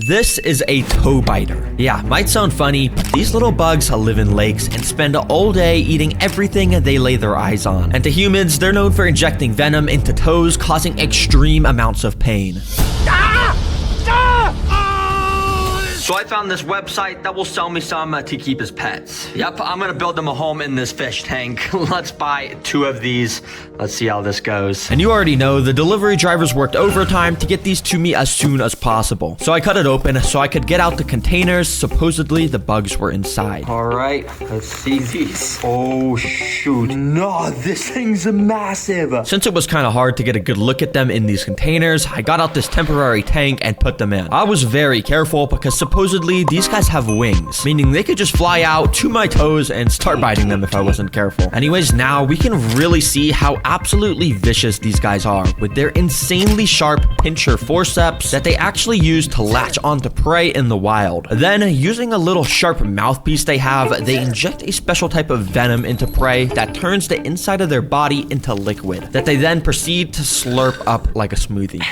This is a toe biter. Yeah, might sound funny, but these little bugs live in lakes and spend all day eating everything they lay their eyes on. And to humans, they're known for injecting venom into toes, causing extreme amounts of pain. So I found this website that will sell me some to keep as pets. Yep, I'm gonna build them a home in this fish tank. Let's buy 2 of these. Let's see how this goes. And you already know the delivery drivers worked overtime to get these to me as soon as possible. So I cut it open so I could get out the containers. Supposedly the bugs were inside. All right, let's see these. Oh shoot, no, this thing's massive. Since it was kind of hard to get a good look at them in these containers, I got out this temporary tank and put them in. I was very careful because supposedly these guys have wings, meaning they could just fly out to my toes and start biting them if I wasn't careful. Anyways, now we can really see how absolutely vicious these guys are with their insanely sharp pincher forceps that they actually use to latch onto prey in the wild. Then, using a little sharp mouthpiece they have, they inject a special type of venom into prey that turns the inside of their body into liquid that they then proceed to slurp up like a smoothie.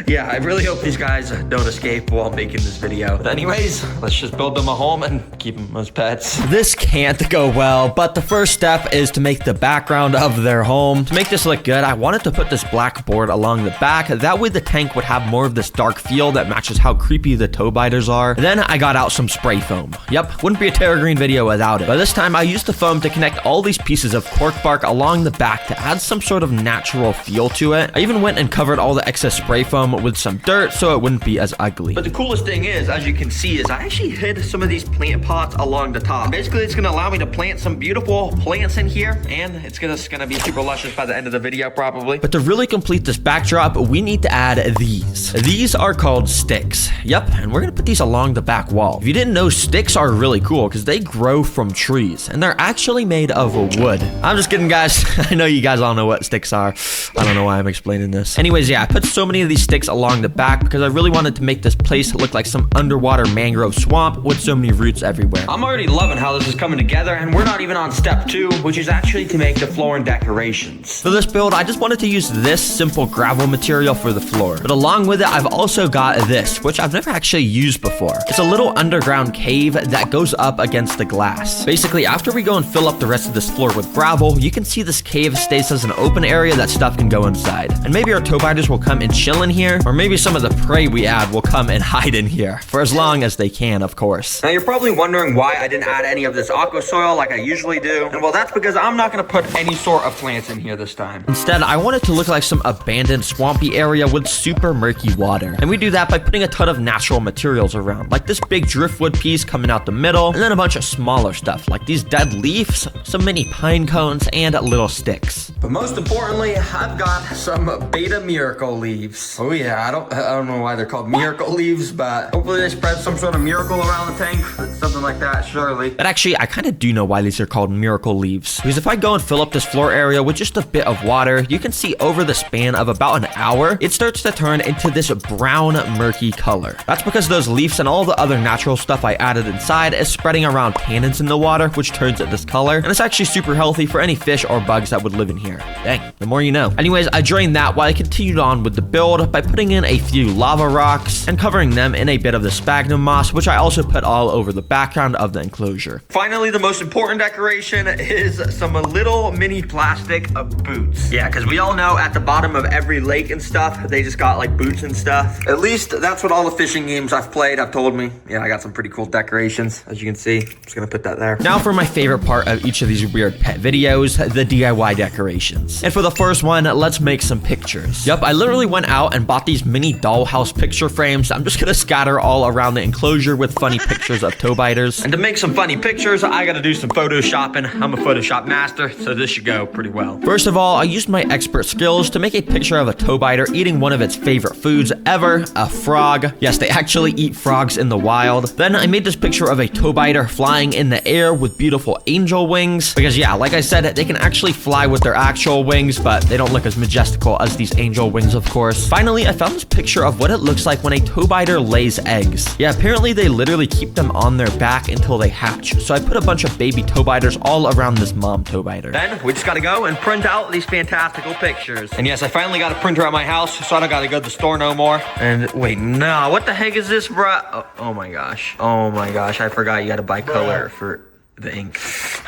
Yeah, I really hope these guys don't escape while making this video. But anyways, let's just build them a home and keep them as pets. This can't go well, but the first step is to make the background of their home. To make this look good, I wanted to put this black board along the back. That way the tank would have more of this dark feel that matches how creepy the toe biters are. Then I got out some spray foam. Yep, wouldn't be a TerraGreen video without it. But this time I used the foam to connect all these pieces of cork bark along the back to add some sort of natural feel to it. I even went and covered all the excess spray foam with some dirt so it wouldn't be as ugly. But the coolest thing is, as you can see, is I actually hid some of these plant pots along the top. Basically, it's gonna allow me to plant some beautiful plants in here, and it's gonna be super luscious by the end of the video, probably. But to really complete this backdrop, we need to add these. These are called sticks. Yep, and we're gonna put these along the back wall. If you didn't know, sticks are really cool because they grow from trees, and they're actually made of wood. I'm just kidding, guys. I know you guys all know what sticks are. I don't know why I'm explaining this. Anyways, yeah, I put so many of these sticks along the back because I really wanted to make this place look like some underwater mangrove swamp with so many roots everywhere. I'm already loving how this is coming together, and we're not even on step 2, which is actually to make the floor and decorations. For this build, I just wanted to use this simple gravel material for the floor. But along with it, I've also got this, which I've never actually used before. It's a little underground cave that goes up against the glass. Basically, after we go and fill up the rest of this floor with gravel, you can see this cave stays as an open area that stuff can go inside. And maybe our toe biters will come and chill in here, or maybe some of the prey we add will come and hide in here, for as long as they can, of course. Now, you're probably wondering why I didn't add any of this aqua soil like I usually do. And well, that's because I'm not gonna put any sort of plants in here this time. Instead, I want it to look like some abandoned swampy area with super murky water. And we do that by putting a ton of natural materials around, like this big driftwood piece coming out the middle, and then a bunch of smaller stuff, like these dead leaves, some mini pine cones, and little sticks. But most importantly, I've got some beta miracle leaves. Oh yeah, I don't know why they're called miracle leaves, but hopefully they spread some sort of miracle around the tank. Something like that, surely. But actually, I kind of do know why these are called miracle leaves. Because if I go and fill up this floor area with just a bit of water, you can see over the span of about an hour, it starts to turn into this brown, murky color. That's because those leaves and all the other natural stuff I added inside is spreading around tannins in the water, which turns it this color. And it's actually super healthy for any fish or bugs that would live in here. Dang, the more you know. Anyways, I drained that while I continued on with the build by putting in a few lava rocks and covering them in a bit of the sphagnum moss, which I also put all over the background of the enclosure. Finally, the most important decoration is some little mini plastic boots. Yeah, because we all know at the bottom of every lake and stuff, they just got like boots and stuff. At least that's what all the fishing games I've played have told me. Yeah, I got some pretty cool decorations, as you can see. I'm just gonna put that there. Now for my favorite part of each of these weird pet videos, the DIY decorations. And for the first one, let's make some pictures. Yep, I literally went out and bought these mini dollhouse picture frames. I'm just gonna scatter all around the enclosure with funny pictures of toe biters. And to make some funny pictures, I gotta do some photoshopping. I'm a Photoshop master, so this should go pretty well. First of all, I used my expert skills to make a picture of a toe biter eating one of its favorite foods ever, a frog. Yes, they actually eat frogs in the wild. Then I made this picture of a toe biter flying in the air with beautiful angel wings. Because yeah, like I said, they can actually fly with their actual wings, but they don't look as majestical as these angel wings, of course. Finally, I found this picture of what it looks like when a toe biter lays eggs. Yeah, apparently they literally keep them on their back until they hatch. So I put a bunch of baby toe biters all around this mom toe biter. Then we just gotta go and print out these fantastical pictures. And yes, I finally got a printer at my house, so I don't gotta go to the store no more. And wait, no, what the heck is this, bro? Oh my gosh. Oh my gosh, I forgot you gotta buy color for the ink.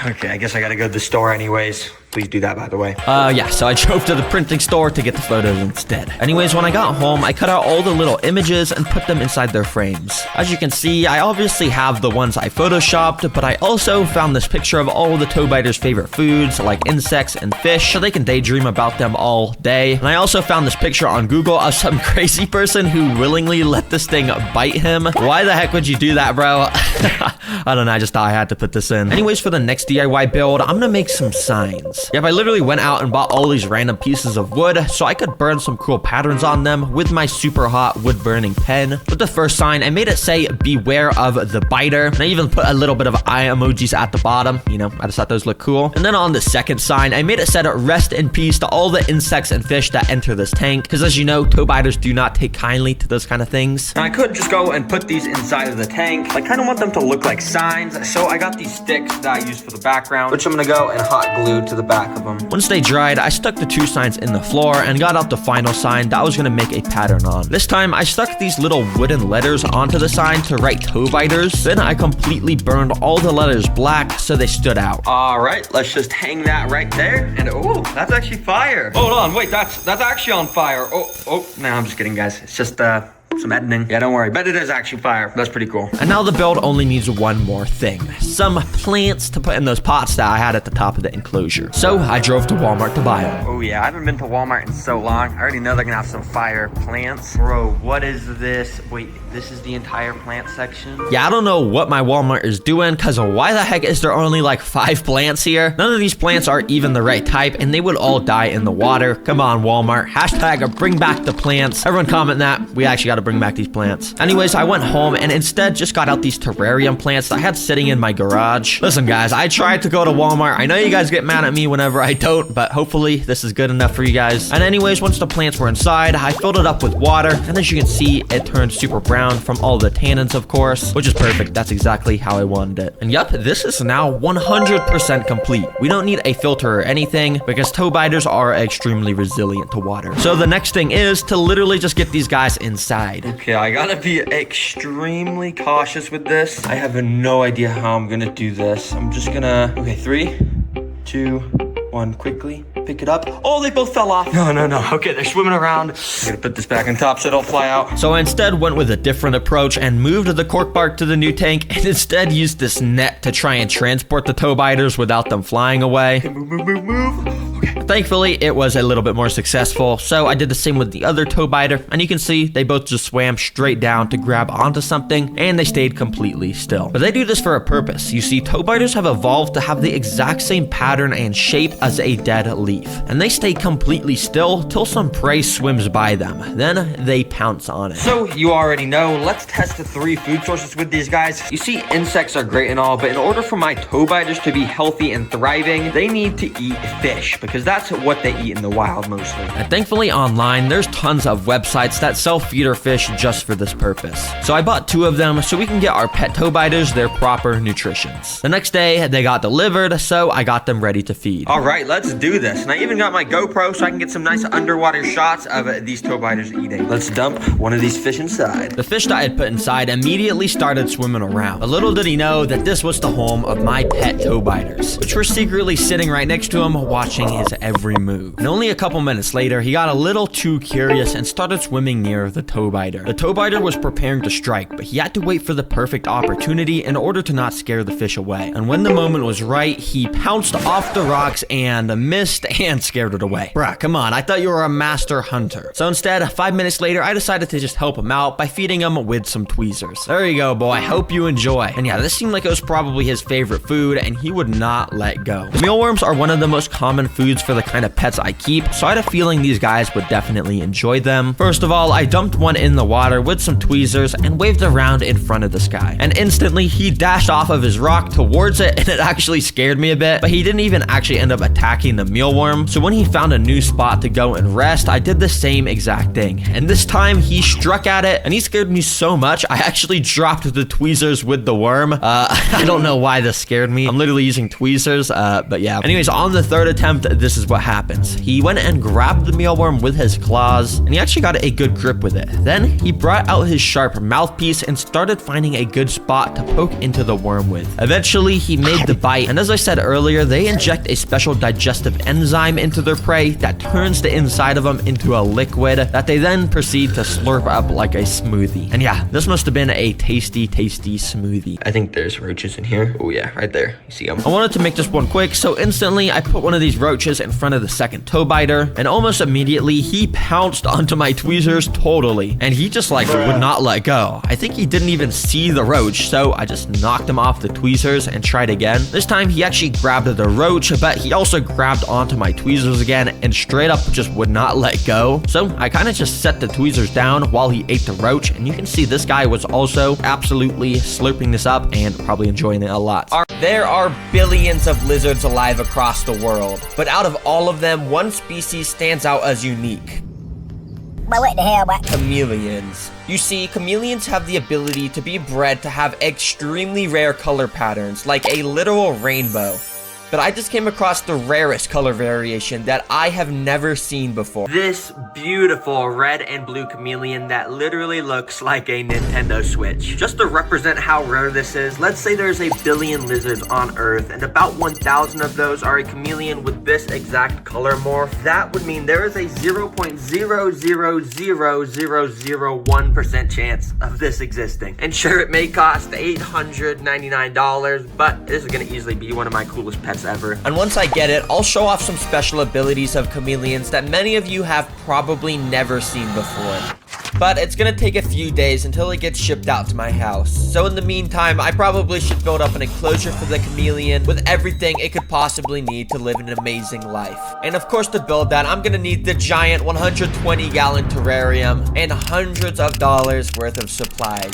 Okay, I guess I gotta go to the store anyways. Please do that, by the way. Yeah, so I drove to the printing store to get the photos instead. Anyways, when I got home, I cut out all the little images and put them inside their frames. As you can see, I obviously have the ones I photoshopped, but I also found this picture of all the toe biters' favorite foods, like insects and fish, so they can daydream about them all day. And I also found this picture on Google of some crazy person who willingly let this thing bite him. Why the heck would you do that, bro? I don't know, I just thought I had to put this in. Anyways, for the next DIY build, I'm gonna make some signs. Yep, I literally went out and bought all these random pieces of wood so I could burn some cool patterns on them with my super hot wood burning pen. With the first sign, I made it say, beware of the biter. And I even put a little bit of eye emojis at the bottom. You know, I just thought those looked cool. And then on the second sign, I made it said, rest in peace to all the insects and fish that enter this tank. Because as you know, toe biters do not take kindly to those kind of things. And I could just go and put these inside of the tank. I kind of want them to look like signs. So I got these sticks that I use for the background, which I'm gonna go and hot glue to the back of them. Once they dried, I stuck the two signs in the floor and got out the final sign that I was gonna make a pattern on. This time, I stuck these little wooden letters onto the sign to write toe biters. Then I completely burned all the letters black so they stood out. All right, let's just hang that right there. And oh, that's actually fire. Hold on, wait, that's actually on fire. Oh, no, I'm just kidding, guys. It's just, some editing. Yeah, don't worry, but it is actually fire. That's pretty cool. And now the build only needs one more thing. Some plants to put in those pots that I had at the top of the enclosure. So I drove to Walmart to buy them. Oh yeah, I haven't been to Walmart in so long. I already know they're gonna have some fire plants. Bro, what is this? Wait, this is the entire plant section? Yeah, I don't know what my Walmart is doing, cause why the heck is there only like 5 plants here? None of these plants are even the right type and they would all die in the water. Come on, Walmart. Hashtag bring back the plants. Everyone comment that. We actually gotta bring back these plants. Anyways, I went home and instead just got out these terrarium plants that I had sitting in my garage. Listen guys, I tried to go to Walmart. I know you guys get mad at me whenever I don't, but hopefully this is good enough for you guys. And anyways, once the plants were inside, I filled it up with water, and as you can see, it turned super brown from all the tannins, of course, which is perfect. That's exactly how I wanted it. And yep, this is now 100% complete. We don't need a filter or anything because toe biters are extremely resilient to water. So the next thing is to literally just get these guys inside. Okay, I gotta be extremely cautious with this. I have no idea how I'm gonna do this. I'm just gonna, okay, 3, 2, 1, quickly pick it up. Oh, they both fell off. No. Okay, they're swimming around. I'm gonna put this back on top so they don't fly out. So I instead went with a different approach and moved the cork bark to the new tank and instead used this net to try and transport the toe biters without them flying away. Okay, move. Okay. Thankfully, it was a little bit more successful, so I did the same with the other toe biter, and you can see they both just swam straight down to grab onto something, and they stayed completely still. But they do this for a purpose. You see, toe biters have evolved to have the exact same pattern and shape as a dead leaf, and they stay completely still till some prey swims by them. Then they pounce on it. So you already know, let's test the 3 food sources with these guys. You see, insects are great and all, but in order for my toe biters to be healthy and thriving, they need to eat fish, because that's what they eat in the wild mostly. And thankfully online, there's tons of websites that sell feeder fish just for this purpose. So I bought 2 of them so we can get our pet toe biters their proper nutritions. The next day, they got delivered, so I got them ready to feed. All right, let's do this. And I even got my GoPro so I can get some nice underwater shots of these toe biters eating. Let's dump one of these fish inside. The fish that I had put inside immediately started swimming around. But little did he know that this was the home of my pet toe biters, which were secretly sitting right next to him, watching his every move. And only a couple minutes later, he got a little too curious and started swimming near the toe biter. The toe biter was preparing to strike, but he had to wait for the perfect opportunity in order to not scare the fish away. And when the moment was right, he pounced off the rocks and missed and scared it away. Bruh, come on, I thought you were a master hunter. So instead, 5 minutes later, I decided to just help him out by feeding him with some tweezers. There you go, boy. Hope you enjoy. And yeah, this seemed like it was probably his favorite food, and he would not let go. The mealworms are one of the most common foods for the the kind of pets I keep, so I had a feeling these guys would definitely enjoy them. First of all, I dumped one in the water with some tweezers and waved around in front of this guy. And instantly, he dashed off of his rock towards it, and it actually scared me a bit, but he didn't even actually end up attacking the mealworm. So when he found a new spot to go and rest, I did the same exact thing. And this time, he struck at it, and he scared me so much, I actually dropped the tweezers with the worm. I don't know why this scared me. I'm literally using tweezers, but yeah. Anyways, on the third attempt, this is what happens. He went and grabbed the mealworm with his claws, and he actually got a good grip with it. Then he brought out his sharp mouthpiece and started finding a good spot to poke into the worm with. Eventually, he made the bite, and as I said earlier, they inject a special digestive enzyme into their prey that turns the inside of them into a liquid that they then proceed to slurp up like a smoothie. And yeah, this must have been a tasty, tasty smoothie. I think there's roaches in here. Oh yeah, right there. You see them. I wanted to make this one quick, so instantly I put one of these roaches in front of the second toe biter, and almost immediately he pounced onto my tweezers totally, and he just like would not let go. I think he didn't even see the roach, so I just knocked him off the tweezers and tried again. This time he actually grabbed the roach, but he also grabbed onto my tweezers again and straight up just would not let go. So I kind of just set the tweezers down while he ate the roach, and you can see this guy was also absolutely slurping this up and probably enjoying it a lot. There are billions of lizards alive across the world, but out of all of them, one species stands out as unique. What the hell, what? Chameleons. You see, chameleons have the ability to be bred to have extremely rare color patterns, like a literal rainbow. But I just came across the rarest color variation that I have never seen before. This beautiful red and blue chameleon that literally looks like a Nintendo Switch. Just to represent how rare this is, let's say there's a billion lizards on Earth and about 1,000 of those are a chameleon with this exact color morph. That would mean there is a 0.0000001% chance of this existing. And sure, it may cost $899, but this is gonna easily be one of my coolest pets ever. And once I get it, I'll show off some special abilities of chameleons that many of you have probably never seen before. But it's gonna take a few days until it gets shipped out to my house. So in the meantime, I probably should build up an enclosure for the chameleon with everything it could possibly need to live an amazing life. And of course, to build that, I'm gonna need the giant 120-gallon terrarium and hundreds of dollars worth of supplies.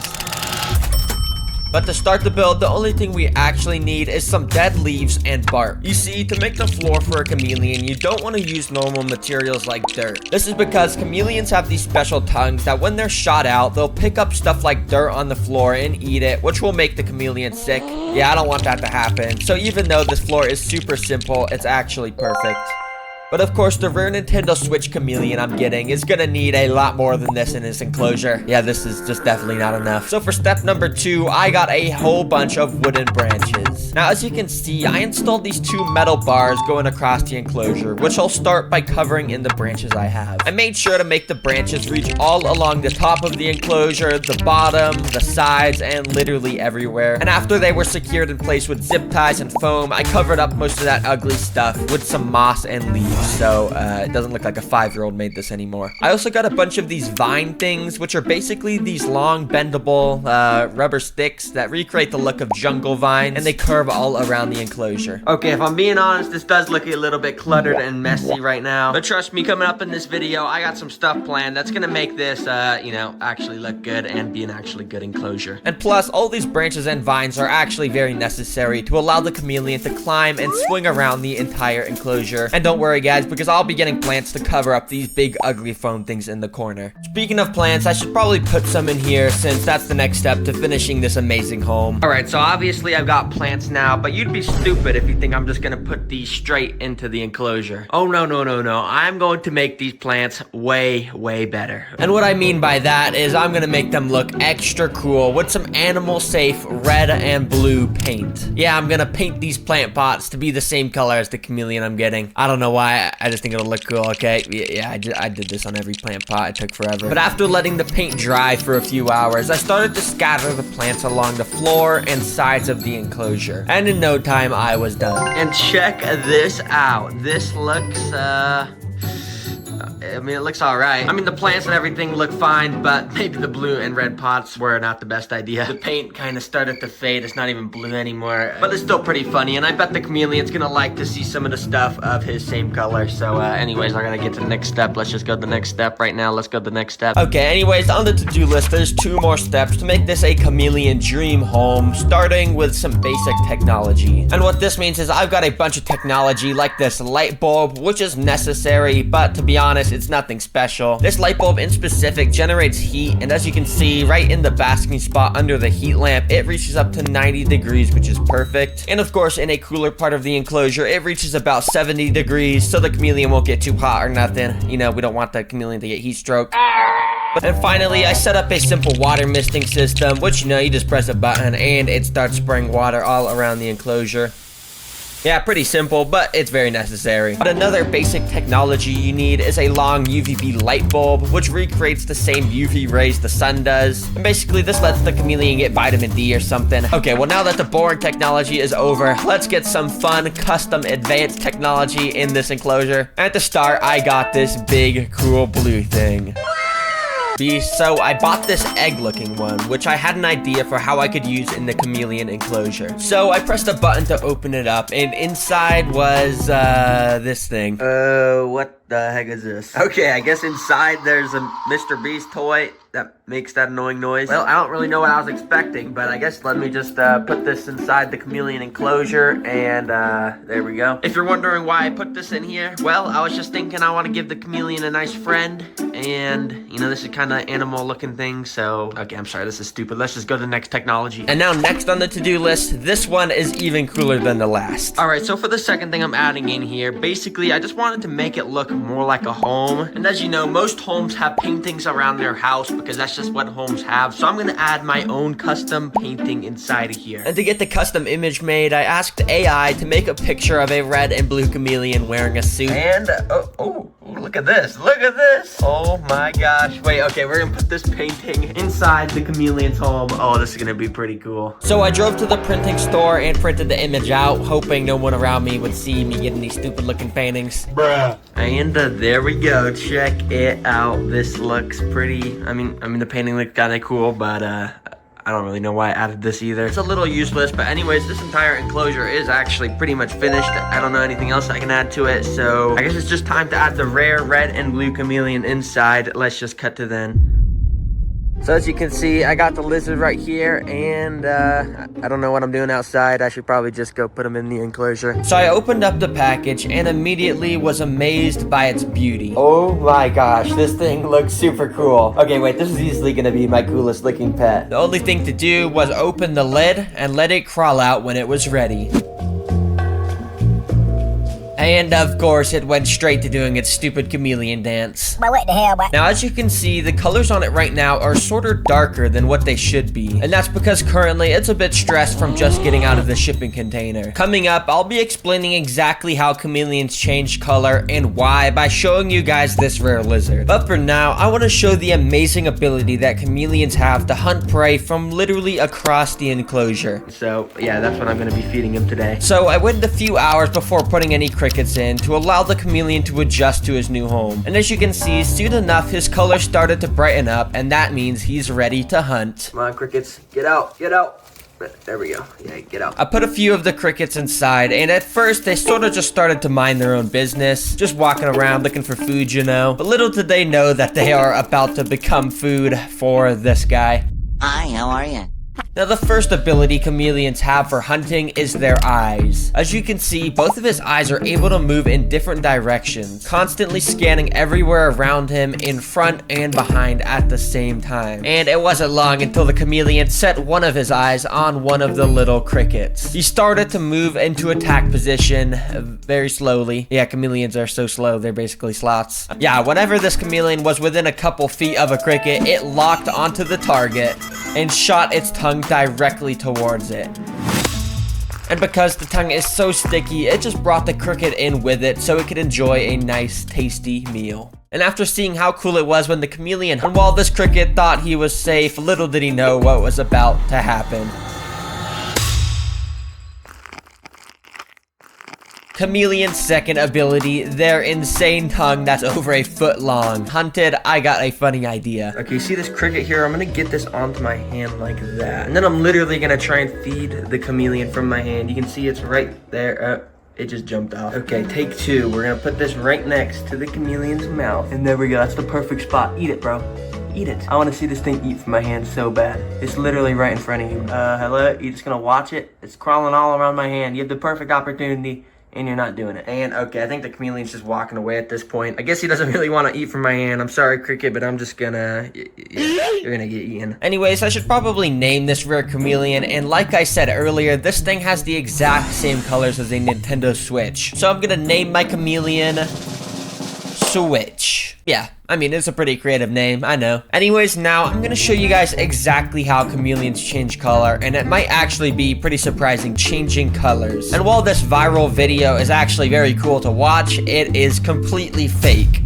But to start the build, the only thing we actually need is some dead leaves and bark. You see, to make the floor for a chameleon, you don't want to use normal materials like dirt. This is because chameleons have these special tongues that when they're shot out, they'll pick up stuff like dirt on the floor and eat it, which will make the chameleon sick. Yeah, I don't want that to happen. So even though this floor is super simple, it's actually perfect. But of course, the rare Nintendo Switch chameleon I'm getting is gonna need a lot more than this in its enclosure. Yeah, this is just definitely not enough. So for step number 2, I got a whole bunch of wooden branches. Now, as you can see, I installed these 2 metal bars going across the enclosure, which I'll start by covering in the branches I have. I made sure to make the branches reach all along the top of the enclosure, the bottom, the sides, and literally everywhere. And after they were secured in place with zip ties and foam, I covered up most of that ugly stuff with some moss and leaves. So it doesn't look like a 5-year-old made this anymore. I also got a bunch of these vine things, which are basically these long bendable rubber sticks that recreate the look of jungle vines, and they curve all around the enclosure. Okay, if I'm being honest, this does look a little bit cluttered and messy right now, but trust me, coming up in this video, I got some stuff planned that's gonna make this you know, actually look good and be an actually good enclosure. And plus, all these branches and vines are actually very necessary to allow the chameleon to climb and swing around the entire enclosure. And don't worry guys, because I'll be getting plants to cover up these big ugly foam things in the corner. Speaking of plants, I should probably put some in here since that's the next step to finishing this amazing home. Alright, so obviously I've got plants now, but you'd be stupid if you think I'm just gonna put these straight into the enclosure. Oh no, no, no, no. I'm going to make these plants way, way better. And what I mean by that is I'm gonna make them look extra cool with some animal safe red and blue paint. Yeah, I'm gonna paint these plant pots to be the same color as the chameleon I'm getting. I don't know why, I just think it'll look cool, okay? Yeah, I did this on every plant pot. It took forever. But after letting the paint dry for a few hours, I started to scatter the plants along the floor and sides of the enclosure. And in no time, I was done. And check this out. This looks, I mean, it looks all right. I mean, the plants and everything look fine, but maybe the blue and red pots were not the best idea. The paint kind of started to fade. It's not even blue anymore, but it's still pretty funny, and I bet the chameleon's gonna like to see some of the stuff of his same color. So anyways, I gotta get to the next step. Let's just go to the next step right now. Let's go to the next step. Okay, anyways, on the to-do list, there's 2 more steps to make this a chameleon dream home, starting with some basic technology. And what this means is I've got a bunch of technology like this light bulb, which is necessary, but to be honest, it's nothing special. This light bulb in specific generates heat, and as you can see right in the basking spot under the heat lamp, it reaches up to 90 degrees, which is perfect. And of course, in a cooler part of the enclosure, it reaches about 70 degrees, so the chameleon won't get too hot or nothing. You know, we don't want the chameleon to get heat stroke. And finally, I set up a simple water misting system, which, you know, you just press a button and it starts spraying water all around the enclosure. Yeah, pretty simple, but it's very necessary. But another basic technology you need is a long UVB light bulb, which recreates the same UV rays the sun does. And basically, this lets the chameleon get vitamin D or something. Okay, well, now that the boring technology is over, let's get some fun, custom, advanced technology in this enclosure. At the start, I got this big, cool blue thing. So I bought this egg-looking one, which I had an idea for how I could use in the chameleon enclosure. So I pressed a button to open it up, and inside was, this thing. What the heck is this? Okay, I guess inside there's a Mr. Beast toy that makes that annoying noise. Well, I don't really know what I was expecting, but I guess let me just put this inside the chameleon enclosure, and there we go. If you're wondering why I put this in here, well, I was just thinking I want to give the chameleon a nice friend, and you know, this is kind of animal looking thing, so okay, I'm sorry, this is stupid. Let's just go to the next technology. And now next on the to-do list, this one is even cooler than the last. All right, so for the second thing I'm adding in here, basically I just wanted to make it look more like a home. And as you know, most homes have paintings around their house because that's just what homes have. So I'm gonna add my own custom painting inside of here. And to get the custom image made, I asked AI to make a picture of a red and blue chameleon wearing a suit. And oh, look at this. Look at this. Oh my gosh. Wait, okay, we're gonna put this painting inside the chameleon's home. Oh, this is gonna be pretty cool. So I drove to the printing store and printed the image out, hoping no one around me would see me getting these stupid looking paintings. Bruh. And there we go. Check it out. This looks pretty. I mean the painting looked kind of cool, but I don't really know why I added this either. It's a little useless, but anyways, this entire enclosure is actually pretty much finished. I don't know anything else I can add to it, so I guess it's just time to add the rare red and blue chameleon inside. Let's just cut to then. So as you can see, I got the lizard right here, and I don't know what I'm doing outside. I should probably just go put him in the enclosure. So I opened up the package and immediately was amazed by its beauty. Oh my gosh, this thing looks super cool. Okay, wait, this is easily gonna be my coolest looking pet. The only thing to do was open the lid and let it crawl out when it was ready. And of course, it went straight to doing its stupid chameleon dance. Well, what the hell, what? Now, as you can see, the colors on it right now are sort of darker than what they should be. And that's because currently it's a bit stressed from just getting out of the shipping container. Coming up, I'll be explaining exactly how chameleons change color and why by showing you guys this rare lizard. But for now, I want to show the amazing ability that chameleons have to hunt prey from literally across the enclosure. So yeah, that's what I'm going to be feeding him today. So I waited a few hours before putting any crickets in to allow the chameleon to adjust to his new home. And as you can see, soon enough, his color started to brighten up, and that means he's ready to hunt. Come on, crickets, get out, get out. There we go. Yeah, get out. I put a few of the crickets inside, and at first, they sort of just started to mind their own business, just walking around looking for food, you know. But little did they know that they are about to become food for this guy. Hi, how are you? Now, the first ability chameleons have for hunting is their eyes. As you can see, both of his eyes are able to move in different directions, constantly scanning everywhere around him, in front and behind at the same time. And it wasn't long until the chameleon set one of his eyes on one of the little crickets. He started to move into attack position very slowly. Yeah, chameleons are so slow, they're basically sloths. Yeah, whenever this chameleon was within a couple feet of a cricket, it locked onto the target and shot its tongue directly towards it. And because the tongue is so sticky, it just brought the cricket in with it so it could enjoy a nice, tasty meal. And after seeing how cool it was when the chameleon, and while this cricket thought he was safe, little did he know what was about to happen. Chameleon's second ability, their insane tongue that's over a foot long. Hunted, I got a funny idea. Okay, you see this cricket here? I'm gonna get this onto my hand like that. And then I'm literally gonna try and feed the chameleon from my hand. You can see it's right there. It just jumped off. Okay, take two. We're gonna put this right next to the chameleon's mouth. And there we go, that's the perfect spot. Eat it, bro. Eat it. I wanna see this thing eat from my hand so bad. It's literally right in front of you. Hello? You're just gonna watch it? It's crawling all around my hand. You have the perfect opportunity, and you're not doing it. And okay, I think the chameleon's just walking away at this point. I guess he doesn't really want to eat from my hand. I'm sorry, cricket, but I'm just gonna, you're gonna get eaten. Anyways, I should probably name this rare chameleon. And like I said earlier, this thing has the exact same colors as a Nintendo Switch. So I'm gonna name my chameleon Switch. Yeah, I mean, it's a pretty creative name, I know. Anyways, now I'm gonna show you guys exactly how chameleons change color, and it might actually be pretty surprising changing colors. And while this viral video is actually very cool to watch, it is completely fake.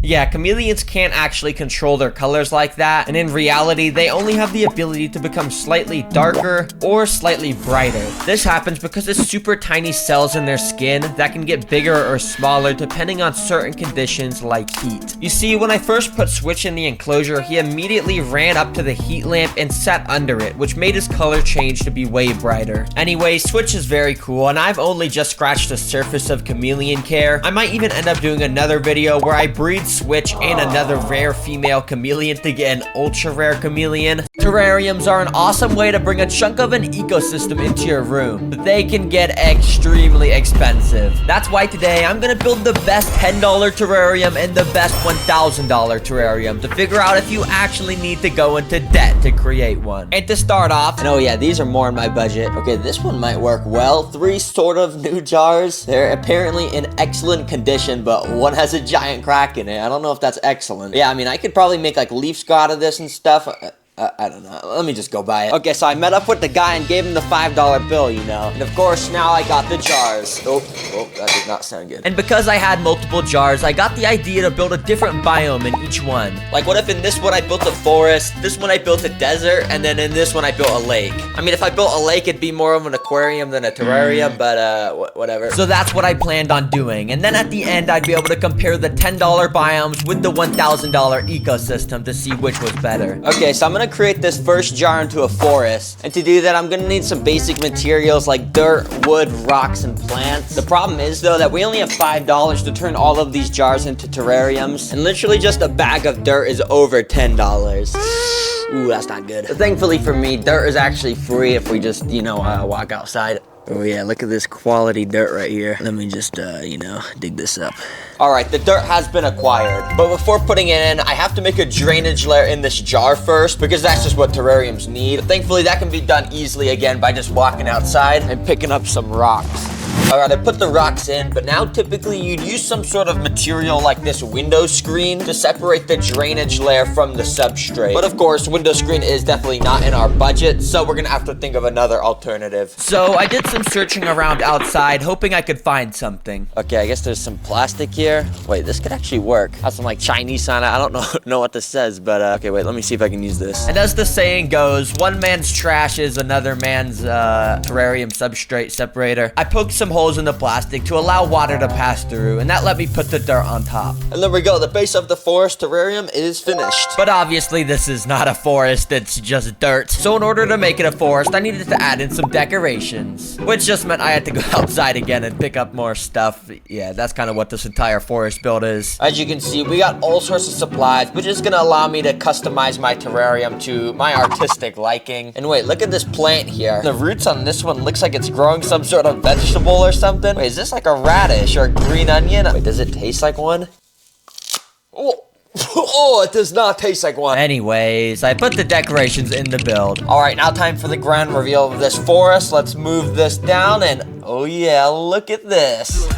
Yeah, chameleons can't actually control their colors like that, and in reality, they only have the ability to become slightly darker or slightly brighter. This happens because it's super tiny cells in their skin that can get bigger or smaller depending on certain conditions like heat. You see, when I first put Switch in the enclosure, he immediately ran up to the heat lamp and sat under it, which made his color change to be way brighter. Anyway, Switch is very cool, and I've only just scratched the surface of chameleon care. I might even end up doing another video where I breed Switch and another rare female chameleon to get an ultra rare chameleon. Terrariums are an awesome way to bring a chunk of an ecosystem into your room, but they can get extremely expensive. That's why today I'm gonna build the best $10 terrarium and the best $1,000 terrarium to figure out if you actually need to go into debt to create one. And to start off, and oh yeah, these are more in my budget. Okay, this one might work well. 3 sort of new jars. They're apparently in excellent condition, but one has a giant crack in it. I don't know if that's excellent. Yeah, I mean, I could probably make like leaf scott out of this and stuff. I don't know. Let me just go buy it. Okay, so I met up with the guy and gave him the $5 bill, you know. And of course, now I got the jars. Oh, that did not sound good. And because I had multiple jars, I got the idea to build a different biome in each one. Like, what if in this one I built a forest, this one I built a desert, and then in this one I built a lake? I mean, if I built a lake, it'd be more of an aquarium than a terrarium, but whatever. So that's what I planned on doing. And then at the end, I'd be able to compare the $10 biomes with the $1,000 ecosystem to see which was better. Okay, so I'm gonna create this first jar into a forest, and to do that I'm gonna need some basic materials like dirt, wood, rocks, and plants. The problem is though that we only have $5 to turn all of these jars into terrariums, and literally just a bag of dirt is over $10. Ooh, that's not good. But thankfully for me, dirt is actually free if we just, you know, walk outside. Oh yeah, look at this quality dirt right here. Let me just, you know, dig this up. All right, the dirt has been acquired. But before putting it in, I have to make a drainage layer in this jar first because that's just what terrariums need. But thankfully, that can be done easily again by just walking outside and picking up some rocks. All right, I put the rocks in, but now typically you'd use some sort of material like this window screen to separate the drainage layer from the substrate. But of course, window screen is definitely not in our budget, so we're gonna have to think of another alternative. So I did some searching around outside, hoping I could find something. Okay, I guess there's some plastic here. Wait, this could actually work. Has some like Chinese on it. I don't know what this says, but okay, wait, let me see if I can use this. And as the saying goes, one man's trash is another man's terrarium substrate separator. I poked some holes in the plastic to allow water to pass through, and that let me put the dirt on top. And there we go, the base of the forest terrarium is finished. But obviously this is not a forest, it's just dirt. So in order to make it a forest, I needed to add in some decorations, which just meant I had to go outside again and pick up more stuff. Yeah, that's kind of what this entire forest build is. As you can see, we got all sorts of supplies, which is gonna allow me to customize my terrarium to my artistic liking. And wait, look at this plant here. The roots on this one looks like it's growing some sort of vegetable or something. Wait, is this like a radish or a green onion? Wait, does it taste like one? Oh, it does not taste like one. Anyways, I put the decorations in the build. All right, now time for the grand reveal of this forest. Let's move this down and oh yeah, look at this.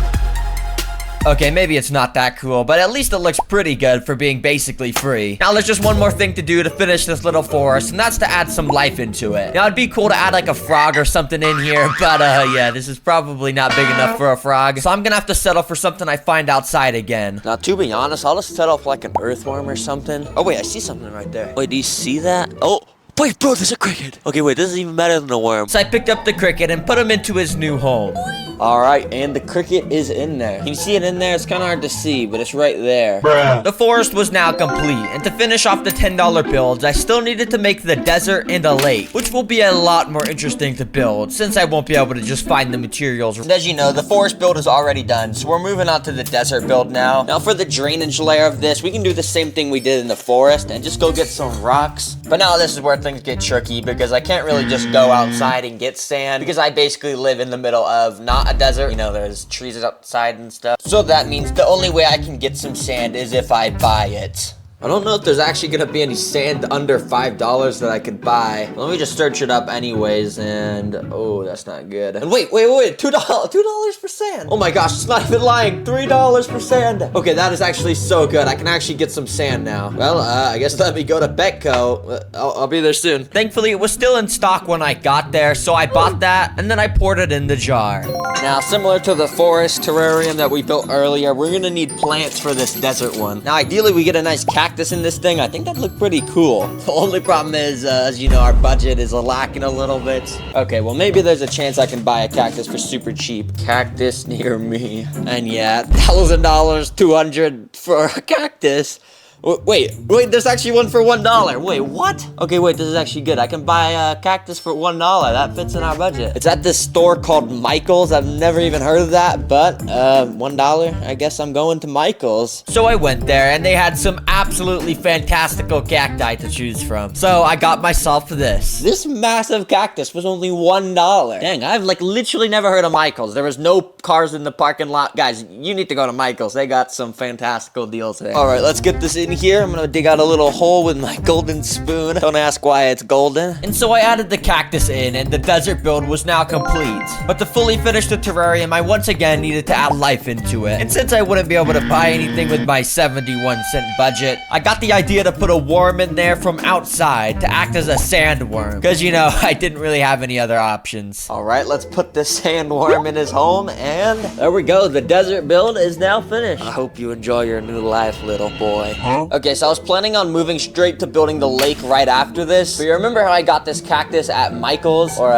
Okay, maybe it's not that cool, but at least it looks pretty good for being basically free. Now, there's just one more thing to do to finish this little forest, and that's to add some life into it. Now, it'd be cool to add like a frog or something in here, but yeah, this is probably not big enough for a frog, so I'm gonna have to settle for something I find outside again. Now, to be honest, I'll just settle for like an earthworm or something. Oh, wait, I see something right there. Wait, do you see that? Oh! Wait, bro, there's a cricket. Okay, wait, this is even better than a worm. So I picked up the cricket and put him into his new home. All right, and the cricket is in there. Can you see it in there? It's kind of hard to see, but it's right there. Bruh. The forest was now complete, and to finish off the $10 builds, I still needed to make the desert and a lake, which will be a lot more interesting to build, since I won't be able to just find the materials. And as you know, the forest build is already done, so we're moving on to the desert build now. Now for the drainage layer of this, we can do the same thing we did in the forest, and just go get some rocks. But now this is where things get tricky, because I can't really just go outside and get sand, because I basically live in the middle of not a desert. You know, there's trees outside and stuff. So that means the only way I can get some sand is if I buy it. I don't know if there's actually gonna be any sand under $5 that I could buy. Let me just search it up anyways, and oh, that's not good. And wait, $2 for sand. Oh my gosh, it's not even lying, $3 for sand. Okay, that is actually so good. I can actually get some sand now. Well, I guess let me go to Petco. I'll be there soon. Thankfully, it was still in stock when I got there, so I bought that, and then I poured it in the jar. Now, similar to the forest terrarium that we built earlier, we're gonna need plants for this desert one. Now, ideally, we get a nice cactus in this thing. I think that'd look pretty cool. The only problem is, as you know, our budget is lacking a little bit. Okay, well, maybe there's a chance I can buy a cactus for super cheap. Cactus near me. And yeah, $1,000, $200 for a cactus. Wait, there's actually one for $1. Wait, what? Okay, wait, this is actually good. I can buy a cactus for $1. That fits in our budget. It's at this store called Michael's. I've never even heard of that, but $1. I guess I'm going to Michael's. So I went there, and they had some absolutely fantastical cacti to choose from. So I got myself this. This massive cactus was only $1. Dang, I've like literally never heard of Michael's. There was no cars in the parking lot. Guys, you need to go to Michael's. They got some fantastical deals there. All right, let's get this in here. I'm gonna dig out a little hole with my golden spoon. Don't ask why it's golden. And so I added the cactus in, and the desert build was now complete. But to fully finish the terrarium, I once again needed to add life into it. And since I wouldn't be able to buy anything with my 71-cent budget, I got the idea to put a worm in there from outside to act as a sandworm. Because, you know, I didn't really have any other options. All right, let's put the sandworm in his home, and there we go. The desert build is now finished. I hope you enjoy your new life, little boy. Okay, so I was planning on moving straight to building the lake right after this. But you remember how I got this cactus at Michael's? Or,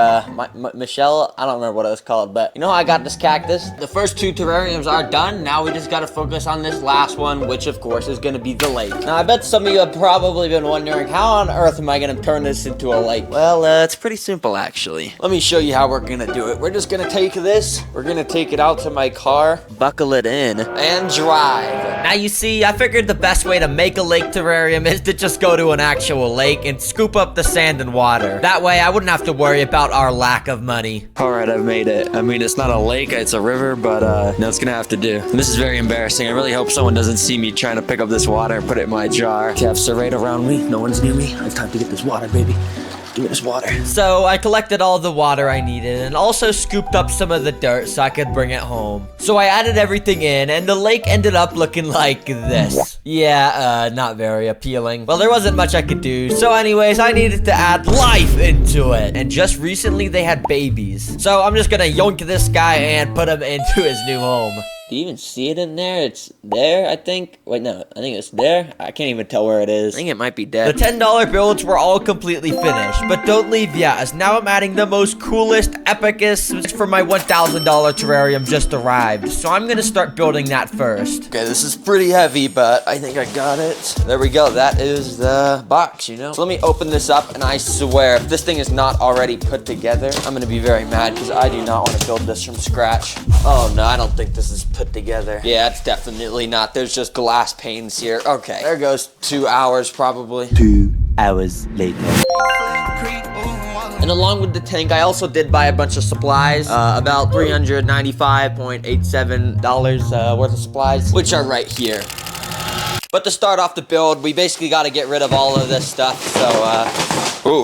Michelle? I don't remember what it was called, but you know how I got this cactus? The first two terrariums are done. Now we just gotta focus on this last one, which of course is gonna be the lake. Now, I bet some of you have probably been wondering, how on earth am I gonna turn this into a lake? Well, it's pretty simple, actually. Let me show you how we're gonna do it. We're just gonna take this, we're gonna take it out to my car, buckle it in, and drive. Now, you see, I figured the best way to make a lake terrarium is to just go to an actual lake and scoop up the sand and water. That way, I wouldn't have to worry about our lack of money. All right, I've made it. I mean, it's not a lake, it's a river, but no, it's gonna have to do. And this is very embarrassing. I really hope someone doesn't see me trying to pick up this water and put it in my jar. To have Serrate around me, no one's near me. I have time to get this water, baby. Give me this water. So I collected all the water I needed and also scooped up some of the dirt so I could bring it home. So I added everything in, and the lake ended up looking like this. Yeah, not very appealing. Well, there wasn't much I could do. So anyways, I needed to add life into it. And just recently they had babies. So I'm just gonna yoink this guy and put him into his new home. Do you even see it in there? It's there, I think. Wait, no, I think it's there. I can't even tell where it is. I think it might be dead. The $10 builds were all completely finished, but don't leave yet, as now I'm adding the most coolest, epicest for my $1,000 terrarium just arrived. So I'm gonna start building that first. Okay, this is pretty heavy, but I think I got it. There we go. That is the box, you know? So let me open this up, and I swear, if this thing is not already put together, I'm gonna be very mad, because I do not want to build this from scratch. Oh no, I don't think this is put together. Yeah, it's definitely not. There's just glass panes here. Okay, there goes 2 hours probably. 2 hours later. And along with the tank, I also did buy a bunch of supplies, about $395.87 worth of supplies, which are right here. But to start off the build, we basically got to get rid of all of this stuff, so,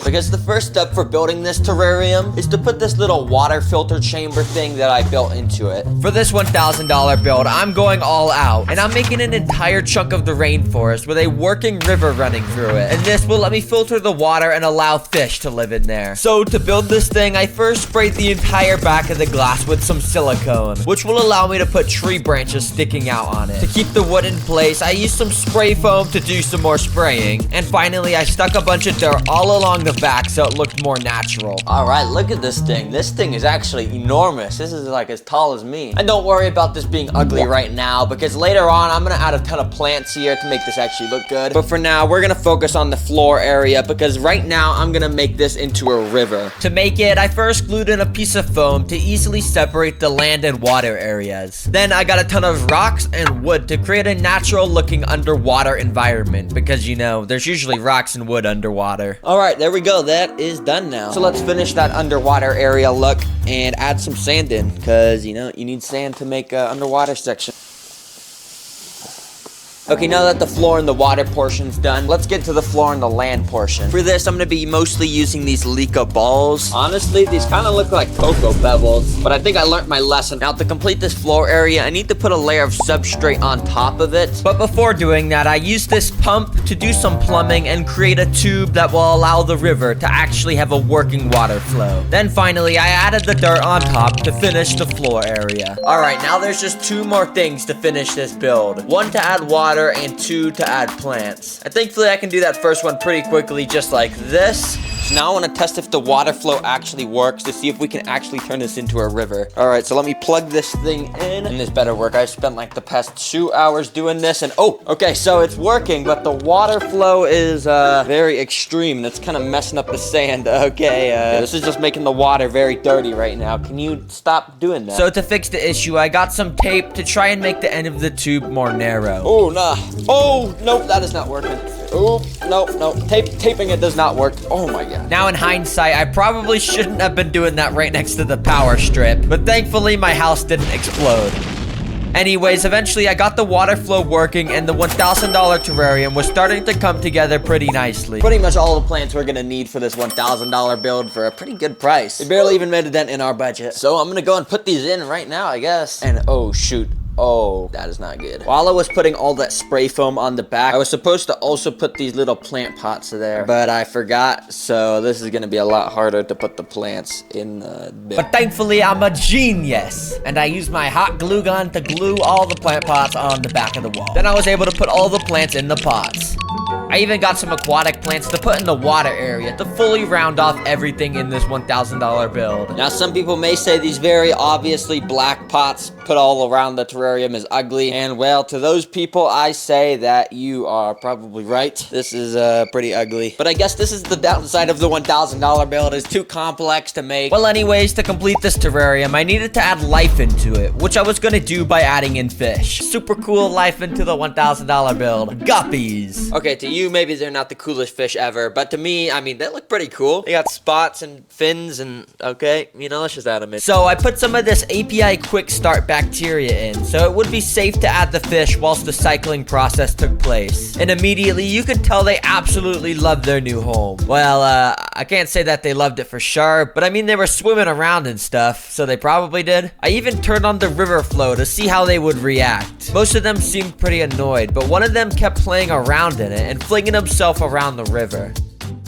because the first step for building this terrarium is to put this little water filter chamber thing that I built into it. For this $1,000 build, I'm going all out, and I'm making an entire chunk of the rainforest with a working river running through it. And this will let me filter the water and allow fish to live in there. So to build this thing, I first sprayed the entire back of the glass with some silicone, which will allow me to put tree branches sticking out on it. To keep the wood in place, I used some spray foam to do some more spraying. And finally, I stuck a bunch of dirt all along along the back so it looked more natural. All right, look at this thing. This thing is actually enormous. This is like as tall as me. And don't worry about this being ugly right now, because later on, I'm gonna add a ton of plants here to make this actually look good. But for now, we're gonna focus on the floor area, because right now, I'm gonna make this into a river. To make it, I first glued in a piece of foam to easily separate the land and water areas. Then I got a ton of rocks and wood to create a natural looking underwater environment, because you know, there's usually rocks and wood underwater. All right, there we go. That is done now. So let's finish that underwater area look and add some sand in, because you know, you need sand to make an underwater section. Okay, now that the floor and the water portion's done, let's get to the floor and the land portion. For this, I'm gonna be mostly using these Leica balls. Honestly, these kind of look like cocoa pebbles, but I think I learned my lesson. Now, to complete this floor area, I need to put a layer of substrate on top of it. But before doing that, I used this pump to do some plumbing and create a tube that will allow the river to actually have a working water flow. Then finally, I added the dirt on top to finish the floor area. All right, now there's just 2 more things to finish this build. 1 to add water, and 2 to add plants. And thankfully I can do that first one pretty quickly, just like this. So now I want to test if the water flow actually works to see if we can actually turn this into a river. All right, so let me plug this thing in, and this better work. I spent like the past 2 hours doing this, and oh, okay, so it's working, but the water flow is very extreme. That's kind of messing up the sand. Okay, this is just making the water very dirty right now. Can you stop doing that? So to fix the issue, I got some tape to try and make the end of the tube more narrow. Oh, nah. Oh, nope, that is not working. Oh, no. Taping it does not work. Oh my god. Now in hindsight, I probably shouldn't have been doing that right next to the power strip, but thankfully my house didn't explode. Anyways, eventually I got the water flow working and the $1,000 terrarium was starting to come together pretty nicely. Pretty much all the plants we're gonna need for this $1,000 build for a pretty good price. We barely even made a dent in our budget. So I'm gonna go and put these in right now, I guess. And oh shoot. Oh, that is not good. While I was putting all that spray foam on the back, I was supposed to also put these little plant pots there, but I forgot, so this is gonna be a lot harder to put the plants in the bin. But thankfully, I'm a genius, and I used my hot glue gun to glue all the plant pots on the back of the wall. Then I was able to put all the plants in the pots. I even got some aquatic plants to put in the water area to fully round off everything in this $1,000 build. Now, some people may say these very obviously black pots put all around the terrarium is ugly, and well, to those people, I say that you are probably right. This is pretty ugly. But I guess this is the downside of the $1,000 build. It's too complex to make. Well, anyways, to complete this terrarium, I needed to add life into it, which I was gonna do by adding in fish. Super cool life into the $1,000 build. Guppies. Okay, to you, maybe they're not the coolest fish ever, but to me, I mean, they look pretty cool. They got spots and fins and, okay, you know, let's just add them in. So I put some of this API quick start bacteria in, so it would be safe to add the fish whilst the cycling process took place. And immediately, you could tell they absolutely loved their new home. Well, I can't say that they loved it for sure, but I mean, they were swimming around and stuff, so they probably did. I even turned on the river flow to see how they would react. Most of them seemed pretty annoyed, but one of them kept playing around in it and flinging himself around the river.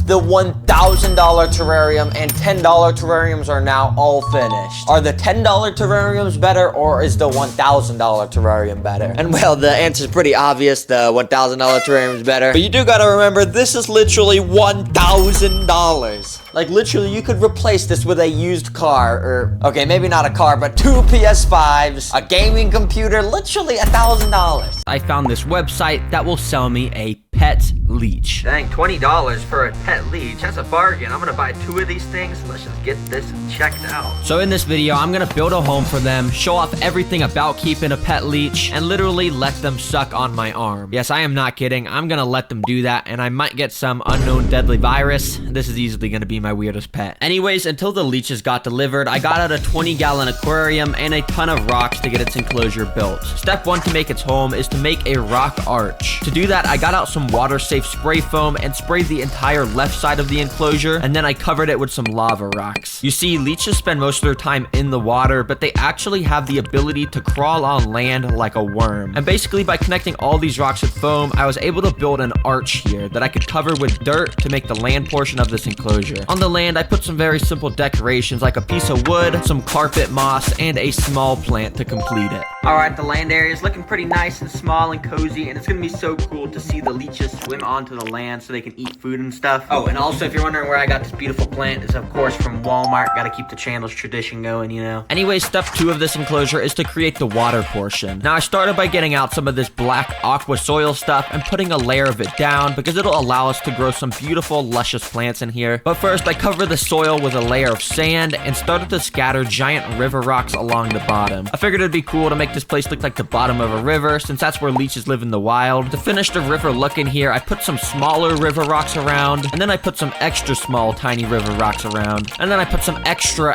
The $1,000 terrarium and $10 terrariums are now all finished. Are the $10 terrariums better, or is the $1,000 terrarium better? And well, the answer is pretty obvious. The $1,000 terrarium is better. But you do gotta remember, this is literally $1,000. Like, literally, you could replace this with a used car, or, okay, maybe not a car, but 2 PS5s, a gaming computer, literally $1,000. I found this website that will sell me a pet leech. Dang, $20 for a pet leech. That's a bargain. I'm gonna buy 2 of these things. Let's just get this checked out. So in this video, I'm gonna build a home for them, show off everything about keeping a pet leech, and literally let them suck on my arm. Yes, I am not kidding. I'm gonna let them do that, and I might get some unknown deadly virus. This is easily gonna be my weirdest pet. Anyways, until the leeches got delivered, I got out a 20-gallon aquarium and a ton of rocks to get its enclosure built. Step 1 to make its home is to make a rock arch. To do that, I got out some water-safe spray foam and sprayed the entire left side of the enclosure, and then I covered it with some lava rocks. You see, leeches spend most of their time in the water, but they actually have the ability to crawl on land like a worm. And basically, by connecting all these rocks with foam, I was able to build an arch here that I could cover with dirt to make the land portion of this enclosure. On the land, I put some very simple decorations like a piece of wood, some carpet moss, and a small plant to complete it. All right, the land area is looking pretty nice and small and cozy, and it's gonna be so cool to see the leeches swim onto the land so they can eat food and stuff. Oh, and also if you're wondering where I got this beautiful plant, is of course from Walmart. Gotta keep the channel's tradition going, you know. Anyway, step 2 of this enclosure is to create the water portion. Now I started by getting out some of this black aqua soil stuff and putting a layer of it down because it'll allow us to grow some beautiful luscious plants in here. But first I covered the soil with a layer of sand and started to scatter giant river rocks along the bottom. I figured it'd be cool to make this place look like the bottom of a river since that's where leeches live in the wild. To finish the river look in here, I put some smaller river rocks around, and then I put some extra small tiny river rocks around, and then I put some extra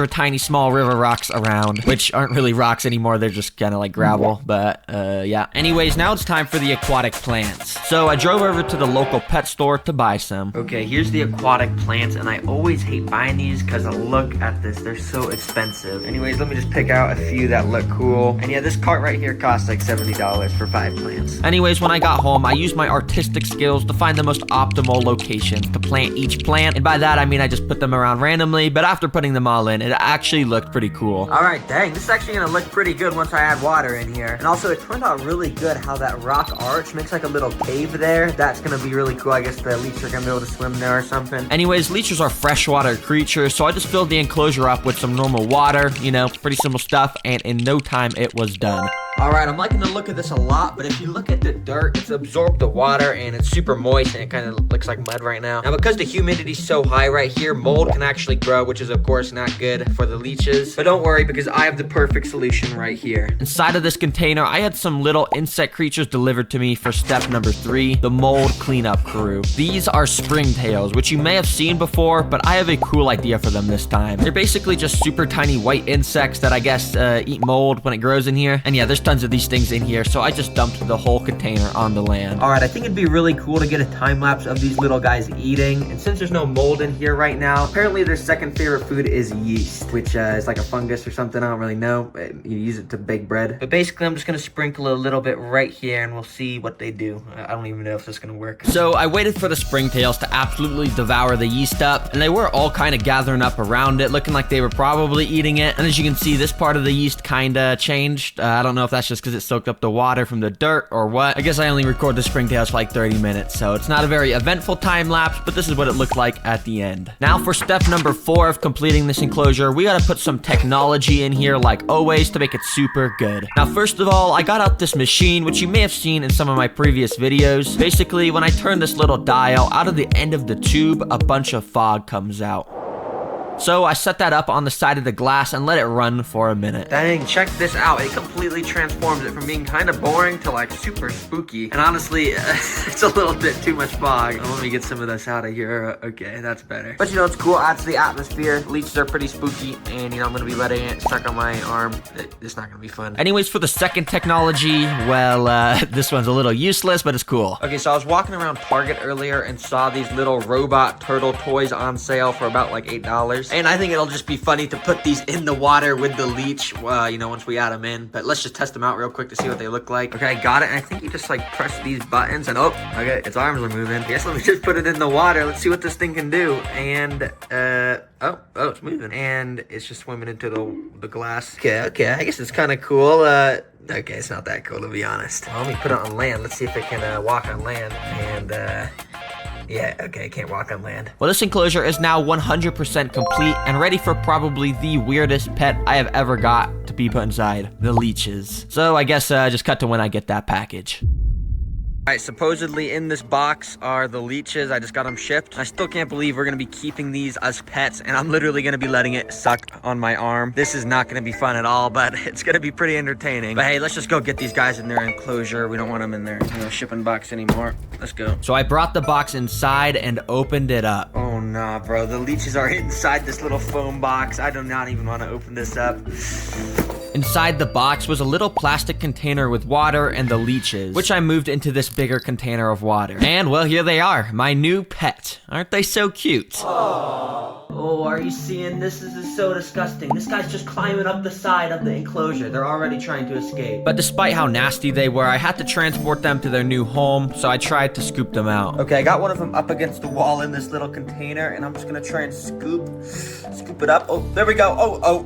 tiny small river rocks around, which aren't really rocks anymore, they're just kind of like gravel, but yeah. Anyways, now it's time for the aquatic plants. So I drove over to the local pet store to buy some. Okay, here's the aquatic plants, and I always hate buying these because look at this, they're so expensive. Anyways, let me just pick out a few that look cool. And yeah, this cart right here costs like $70 for 5 plants. Anyways, when I got home, I used my artistic skills to find the most optimal locations to plant each plant, and by that I mean I just put them around randomly, but after putting them all in, it actually looked pretty cool. All right, dang, this is actually gonna look pretty good once I add water in here. And also, it turned out really good how that rock arch makes like a little cave there. That's gonna be really cool. I guess the leeches are gonna be able to swim there or something. Anyways, leeches are freshwater creatures, so I just filled the enclosure up with some normal water, you know, pretty simple stuff, and in no time it was done. All right, I'm liking the look of this a lot, but if you look at the dirt, it's absorbed the water and it's super moist and it kind of looks like mud right now. Now, because the humidity's so high right here, mold can actually grow, which is of course not good for the leeches. But don't worry, because I have the perfect solution right here. Inside of this container, I had some little insect creatures delivered to me for step number 3, the mold cleanup crew. These are springtails, which you may have seen before, but I have a cool idea for them this time. They're basically just super tiny white insects that I guess eat mold when it grows in here. And yeah, there's tons of these things in here, so I just dumped the whole container on the land. All right, I think it'd be really cool to get a time lapse of these little guys eating. And since there's no mold in here right now, apparently their second favorite food is yeast, which is like a fungus or something. I don't really know. You use it to bake bread. But basically, I'm just gonna sprinkle a little bit right here, and we'll see what they do. I don't even know if this is gonna work. So I waited for the springtails to absolutely devour the yeast up, and they were all kind of gathering up around it, looking like they were probably eating it. And as you can see, this part of the yeast kind of changed. I don't know if that's just because it soaked up the water from the dirt or what. I guess I only record the springtails for like 30 minutes, so it's not a very eventful time lapse, but this is what it looked like at the end. Now for step number 4 of completing this enclosure, we gotta put some technology in here like always to make it super good. Now first of all, I got out this machine, which you may have seen in some of my previous videos. Basically, when I turn this little dial, out of the end of the tube, a bunch of fog comes out. So I set that up on the side of the glass and let it run for a minute. Dang, check this out. It completely transforms it from being kind of boring to like super spooky. And honestly, it's a little bit too much fog. Let me get some of this out of here. Okay, that's better. But you know, it's cool. Adds to the atmosphere. Leeches are pretty spooky. And you know, I'm going to be letting it stuck on my arm. It's not going to be fun. Anyways, for the second technology, well, this one's a little useless, but it's cool. Okay, so I was walking around Target earlier and saw these little robot turtle toys on sale for about like $8. And I think it'll just be funny to put these in the water with the leech, you know, once we add them in. But let's just test them out real quick to see what they look like. Okay, I got it. And I think you just like press these buttons and oh, okay, its arms are moving. I guess let me just put it in the water. Let's see what this thing can do. And, oh, it's moving. And it's just swimming into the glass. Okay, I guess it's kind of cool. Okay, it's not that cool to be honest. Well, let me put it on land. Let's see if it can walk on land. And, yeah, okay, can't walk on land. Well, this enclosure is now 100% complete and ready for probably the weirdest pet I have ever got to be put inside, the leeches. So I guess just cut to when I get that package. Alright, supposedly in this box are the leeches. I just got them shipped. I still can't believe we're going to be keeping these as pets, and I'm literally going to be letting it suck on my arm. This is not going to be fun at all, but it's going to be pretty entertaining. But hey, let's just go get these guys in their enclosure. We don't want them in their, you know, shipping box anymore. Let's go. So I brought the box inside and opened it up. Oh, nah, bro. The leeches are inside this little foam box. I do not even want to open this up. Inside the box was a little plastic container with water and the leeches, which I moved into this bigger container of water. And well, here they are, my new pet. Aren't they so cute? Aww. Oh, are you seeing this? This is so disgusting. This guy's just climbing up the side of the enclosure. They're already trying to escape. But despite how nasty they were, I had to transport them to their new home, so I tried to scoop them out. Okay, I got one of them up against the wall in this little container, and I'm just gonna try and scoop it up. Oh, there we go.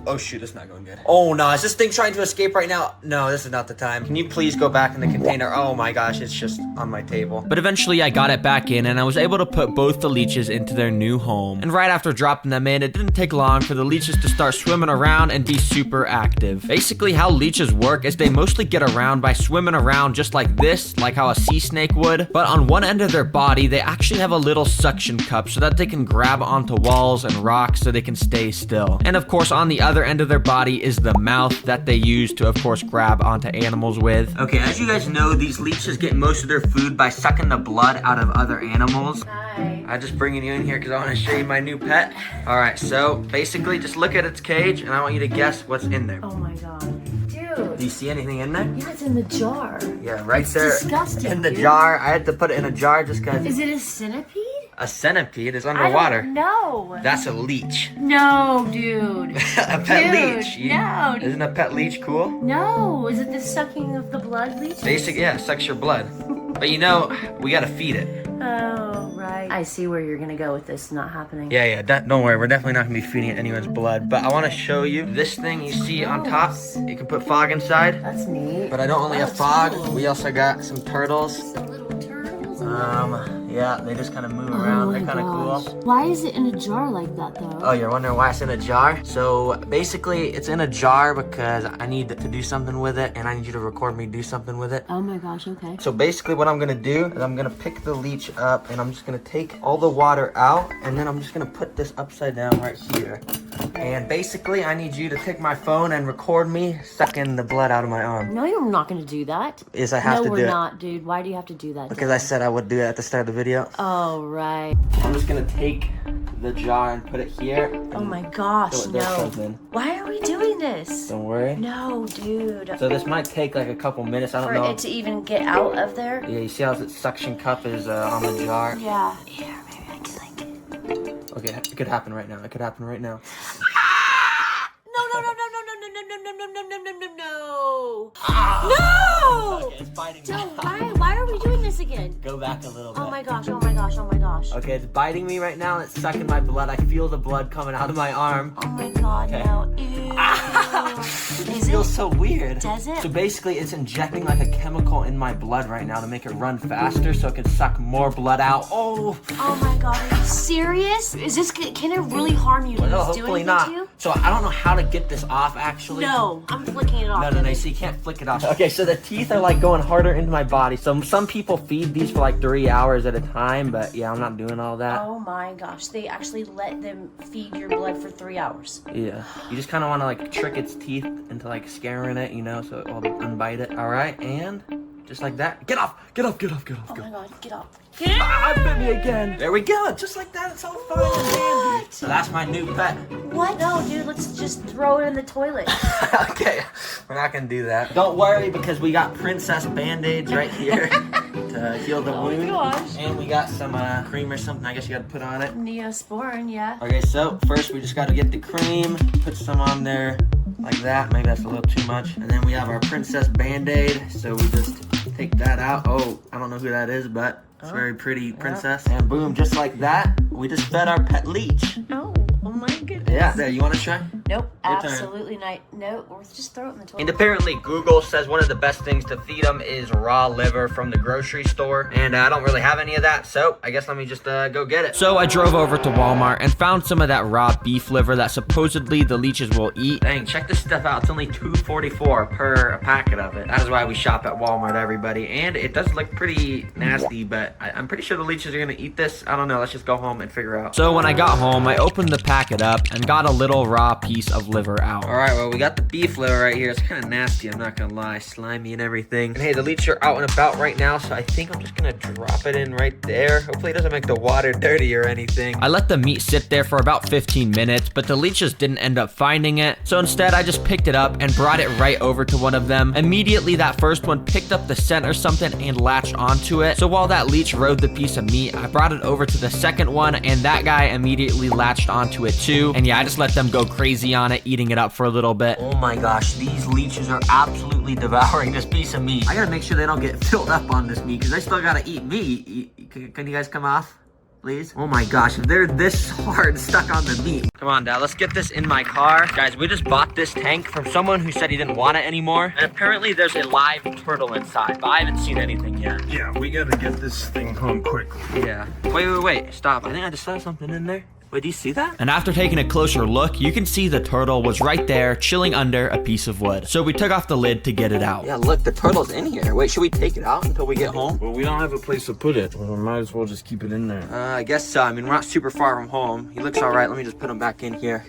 Oh, shoot, it's not going good. Oh, no, is this thing trying to escape right now? No, this is not the time. Can you please go back in the container? Oh my gosh, it's just on my table. But eventually I got it back in, and I was able to put both the leeches into their new home. And right after dropping them in, it didn't take long for the leeches to start swimming around and be super active. Basically, how leeches work is they mostly get around by swimming around just like this, like how a sea snake would. But on one end of their body, they actually have a little suction cup so that they can grab onto walls and rocks so they can stay still. And of course, on the other end of their body is the mouth that they use to, of course, grab onto animals with. Okay, as you guys know, these leeches get most of their food by sucking the blood out of other animals. Hi. I'm just bringing you in here because I want to show you my new pet. All right, so basically just look at its cage and I want you to guess what's in there. Oh my god. Do Dude. you see anything in there? Yeah, it's in the jar. Yeah, right It's there. disgusting, in the dude. jar. I had to put it in a jar just because Is it a centipede? a centipede is I underwater. don't know. That's a leech. No, dude. A pet Dude, leech. no. Isn't a pet leech cool? No. Is it the sucking of the blood leech? Basic, yeah, sucks your blood. But you know, we gotta feed it. Oh, right. I see where you're gonna go with this not happening. Yeah, don't worry, we're definitely not gonna be feeding it anyone's blood. But I wanna show you this thing you see on top. You can put fog inside. That's neat. But I don't only have fog, we also got some turtles. Some little turtles. Yeah, they just kind of move around. They're kind of cool. Why is it in a jar like that, though? Oh, you're wondering why it's in a jar? So basically, it's in a jar because I need to do something with it, and I need you to record me do something with it. Oh my gosh, okay. So basically what I'm gonna do is I'm gonna pick the leech up and I'm just gonna take all the water out and then I'm just gonna put this upside down right here. And basically I need you to take my phone and record me sucking the blood out of my arm. No, you're not gonna do that. Yes, I have to No, do we're it. not, dude. Why do you have to do that? Because I said I would do it at the start of the video. Oh, right. I'm just gonna take the jar and put it here. Oh my gosh, So it does no. something. Why are we doing this? Don't worry. No, dude. So this might take like a couple minutes, I For don't know. it to even get out of there? Yeah, you see how the suction cup is on the jar? Yeah. Here, maybe I can like it. Okay, it could happen right now. It could happen right now. No, no, no, no, no, no, no, no, no, no, no, no, no, no. No! Okay, it's biting me. Dude, why are we doing this again? Go back a little bit. Oh my gosh, oh my gosh, oh my gosh. Okay, it's biting me right now and it's sucking my blood. I feel the blood coming out of my arm. Oh my god, Okay. no. Ew. It Is feels it? so weird. Does it? So basically, it's injecting like a chemical in my blood right now to make it run faster so it can suck more blood out. Oh! Oh my god, are you serious? Is this, can it really harm you? Does No, this do hopefully anything not. to you? So I don't know how to get this off actually. No, I'm flicking it off. No, so you can't flick it off. Okay, so the teeth are like going harder into my body. So some people feed these for like 3 hours at a time, but yeah, I'm not doing all that. Oh my gosh, they actually let them feed your blood for 3 hours. Yeah, you just kind of want to like trick its teeth into like scaring it, you know, so it will unbite it. All right, and just like that. Get off, get off, get off, get off, Oh get my off. god, get up. Ah, bit me again. There we go, just like that. It's all fine and dandy. So that's my new pet. What? No, dude, let's just throw it in the toilet. Okay, we're not gonna do that. Don't worry because we got princess band-aids right here to heal the wound. gosh. And we got some cream or something I guess you gotta put on it. Neosporin, yeah. Okay, so first we just gotta get the cream, put some on there like that. Maybe that's a little too much. And then we have our princess band-aid. So we just take that out. Oh, I don't know who that is, but it's a very pretty princess. And boom, just like that, we just fed our pet leech. Oh my goodness. Yeah, there, you wanna try? Nope, Your turn. absolutely not. No, or just throw it in the toilet. And apparently Google says one of the best things to feed them is raw liver from the grocery store. And I don't really have any of that, so I guess let me just go get it. So I drove over to Walmart and found some of that raw beef liver that supposedly the leeches will eat. Dang, check this stuff out. It's only $2.44 per packet of it. That is why we shop at Walmart, everybody. And it does look pretty nasty, but I'm pretty sure the leeches are gonna eat this. I don't know, let's just go home and figure out. So when I got home, I opened the packet up and got a little raw piece piece of liver out. All right, well, we got the beef liver right here. It's kind of nasty, I'm not gonna lie, slimy and everything. And hey, the leeches are out and about right now, so I think I'm just gonna drop it in right there. Hopefully it doesn't make the water dirty or anything. I let the meat sit there for about 15 minutes, but the leeches didn't end up finding it. So instead, I just picked it up and brought it right over to one of them. Immediately, that first one picked up the scent or something and latched onto it. So while that leech rode the piece of meat, I brought it over to the second one, and that guy immediately latched onto it too. And yeah, I just let them go crazy on it, eating it up for a little bit. Oh my gosh, these leeches are absolutely devouring this piece of meat. I gotta make sure they don't get filled up on this meat, because I still gotta eat meat. Can you guys come off, please? Oh my gosh, if they're this hard stuck on the meat. Come on, Dad, let's get this in my car. Guys, we just bought this tank from someone who said he didn't want it anymore. And apparently there's a live turtle inside, but I haven't seen anything yet. Yeah, we gotta get this thing home quickly. Yeah. Wait, stop. I think I just saw something in there. Wait, do you see that? And after taking a closer look, you can see the turtle was right there, chilling under a piece of wood. So we took off the lid to get it out. Yeah, look, the turtle's in here. Wait, should we take it out until we get home? Well, we don't have a place to put it. We might as well just keep it in there. I guess so. I mean, we're not super far from home. He looks all right. Let me just put him back in here.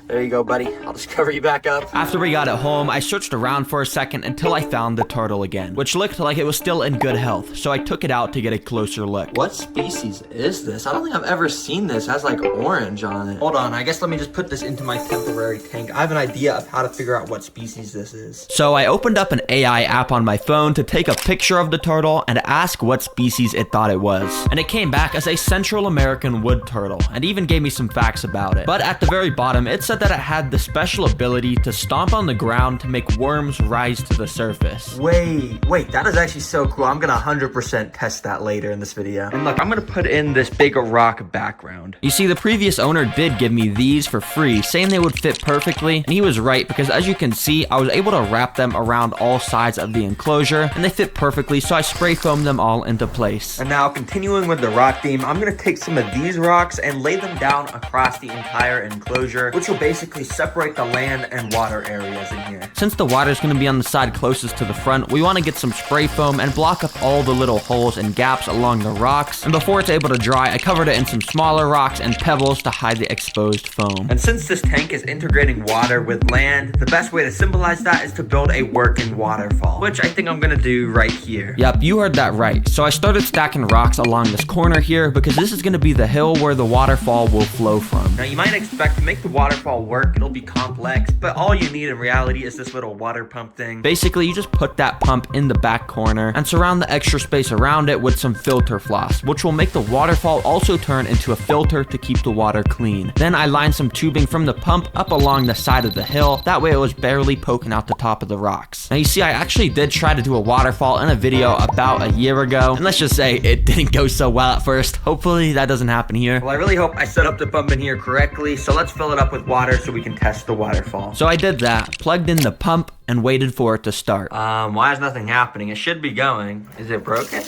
There you go, buddy. I'll just cover you back up. After we got it home, I searched around for a second until I found the turtle again, which looked like it was still in good health. So I took it out to get a closer look. What species is this? I don't think I've ever seen this. It has like orange on it. Hold on, I guess let me just put this into my temporary tank. I have an idea of how to figure out what species this is. So I opened up an AI app on my phone to take a picture of the turtle and ask what species it thought it was. And it came back as a Central American wood turtle, and even gave me some facts about it. But at the very bottom, it said that it had the special ability to stomp on the ground to make worms rise to the surface. Wait, that is actually so cool. I'm gonna 100% test that later in this video. And look, I'm gonna put in this big rock background. You see, the previous owner did give me these for free, saying they would fit perfectly, and he was right, because as you can see, I was able to wrap them around all sides of the enclosure, and they fit perfectly, so I spray foamed them all into place. And now, continuing with the rock theme, I'm gonna take some of these rocks and lay them down across the entire enclosure, which will basically separate the land and water areas in here. Since the water is going to be on the side closest to the front, we want to get some spray foam and block up all the little holes and gaps along the rocks. And before it's able to dry, I covered it in some smaller rocks and pebbles to hide the exposed foam. And since this tank is integrating water with land, the best way to symbolize that is to build a working waterfall, which I think I'm gonna do right here. Yep, you heard that right. So I started stacking rocks along this corner here, because this is going to be the hill where the waterfall will flow from. Now you might expect to make the waterfall work, it'll be complex, but all you need in reality is this little water pump thing. Basically, you just put that pump in the back corner and surround the extra space around it with some filter floss, which will make the waterfall also turn into a filter to keep the water clean. Then I lined some tubing from the pump up along the side of the hill, that way it was barely poking out the top of the rocks. Now you see, I actually did try to do a waterfall in a video about a year ago, and let's just say it didn't go so well at first. Hopefully that doesn't happen here. Well, I really hope I set up the pump in here correctly, so let's fill it up with water so we can test the waterfall. So I did that, plugged in the pump, and waited for it to start. Why is nothing happening? It should be going. Is it broken?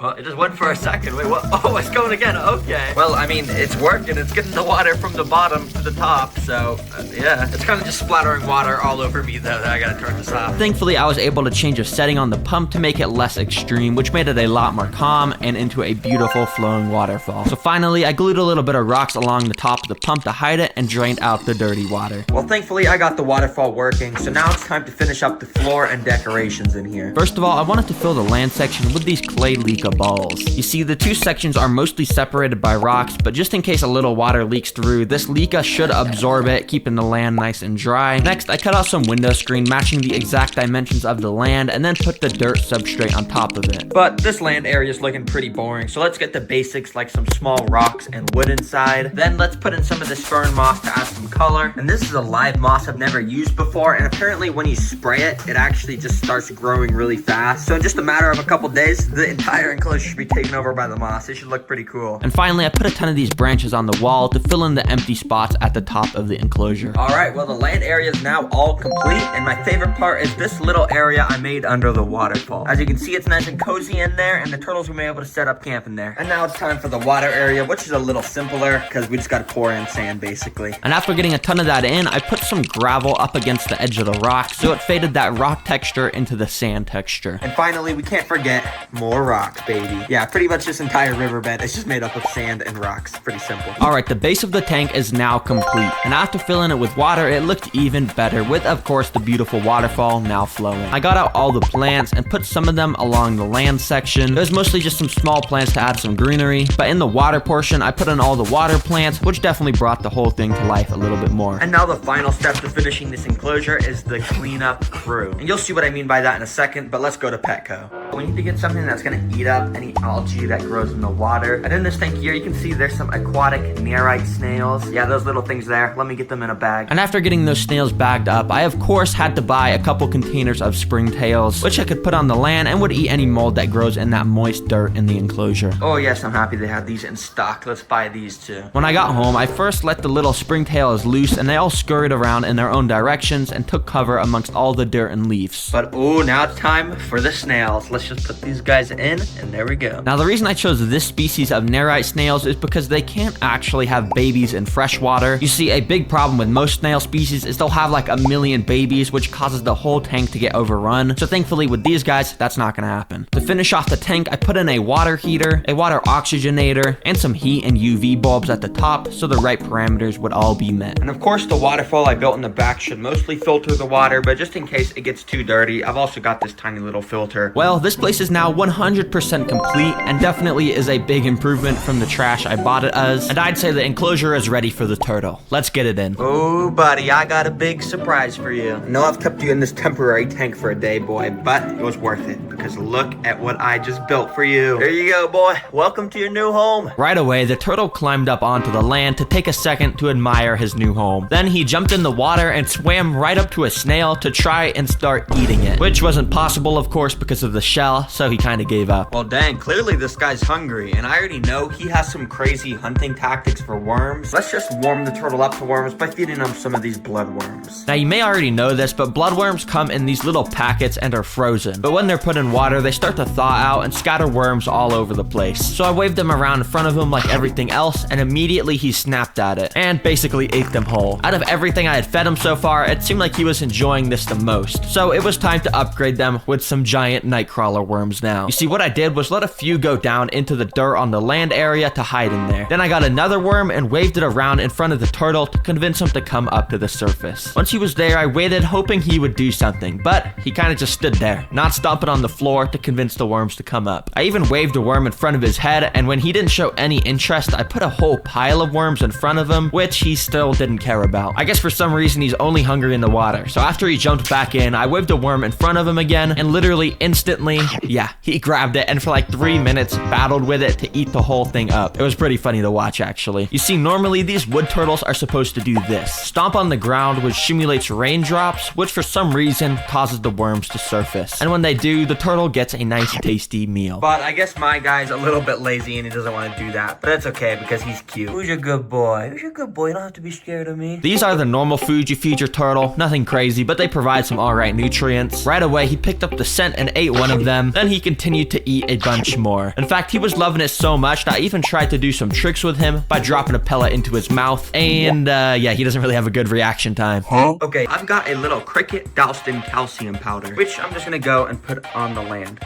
Well, it just went for a second. Wait, what? Oh, it's going again. Okay. Well, I mean, it's working. It's getting the water from the bottom to the top. So, yeah. It's kind of just splattering water all over me, though. I gotta turn this off. Thankfully, I was able to change a setting on the pump to make it less extreme, which made it a lot more calm and into a beautiful flowing waterfall. So finally, I glued a little bit of rocks along the top of the pump to hide it and drained out the dirty water. Well, thankfully, I got the waterfall working. So now it's time to finish up the floor and decorations in here. First of all, I wanted to fill the land section with these clay leca balls. You see, the two sections are mostly separated by rocks, but just in case a little water leaks through, this leca should absorb it, keeping the land nice and dry. Next, I cut out some window screen matching the exact dimensions of the land, and then put the dirt substrate on top of it. But this land area is looking pretty boring, so let's get the basics like some small rocks and wood inside. Then let's put in some of this fern moss to add some color. And this is a live moss I've never used before, and apparently when you spray it, it actually just starts growing really fast. So in just a matter of a couple days, the entire enclosure should be taken over by the moss. It should look pretty cool. And finally, I put a ton of these branches on the wall to fill in the empty spots at the top of the enclosure. Alright, well the land area is now all complete, and my favorite part is this little area I made under the waterfall. As you can see, it's nice and cozy in there, and the turtles will be able to set up camp in there. And now it's time for the water area, which is a little simpler, because we just gotta pour in sand, basically. And after getting a ton of that in, I put some gravel up against the edge of the rock, so it faded that rock texture into the sand texture. And finally, we can't forget more rocks, baby. Yeah, pretty much this entire riverbed is just made up of sand and rocks. Pretty simple. All right, the base of the tank is now complete, and after filling it with water, it looked even better with, of course, the beautiful waterfall now flowing. I got out all the plants and put some of them along the land section. It was mostly just some small plants to add some greenery, but in the water portion, I put in all the water plants, which definitely brought the whole thing to life a little bit more. And now the final step to finishing this enclosure is the cleanup crew. And you'll see what I mean by that in a second, but let's go to Petco. We need to get something that's gonna eat up any algae that grows in the water. And in this tank here, you can see there's some aquatic nerite snails. Yeah, those little things there. Let me get them in a bag. And after getting those snails bagged up, I of course had to buy a couple containers of springtails, which I could put on the land and would eat any mold that grows in that moist dirt in the enclosure. Oh yes, I'm happy they have these in stock. Let's buy these too. When I got home, I first let the little springtails loose and they all scurried around in their own directions and took cover amongst all the dirt and leaves. But oh, now it's time for the snails. Let's just put these guys in, and there we go. Now the reason I chose this species of nerite snails is because they can't actually have babies in fresh water. You see, a big problem with most snail species is they'll have like a million babies, which causes the whole tank to get overrun. So thankfully with these guys, that's not gonna happen. To finish off the tank, I put in a water heater, a water oxygenator, and some heat and UV bulbs at the top so the right parameters would all be met. And of course the waterfall I built in the back should mostly filter the water, but just in case it gets too dirty, I've also got this tiny little filter. Well, this place is now 100% complete and definitely is a big improvement from the trash I bought it as. And I'd say the enclosure is ready for the turtle. Let's get it in. Oh buddy, I got a big surprise for you. I know I've kept you in this temporary tank for a day, boy, but it was worth it because look at what I just built for you. There you go, boy. Welcome to your new home. Right away, the turtle climbed up onto the land to take a second to admire his new home. Then he jumped in the water and swam right up to a snail to try and start eating it, which wasn't possible, of course, because of the shell, so he kind of gave up. Well, dang, clearly this guy's hungry, and I already know he has some crazy hunting tactics for worms. Let's just warm the turtle up to worms by feeding him some of these bloodworms. Now, you may already know this, but bloodworms come in these little packets and are frozen. But when they're put in water, they start to thaw out and scatter worms all over the place. So I waved them around in front of him like everything else, and immediately he snapped at it and basically ate them whole. Out of everything I had fed him so far, it seemed like he was enjoying this the most. So it was time to upgrade them with some giant nightcrawler worms now. You see, what I did was let a few go down into the dirt on the land area to hide in there. Then I got another worm and waved it around in front of the turtle to convince him to come up to the surface. Once he was there, I waited hoping he would do something, but he kind of just stood there, not stomping on the floor to convince the worms to come up. I even waved a worm in front of his head, and when he didn't show any interest, I put a whole pile of worms in front of him, which he still didn't care about. I guess for some reason he's only hungry in the water. So after he jumped back in, I waved a worm in front of him again, and literally instantly, yeah, he grabbed it and for like 3 minutes battled with it to eat the whole thing up. It was pretty funny to watch, actually. You see, normally these wood turtles are supposed to do this: stomp on the ground, which simulates raindrops, which for some reason causes the worms to surface. And when they do, the turtle gets a nice tasty meal. But I guess my guy's a little bit lazy and he doesn't want to do that, but that's okay because he's cute. Who's your good boy? Who's your good boy? You don't have to be scared of me. These are the normal foods you feed your turtle. Nothing crazy, but they provide some alright nutrients. Right away, he picked up the scent and ate one of them. Then he continued to eat a bunch more. In fact, he was loving it so much that I even tried to do some tricks with him by dropping a pellet into his mouth. And yeah, he doesn't really have a good reaction time. Okay, I've got a little cricket doused in calcium powder, which I'm just gonna go and put on the land.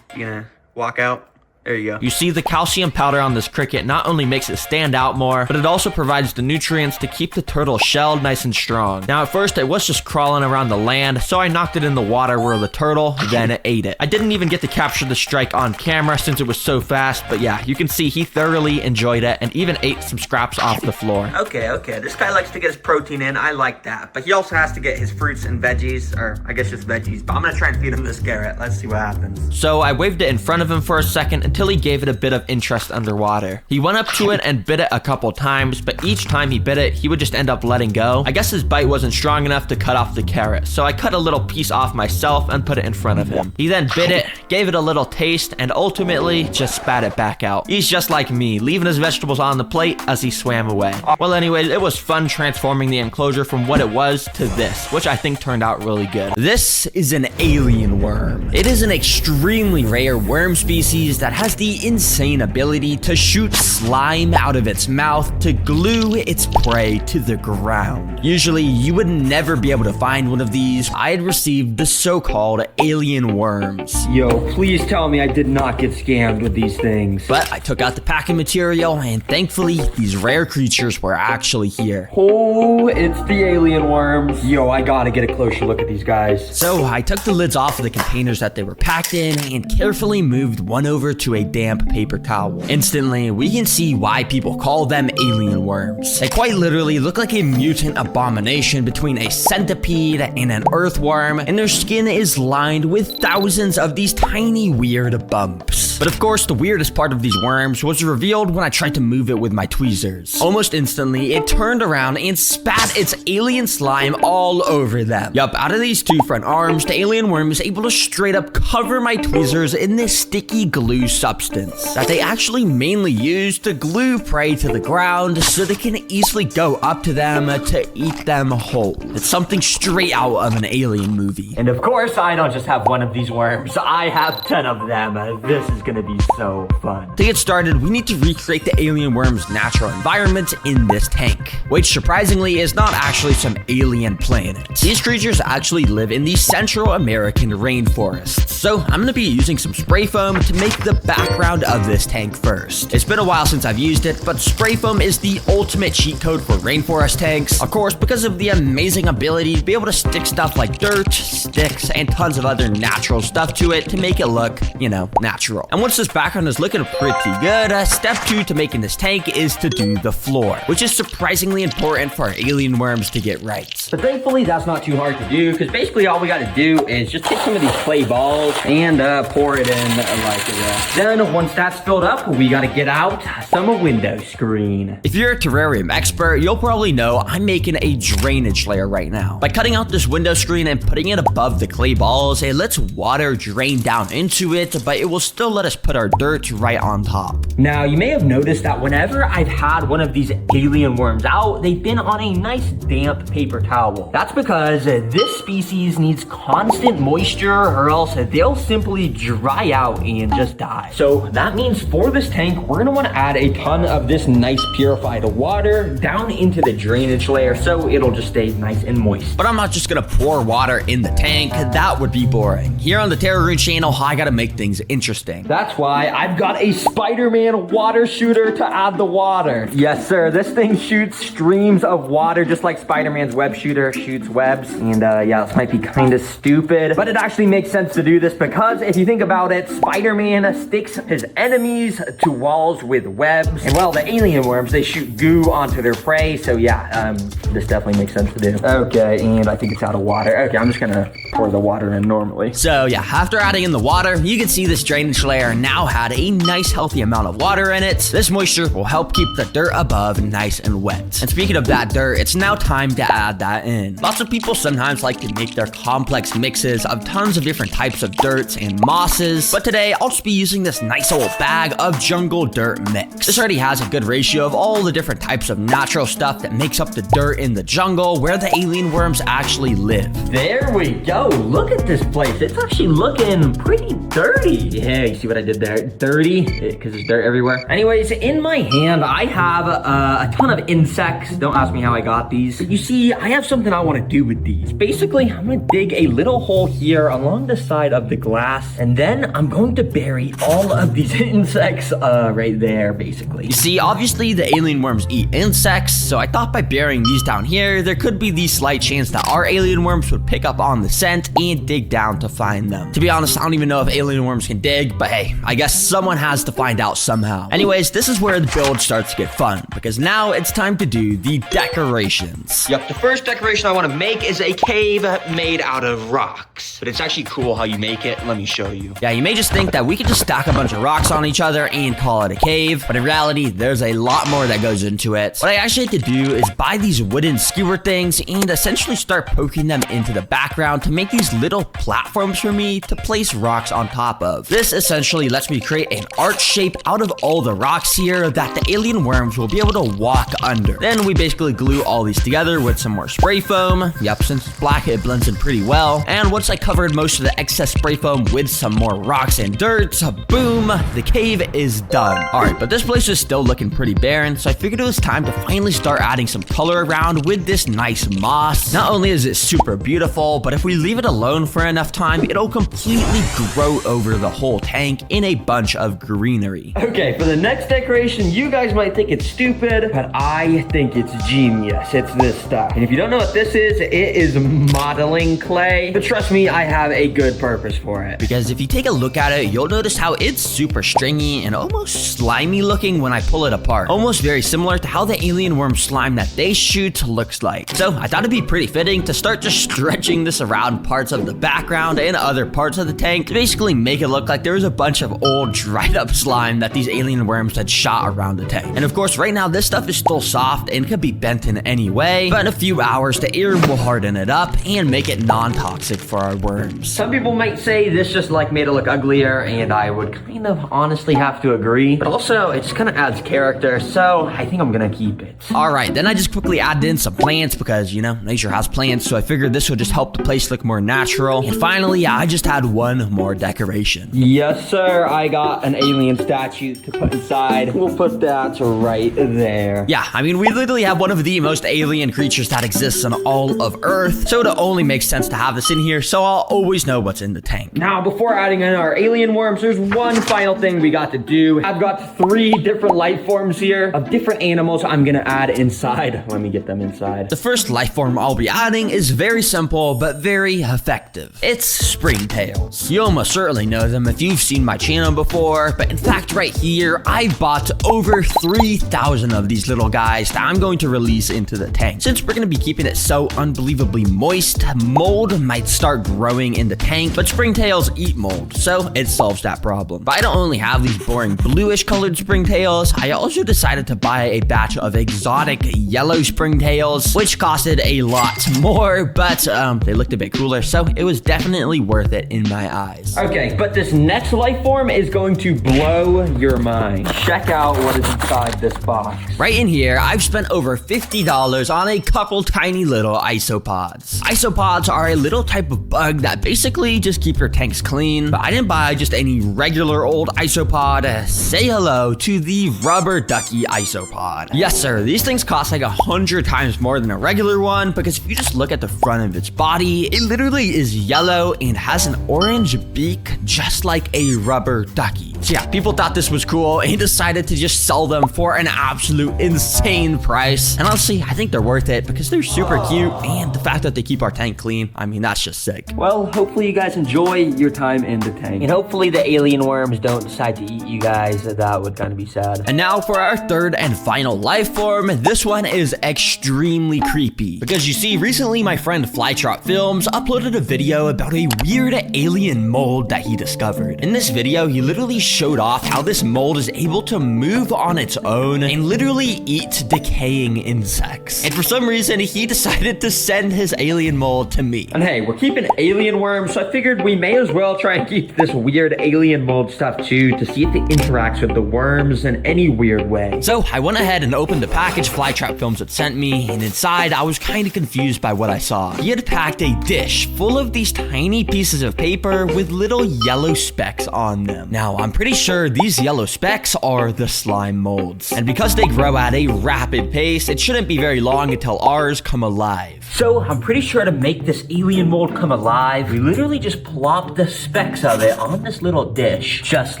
You gonna walk out? There you go. You see, the calcium powder on this cricket not only makes it stand out more, but it also provides the nutrients to keep the turtle shelled nice and strong. Now, at first, it was just crawling around the land, so I knocked it in the water where the turtle then ate it. I didn't even get to capture the strike on camera since it was so fast, but yeah, you can see he thoroughly enjoyed it and even ate some scraps off the floor. Okay, this guy likes to get his protein in. I like that, but he also has to get his fruits and veggies, or I guess just veggies, but I'm gonna try and feed him this carrot. Let's see what happens. So I waved it in front of him for a second until he gave it a bit of interest underwater. He went up to it and bit it a couple times, but each time he bit it, he would just end up letting go. I guess his bite wasn't strong enough to cut off the carrot, so I cut a little piece off myself and put it in front of him. He then bit it, gave it a little taste, and ultimately just spat it back out. He's just like me, leaving his vegetables on the plate as he swam away. Well, anyways, it was fun transforming the enclosure from what it was to this, which I think turned out really good. This is an alien worm. It is an extremely rare worm species that has has the insane ability to shoot slime out of its mouth to glue its prey to the ground. Usually, you would never be able to find one of these. I had received the so-called alien worms. Yo, please tell me I did not get scammed with these things. But I took out the packing material, and thankfully, these rare creatures were actually here. Oh, it's the alien worms. Yo, I gotta get a closer look at these guys. So I took the lids off of the containers that they were packed in and carefully moved one over to a damp paper towel. Instantly, we can see why people call them alien worms. They quite literally look like a mutant abomination between a centipede and an earthworm, and their skin is lined with thousands of these tiny weird bumps. But of course, the weirdest part of these worms was revealed when I tried to move it with my tweezers. Almost instantly, it turned around and spat its alien slime all over them. Yup, out of these two front arms, the alien worm is able to straight up cover my tweezers in this sticky glue substance that they actually mainly use to glue prey to the ground so they can easily go up to them to eat them whole. It's something straight out of an alien movie. And of course, I don't just have one of these worms. I have 10 of them. This is gonna be so fun. To get started, we need to recreate the alien worm's natural environment in this tank, which surprisingly is not actually some alien planet. These creatures actually live in the Central American rainforests. So I'm gonna be using some spray foam to make the background of this tank first. It's been a while since I've used it, but spray foam is the ultimate cheat code for rainforest tanks. Of course, because of the amazing ability to be able to stick stuff like dirt, sticks, and tons of other natural stuff to it to make it look, you know, natural. And once this background is looking pretty good, step 2 to making this tank is to do the floor, which is surprisingly important for our alien worms to get right. But thankfully, that's not too hard to do, because basically all we gotta do is just take some of these clay balls and pour it in like that. Then once that's filled up, we gotta get out some window screen. If you're a terrarium expert, you'll probably know I'm making a drainage layer right now. By cutting out this window screen and putting it above the clay balls, it lets water drain down into it, but it will still let us put our dirt right on top. Now, you may have noticed that whenever I've had one of these alien worms out, they've been on a nice damp paper towel. That's because this species needs constant moisture or else they'll simply dry out and just die. So that means for this tank, we're gonna wanna add a ton of this nice purified water down into the drainage layer so it'll just stay nice and moist. But I'm not just gonna pour water in the tank, that would be boring. Here on the TerraGreen channel, I gotta make things interesting. That's why I've got a Spider-Man water shooter to add the water. Yes, sir, this thing shoots streams of water just like Spider-Man's web shooter shoots webs. And yeah, this might be kind of stupid, but it actually makes sense to do this because if you think about it, Spider-Man sticks his enemies to walls with webs. And well, the alien worms, they shoot goo onto their prey. So yeah, this definitely makes sense to do. Okay, and I think it's out of water. Okay, I'm just gonna pour the water in normally. So yeah, after adding in the water, you can see this drainage layer now had a nice healthy amount of water in it. This moisture will help keep the dirt above nice and wet. And speaking of that dirt, it's now time to add that in. Lots of people sometimes like to make their complex mixes of tons of different types of dirts and mosses, but today I'll just be using this nice old bag of jungle dirt mix. This already has a good ratio of all the different types of natural stuff that makes up the dirt in the jungle where the alien worms actually live. There we go. Look at this place. It's actually looking pretty dirty. Yeah, you see what I did there? Dirty, because there's dirt everywhere. Anyways, in my hand, I have a ton of insects. Don't ask me how I got these. But you see, I have something I want to do with these. Basically, I'm going to dig a little hole here along the side of the glass, and then I'm going to bury all of these insects right there, basically. You see, obviously the alien worms eat insects, so I thought by burying these down here, there could be the slight chance that our alien worms would pick up on the scent and dig down to find them. To be honest, I don't even know if alien worms can dig, but hey, I guess someone has to find out somehow. Anyways, this is where the build starts to get fun, because now it's time to do the decorations. Yep, the first decoration I want to make is a cave made out of rocks. But it's actually cool how you make it. Let me show you. Yeah, you may just think that we could just stack a bunch of rocks on each other and call it a cave, but in reality, there's a lot more that goes into it. What I actually had to do is buy these wooden skewer things and essentially start poking them into the background to make these little platforms for me to place rocks on top of. This essentially lets me create an arch shape out of all the rocks here that the alien worms will be able to walk under. Then we basically glue all these together with some more spray spray foam. Yep, since it's black, it blends in pretty well. And once I covered most of the excess spray foam with some more rocks and dirt, boom, the cave is done. All right, but this place is still looking pretty barren, so I figured it was time to finally start adding some color around with this nice moss. Not only is it super beautiful, but if we leave it alone for enough time, it'll completely grow over the whole tank in a bunch of greenery. Okay, for the next decoration, you guys might think it's stupid, but I think it's genius. It's this stuff. And if you don't know what this is, it is modeling clay. But trust me, I have a good purpose for it. Because if you take a look at it, you'll notice how it's super stringy and almost slimy looking when I pull it apart. Almost very similar to how the alien worm slime that they shoot looks like. So I thought it'd be pretty fitting to start just stretching this around parts of the background and other parts of the tank to basically make it look like there was a bunch of old dried up slime that these alien worms had shot around the tank. And of course, right now this stuff is still soft and could be bent in any way, but in a few hours the air will harden it up and make it non-toxic for our worms. Some people might say this just like made it look uglier, and I would kind of honestly have to agree, but also it just kind of adds character, so I think I'm gonna keep it. All right, then I just quickly added in some plants because, you know, nature has plants, so I figured this would just help the place look more natural. And finally, I just had one more decoration. Yes, sir, I got an alien statue to put inside. We'll put that right there. Yeah, I mean, we literally have one of the most alien creatures that exists on all of Earth, so it only makes sense to have this in here, so I'll always know what's in the tank. Now, before adding in our alien worms, there's one final thing we got to do. I've got 3 different life forms here of different animals I'm gonna add inside. Let me get them inside. The first life form I'll be adding is very simple, but very effective. It's springtails. You almost certainly know them if you've seen my channel before, but in fact, right here, I bought over 3,000 of these little guys that I'm going to release into the tank. Since we're gonna be keeping it so unbelievably moist, mold might start growing in the tank, but springtails eat mold, so it solves that problem. But I don't only have these boring bluish colored springtails, I also decided to buy a batch of exotic yellow springtails, which costed a lot more, but they looked a bit cooler, so it was definitely worth it in my eyes. Okay, but this next life form is going to blow your mind. Check out what is inside this box. Right in here, I've spent over $50 on a couple tiny little isopods. Isopods are a little type of bug that basically just keep your tanks clean, but I didn't buy just any regular old isopod. Say hello to the rubber ducky isopod. Yes, sir, these things cost like 100 times more than a regular one, because if you just look at the front of its body, it literally is yellow and has an orange beak just like a rubber ducky. So yeah, people thought this was cool and decided to just sell them for an absolute insane price. And honestly, I think they're worth it because they're super cute, and the fact that they keep our tank clean, I mean, that's just sick. Well, hopefully you guys enjoy your time in the tank. And hopefully the alien worms don't decide to eat you guys. That would kind of be sad. And now for our third and final life form. This one is extremely creepy because you see, recently my friend Flytrap Films uploaded a video about a weird alien mold that he discovered. In this video, he literally showed off how this mold is able to move on its own and literally eat decaying insects. And for some reason, he decided to send his alien mold to me. And hey, we're keeping alien worms, so I figured we may as well try and keep this weird alien mold stuff too, to see if it interacts with the worms in any weird way. So I went ahead and opened the package Flytrap Films had sent me, and inside I was kind of confused by what I saw. He had packed a dish full of these tiny pieces of paper with little yellow specks on them. Now, I'm pretty sure these yellow specks are the slime molds. And because they grow at a rapid pace, it shouldn't be very long until ours come alive. So I'm pretty sure to make this alien mold come alive, we literally just plop the specks of it on this little dish, just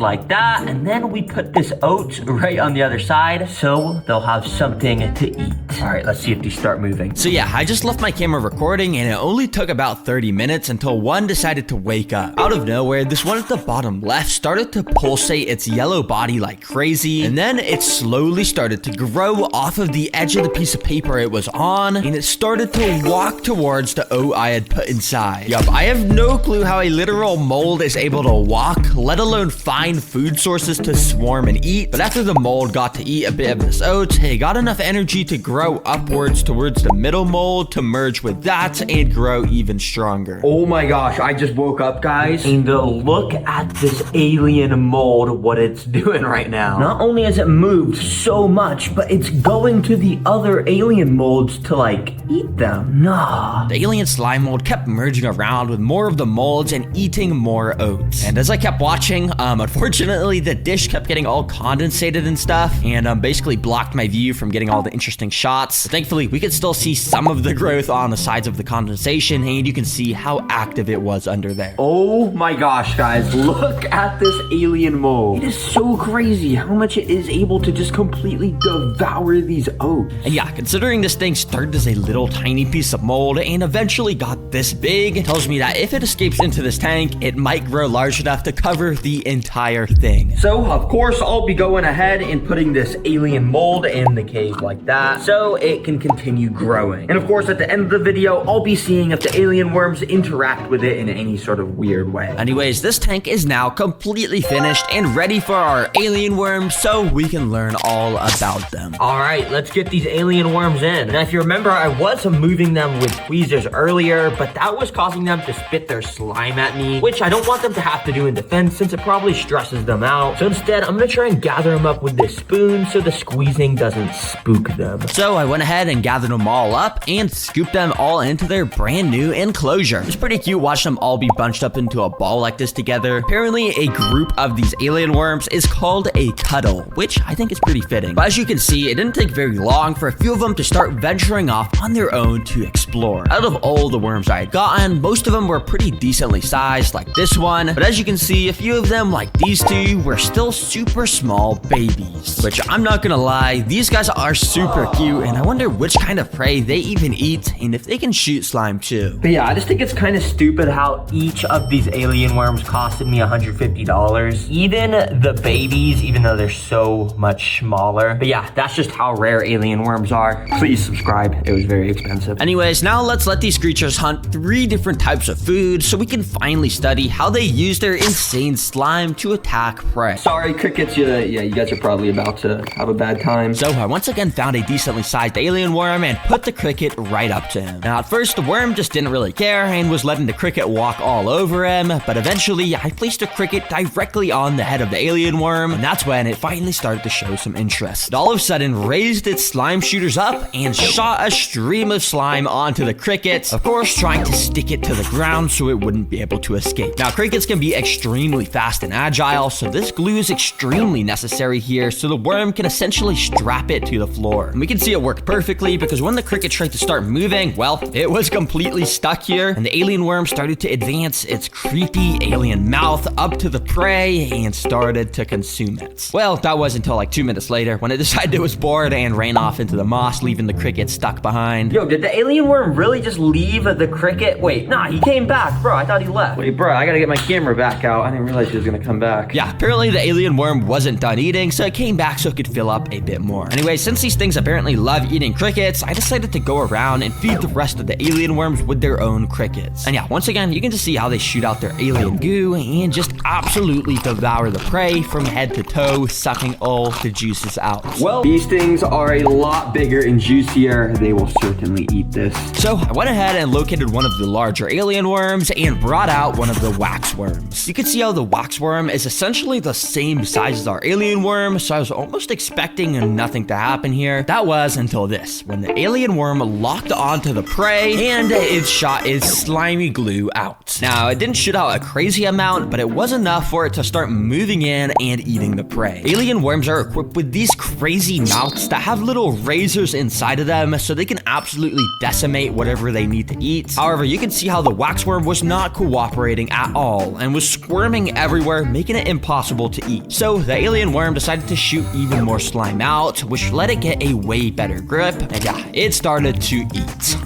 like that, and then we put this oat right on the other side, so they'll have something to eat. All right, let's see if these start moving. So yeah, I just left my camera recording, and it only took about 30 minutes until one decided to wake up. Out of nowhere, this one at the bottom left started to pulsate its yellow body like crazy, and then it slowly started to grow off of the edge of the piece of paper it was on, and it started to walk towards the oat I had put inside. Yup, I have no clue how a literal mold is able to walk, let alone find food sources to swarm and eat, but after the mold got to eat a bit of this oat, it got enough energy to grow upwards towards the middle mold to merge with that and grow even stronger. Oh my gosh, I just woke up, guys, and look at this alien mold. mold what it's doing right now. Not only has it moved so much, but it's going to the other alien molds to like eat them. Nah. The alien slime mold kept merging around with more of the molds and eating more oats. And as I kept watching, unfortunately the dish kept getting all condensated and stuff, and basically blocked my view from getting all the interesting shots. But thankfully, we could still see some of the growth on the sides of the condensation, and you can see how active it was under there. Oh my gosh, guys, look at this alien mold. It is so crazy how much it is able to just completely devour these oats. And yeah, considering this thing started as a little tiny piece of mold and eventually got this big, it tells me that if it escapes into this tank, it might grow large enough to cover the entire thing. So, of course, I'll be going ahead and putting this alien mold in the cave like that so it can continue growing. And of course, at the end of the video, I'll be seeing if the alien worms interact with it in any sort of weird way. Anyways, this tank is now completely finished and ready for our alien worms so we can learn all about them. All right, let's get these alien worms in. Now, if you remember, I was moving them with tweezers earlier, but that was causing them to spit their slime at me, which I don't want them to have to do in defense since it probably stresses them out. So instead, I'm gonna try and gather them up with this spoon so the squeezing doesn't spook them. So I went ahead and gathered them all up and scooped them all into their brand new enclosure. It's pretty cute watching them all be bunched up into a ball like this together. Apparently, a group of these alien worms is called a cuddle, which I think is pretty fitting. But as you can see, it didn't take very long for a few of them to start venturing off on their own to explore. Out of all the worms I had gotten, most of them were pretty decently sized, like this one. But as you can see, a few of them, like these two, were still super small babies. Which I'm not gonna lie, these guys are super cute, and I wonder which kind of prey they even eat, and if they can shoot slime too. But yeah, I just think it's kind of stupid how each of these alien worms costed me $150. Even the babies, even though they're so much smaller. But yeah, that's just how rare alien worms are. Please subscribe. It was very expensive. Anyways, now let's let these creatures hunt 3 different types of food so we can finally study how they use their insane slime to attack prey. Sorry, crickets. Yeah, you guys are probably about to have a bad time. So I once again found a decently sized alien worm and put the cricket right up to him. Now at first the worm just didn't really care and was letting the cricket walk all over him, but eventually I placed a cricket directly on the head of the alien worm, and that's when it finally started to show some interest. It all of a sudden raised its slime shooters up and shot a stream of slime onto the cricket, of course trying to stick it to the ground so it wouldn't be able to escape. Now crickets can be extremely fast and agile, so this glue is extremely necessary here so the worm can essentially strap it to the floor. And we can see it worked perfectly because when the cricket tried to start moving, well, it was completely stuck here, and the alien worm started to advance its creepy alien mouth up to the prey and started to consume it. Well, that was until like 2 minutes later when it decided it was bored and ran off into the moss, leaving the cricket stuck behind. Yo, did the alien worm really just leave the cricket? Wait, nah, he came back. Bro, I thought he left. Wait, bro, I gotta get my camera back out. I didn't realize he was gonna come back. Yeah, apparently the alien worm wasn't done eating, so it came back so it could fill up a bit more. Anyway, since these things apparently love eating crickets, I decided to go around and feed the rest of the alien worms with their own crickets. And yeah, once again, you can just see how they shoot out their alien goo and just absolutely devour the prey from head to toe, sucking all the juices out. Well, these things are a lot bigger and juicier. They will certainly eat this. So I went ahead and located one of the larger alien worms and brought out one of the wax worms. You can see how the wax worm is essentially the same size as our alien worm, so I was almost expecting nothing to happen here. That was until this, when the alien worm locked onto the prey and it shot its slimy glue out. Now, it didn't shoot out a crazy amount, but it was enough for it to start moving in and eating the prey. Alien worms are equipped with these crazy mouths that have little razors inside of them, so they can absolutely decimate whatever they need to eat. However, you can see how the waxworm was not cooperating at all and was squirming everywhere, making it impossible to eat. So the alien worm decided to shoot even more slime out, which let it get a way better grip, and yeah, it started to eat.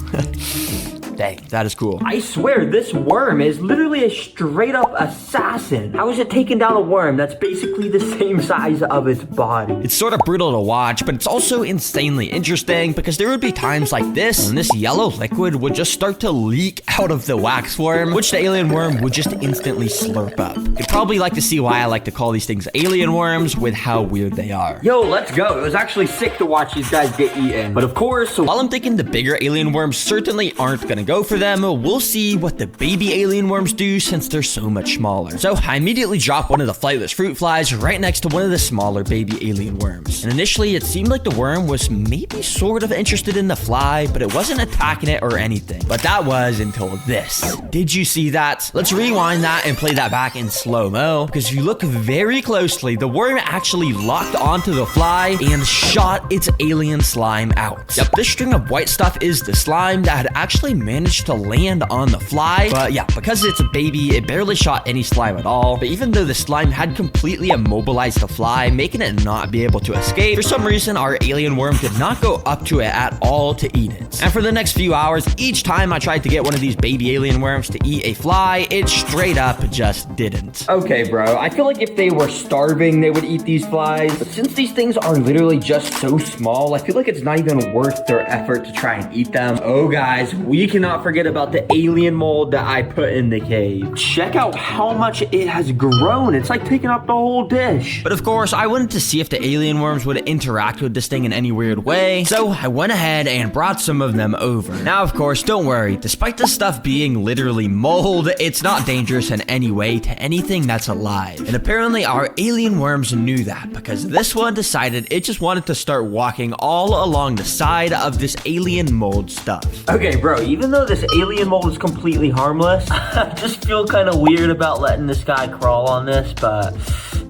Dang, that is cool. I swear, this worm is literally a straight up assassin. How is it taking down a worm that's basically the same size of its body? It's sort of brutal to watch, but it's also insanely interesting because there would be times like this when this yellow liquid would just start to leak out of the wax worm, which the alien worm would just instantly slurp up. You'd probably like to see why I like to call these things alien worms with how weird they are. Yo, let's go. It was actually sick to watch these guys get eaten. But of course, while I'm thinking the bigger alien worms certainly aren't gonna go for them, we'll see what the baby alien worms do since they're so much smaller. So I immediately dropped one of the flightless fruit flies right next to one of the smaller baby alien worms. And initially it seemed like the worm was maybe sort of interested in the fly, but it wasn't attacking it or anything. But that was until this. Did you see that? Let's rewind that and play that back in slow-mo, because if you look very closely, the worm actually locked onto the fly and shot its alien slime out. Yep, this string of white stuff is the slime that had actually managed to land on the fly. But yeah, because it's a baby, it barely shot any slime at all. But even though the slime had completely immobilized the fly, making it not be able to escape, for some reason our alien worm did not go up to it at all to eat it. And for the next few hours, each time I tried to get one of these baby alien worms to eat a fly, it straight up just didn't. Okay, bro, I feel like if they were starving, they would eat these flies. But since these things are literally just so small, I feel like it's not even worth their effort to try and eat them. Oh, guys, we cannot forget about the alien mold that I put in the cave. Check out how much it has grown. It's like taking up the whole dish. But of course, I wanted to see if the alien worms would interact with this thing in any weird way. So I went ahead and brought some of them over. Now, of course, don't worry. Despite this stuff being literally mold, it's not dangerous in any way to anything that's alive. And apparently our alien worms knew that, because this one decided it just wanted to start walking all along the side of this alien mold stuff. Okay, bro, even though this alien mold is completely harmless, I just feel kind of weird about letting this guy crawl on this, but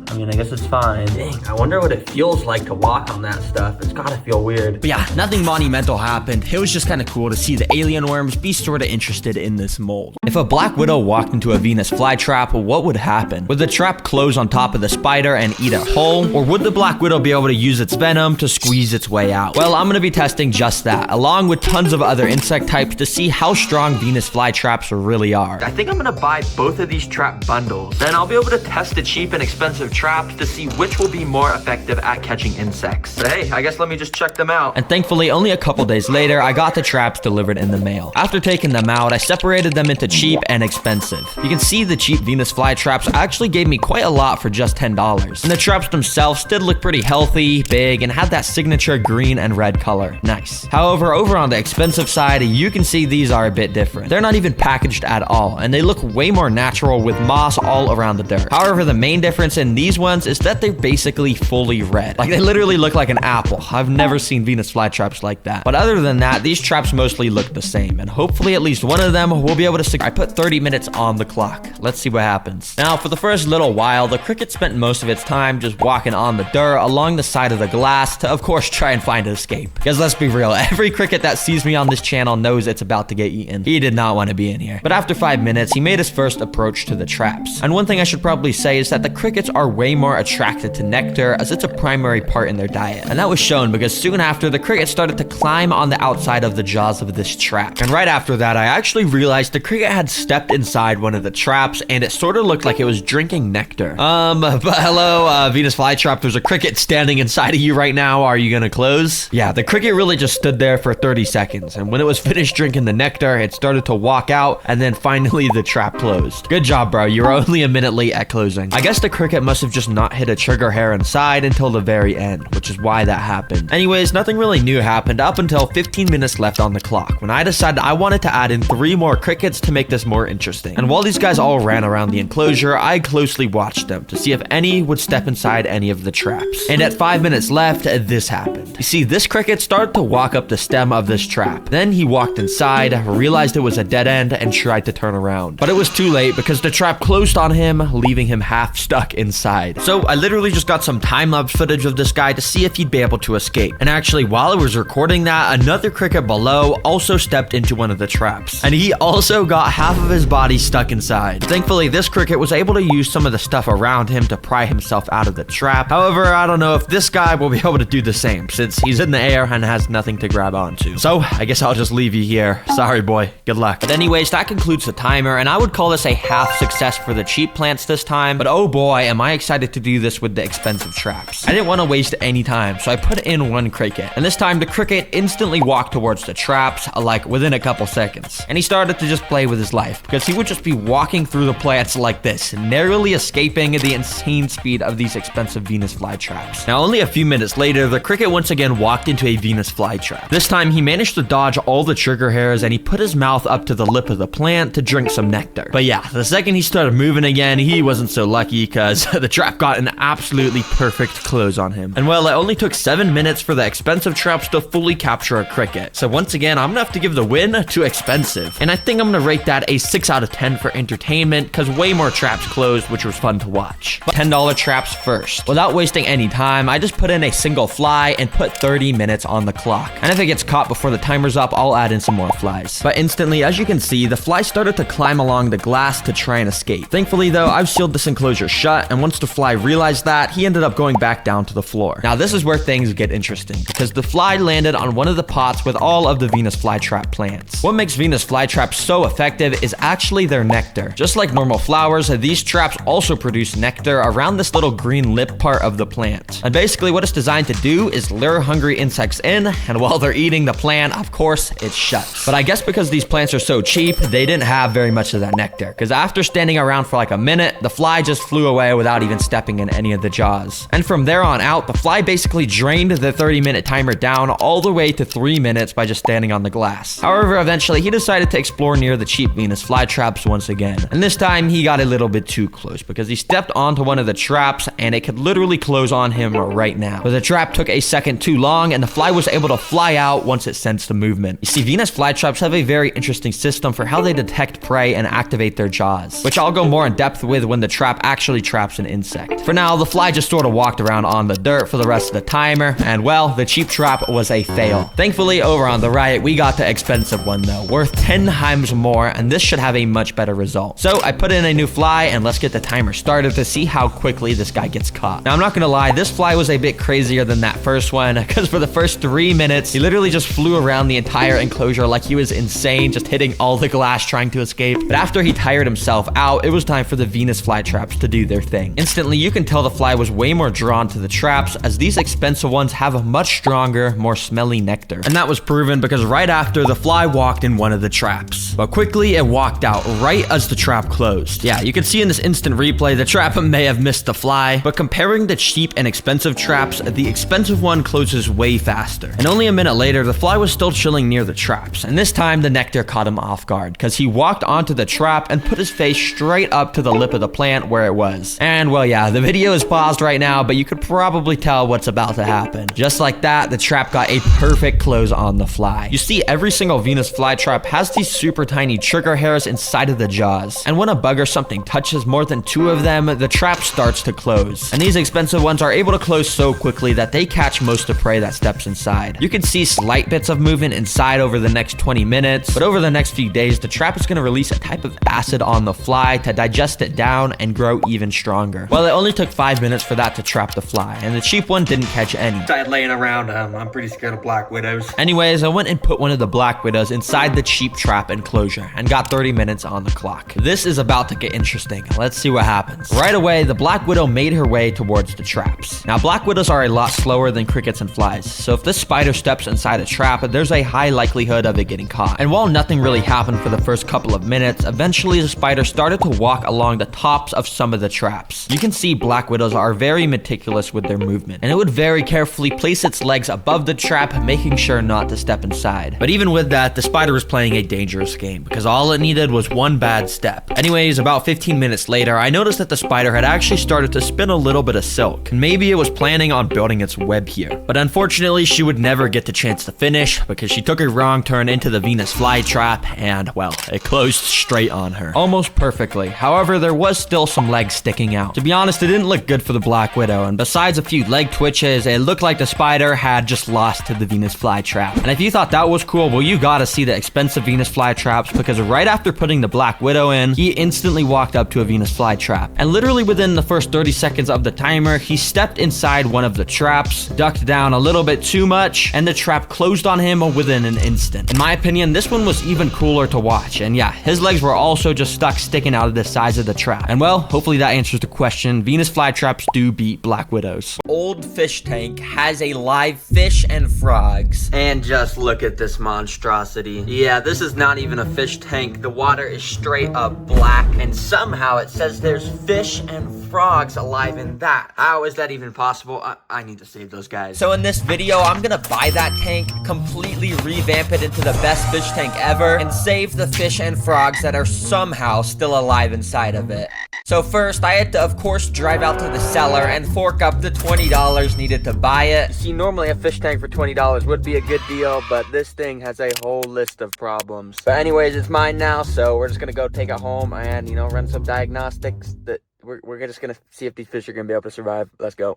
I mean, I guess it's fine. Dang, I wonder what it feels like to walk on that stuff. It's gotta feel weird. But yeah, nothing monumental happened. It was just kind of cool to see the alien worms be sort of interested in this mold. If a black widow walked into a Venus flytrap, what would happen? Would the trap close on top of the spider and eat it whole? Or would the black widow be able to use its venom to squeeze its way out? Well, I'm gonna be testing just that, along with tons of other insect types to see how strong Venus flytraps really are. I think I'm gonna buy both of these trap bundles. Then I'll be able to test the cheap and expensive traps to see which will be more effective at catching insects. But hey, I guess let me just check them out. And thankfully, only a couple days later, I got the traps delivered in the mail. After taking them out, I separated them into cheap and expensive. You can see the cheap Venus flytraps actually gave me quite a lot for just $10. And the traps themselves did look pretty healthy, big, and had that signature green and red color. Nice. However, over on the expensive side, you can see these are a bit different. They're not even packaged at all, and they look way more natural with moss all around the dirt. However, the main difference in these ones is that they're basically fully red. Like, they literally look like an apple. I've never seen Venus flytraps like that. But other than that, these traps mostly look the same, and hopefully at least one of them will be able to I put 30 minutes on the clock. Let's see what happens. Now, for the first little while, the cricket spent most of its time just walking on the dirt along the side of the glass to, of course, try and find an escape. Because let's be real, every cricket that sees me on this channel knows it's about to get eaten. He did not want to be in here. But after 5 minutes, he made his first approach to the traps. And one thing I should probably say is that the crickets are way more attracted to nectar, as it's a primary part in their diet. And that was shown because soon after, the cricket started to climb on the outside of the jaws of this trap. And right after that, I actually realized the cricket had stepped inside one of the traps, and it sort of looked like it was drinking nectar. But hello, Venus flytrap, there's a cricket standing inside of you right now. Are you gonna close? Yeah, the cricket really just stood there for 30 seconds, and when it was finished drinking the nectar, it started to walk out, and then finally the trap closed. Good job, bro. You were only a minute late at closing. I guess the cricket must have just not hit a trigger hair inside until the very end, which is why that happened. Anyways, nothing really new happened up until 15 minutes left on the clock, when I decided I wanted to add in 3 more crickets to make this more interesting. And while these guys all ran around the enclosure, I closely watched them to see if any would step inside any of the traps. And at 5 minutes left, this happened. You see, this cricket started to walk up the stem of this trap. Then he walked inside, realized it was a dead end, and tried to turn around. But it was too late because the trap closed on him, leaving him half stuck inside. So I literally just got some time-lapse footage of this guy to see if he'd be able to escape. And actually, while I was recording that, another cricket below also stepped into one of the traps. And he also got half of his body stuck inside. Thankfully, this cricket was able to use some of the stuff around him to pry himself out of the trap. However, I don't know if this guy will be able to do the same, since he's in the air and has nothing to grab onto. So I guess I'll just leave you here. Sorry, boy. Good luck. But anyways, that concludes the timer, and I would call this a half success for the cheap plants this time. But oh boy, am I excited excited to do this with the expensive traps. I didn't want to waste any time, so I put in one cricket. And this time, the cricket instantly walked towards the traps, like within a couple seconds. And he started to just play with his life, because he would just be walking through the plants like this, narrowly escaping the insane speed of these expensive Venus flytraps. Now, only a few minutes later, the cricket once again walked into a Venus flytrap. This time, he managed to dodge all the trigger hairs, and he put his mouth up to the lip of the plant to drink some nectar. But yeah, the second he started moving again, he wasn't so lucky, because the trap got an absolutely perfect close on him. And well, it only took 7 minutes for the expensive traps to fully capture a cricket. So once again, I'm gonna have to give the win to expensive. And I think I'm gonna rate that a 6 out of 10 for entertainment, because way more traps closed, which was fun to watch. But $10 traps first. Without wasting any time, I just put in a single fly and put 30 minutes on the clock. And if it gets caught before the timer's up, I'll add in some more flies. But instantly, as you can see, the fly started to climb along the glass to try and escape. Thankfully though, I've sealed this enclosure shut, and once the fly realized that, he ended up going back down to the floor. Now this is where things get interesting, because the fly landed on one of the pots with all of the Venus flytrap plants. What makes Venus flytraps so effective is actually their nectar. Just like normal flowers, these traps also produce nectar around this little green lip part of the plant. And basically what it's designed to do is lure hungry insects in, and while they're eating the plant, of course, it shuts. But I guess because these plants are so cheap, they didn't have very much of that nectar, because after standing around for like a minute, the fly just flew away without even stepping in any of the jaws. And from there on out, the fly basically drained the 30-minute timer down all the way to 3 minutes by just standing on the glass. However, eventually he decided to explore near the cheap Venus flytraps once again. And this time he got a little bit too close, because he stepped onto one of the traps and it could literally close on him right now. But the trap took a second too long, and the fly was able to fly out once it sensed the movement. You see, Venus flytraps have a very interesting system for how they detect prey and activate their jaws, which I'll go more in depth with when the trap actually traps an insect. For now, the fly just sort of walked around on the dirt for the rest of the timer, and well, the cheap trap was a fail. Thankfully, over on the right, we got the expensive one though, worth 10 times more, and this should have a much better result. So I put in a new fly, and let's get the timer started to see how quickly this guy gets caught. Now, I'm not gonna lie, this fly was a bit crazier than that first one, because for the first 3 minutes, he literally just flew around the entire enclosure like he was insane, just hitting all the glass trying to escape. But after he tired himself out, it was time for the Venus flytraps to do their thing. Instantly, you can tell the fly was way more drawn to the traps, as these expensive ones have a much stronger, more smelly nectar. And that was proven because right after, the fly walked in one of the traps. But quickly, it walked out right as the trap closed. Yeah, you can see in this instant replay, the trap may have missed the fly, but comparing the cheap and expensive traps, the expensive one closes way faster. And only a minute later, the fly was still chilling near the traps, and this time the nectar caught him off guard, because he walked onto the trap and put his face straight up to the lip of the plant where it was. And well, yeah, the video is paused right now, but you could probably tell what's about to happen. Just like that, the trap got a perfect close on the fly. You see, every single Venus flytrap has these super tiny trigger hairs inside of the jaws, and when a bug or something touches more than 2 of them, the trap starts to close. And these expensive ones are able to close so quickly that they catch most of prey that steps inside. You can see slight bits of movement inside over the next 20 minutes, but over the next few days, the trap is going to release a type of acid on the fly to digest it down and grow even stronger. Well, it only took 5 minutes for that to trap the fly, and the cheap one didn't catch any. Died laying around. I'm pretty scared of black widows. Anyways, I went and put one of the black widows inside the cheap trap enclosure and got 30 minutes on the clock. This is about to get interesting. Let's see what happens. Right away, the black widow made her way towards the traps. Now, black widows are a lot slower than crickets and flies, so if this spider steps inside a trap, there's a high likelihood of it getting caught. And while nothing really happened for the first couple of minutes, eventually the spider started to walk along the tops of some of the traps. You can see black widows are very meticulous with their movement, and it would very carefully place its legs above the trap, making sure not to step inside. But even with that, the spider was playing a dangerous game, because all it needed was one bad step. Anyways, about 15 minutes later, I noticed that the spider had actually started to spin a little bit of silk, and maybe it was planning on building its web here. But unfortunately, she would never get the chance to finish, because she took a wrong turn into the Venus flytrap, and well, it closed straight on her. Almost perfectly. However, there was still some legs sticking out. To be honest, it didn't look good for the black widow, and besides a few leg twitches, it looked like the spider had just lost to the Venus flytrap. And if you thought that was cool, well, you gotta see the expensive Venus flytraps, because right after putting the black widow in, he instantly walked up to a Venus flytrap. And literally within the first 30 seconds of the timer, he stepped inside one of the traps, ducked down a little bit too much, and the trap closed on him within an instant. In my opinion, this one was even cooler to watch, and yeah, his legs were also just stuck sticking out of the sides of the trap. And well, hopefully that answers the question question, Venus flytraps do beat black widows. Old fish tank has a live fish and frogs. And just look at this monstrosity. Yeah, this is not even a fish tank. The water is straight up black, and somehow it says there's fish and frogs alive in that. How is that even possible? I need to save those guys. So in this video, I'm gonna buy that tank, completely revamp it into the best fish tank ever, and save the fish and frogs that are somehow still alive inside of it. So first, I had to, of course, drive out to the seller and fork up the $20 needed to buy it. See, normally a fish tank for $20 would be a good deal, but this thing has a whole list of problems. But anyways, it's mine now, so we're just gonna go take it home and, run some diagnostics. We're just gonna see if these fish are gonna be able to survive. Let's go.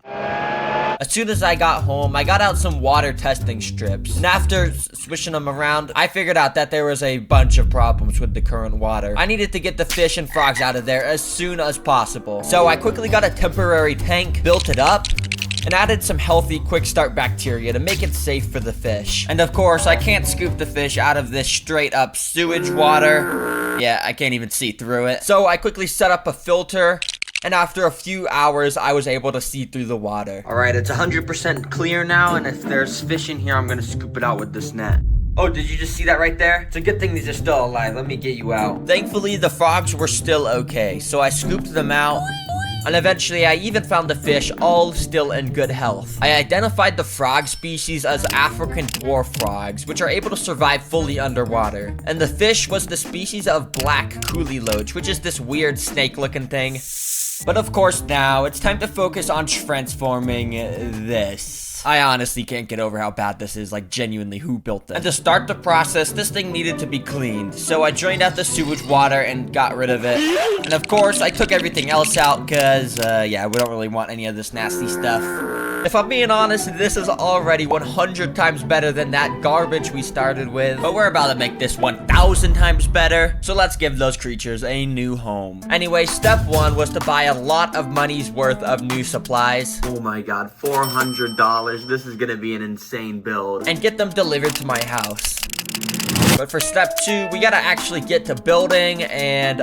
As soon as I got home, I got out some water testing strips. And after swishing them around, I figured out that there was a bunch of problems with the current water. I needed to get the fish and frogs out of there as soon as possible. So I quickly got a temporary tank, built it up, and added some healthy quick start bacteria to make it safe for the fish. And of course, I can't scoop the fish out of this straight up sewage water. Yeah, I can't even see through it. So I quickly set up a filter, and after a few hours, I was able to see through the water. All right, it's 100% clear now, and if there's fish in here, I'm gonna scoop it out with this net. Oh, did you just see that right there? It's a good thing these are still alive. Let me get you out. Thankfully, the frogs were still okay, so I scooped them out. And eventually, I even found the fish all still in good health. I identified the frog species as African dwarf frogs, which are able to survive fully underwater. And the fish was the species of black coolie loach, which is this weird snake-looking thing. But of course now, it's time to focus on transforming this. I honestly can't get over how bad this is, like genuinely, who built this? And to start the process, this thing needed to be cleaned. So I drained out the sewage water and got rid of it. And of course, I took everything else out because, yeah, we don't really want any of this nasty stuff. If I'm being honest, this is already 100 times better than that garbage we started with. But we're about to make this 1,000 times better. So let's give those creatures a new home. Anyway, step one was to buy a lot of money's worth of new supplies. Oh my god, $400. This is gonna be an insane build. And get them delivered to my house. But for step two, we gotta actually get to building, and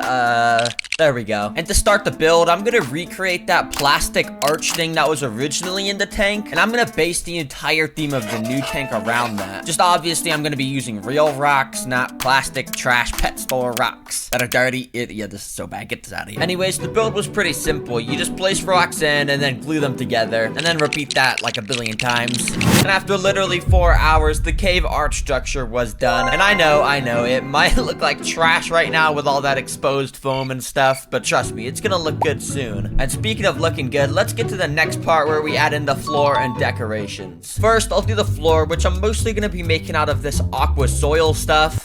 there we go. And to start the build, I'm gonna recreate that plastic arch thing that was originally in the tank, and I'm gonna base the entire theme of the new tank around that. Just obviously, I'm gonna be using real rocks, not plastic trash pet store rocks that are dirty. Yeah, this is so bad. Get this out of here. Anyways, the build was pretty simple. You just place rocks in and then glue them together, and then repeat that like a billion times. And after literally 4 hours, the cave arch structure was done. And I know, it might look like trash right now with all that exposed foam and stuff, but trust me, it's gonna look good soon. And speaking of looking good, let's get to the next part where we add in the floor and decorations. First, I'll do the floor, which I'm mostly gonna be making out of this aqua soil stuff.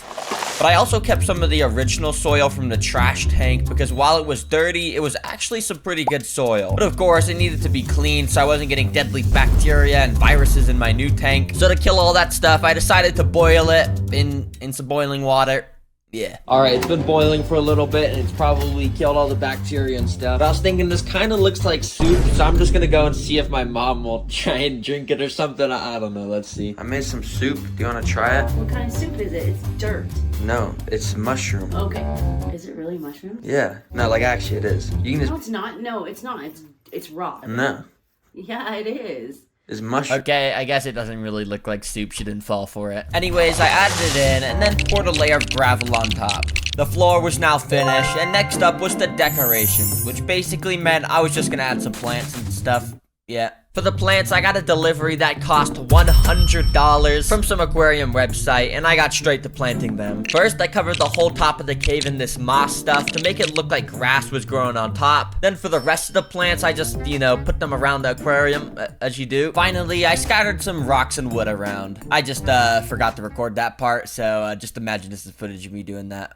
But I also kept some of the original soil from the trash tank because while it was dirty, it was actually some pretty good soil. But of course, it needed to be cleaned so I wasn't getting deadly bacteria and viruses in my new tank. So to kill all that stuff, I decided to boil it in some boiling water. Yeah. Alright, it's been boiling for a little bit and it's probably killed all the bacteria and stuff. But I was thinking this kind of looks like soup, so I'm just gonna go and see if my mom will try and drink it or something. I don't know, let's see. I made some soup. Do you want to try it? What kind of soup is it? It's dirt. No, it's mushroom. Okay. Is it really mushroom? Yeah. No, like actually it is. You can No, just... it's not. No, it's not. It's raw. No. Yeah, it is. It's mushroom. Okay, I guess it doesn't really look like soup. She didn't fall for it. Anyways, I added it in and then poured a layer of gravel on top. The floor was now finished, and next up was the decorations, which basically meant I was just gonna add some plants and stuff. Yeah. For the plants, I got a delivery that cost $100 from some aquarium website, and I got straight to planting them. First, I covered the whole top of the cave in this moss stuff to make it look like grass was growing on top. Then for the rest of the plants, I just, put them around the aquarium, as you do. Finally, I scattered some rocks and wood around. I just, forgot to record that part, so just imagine this is footage of me doing that.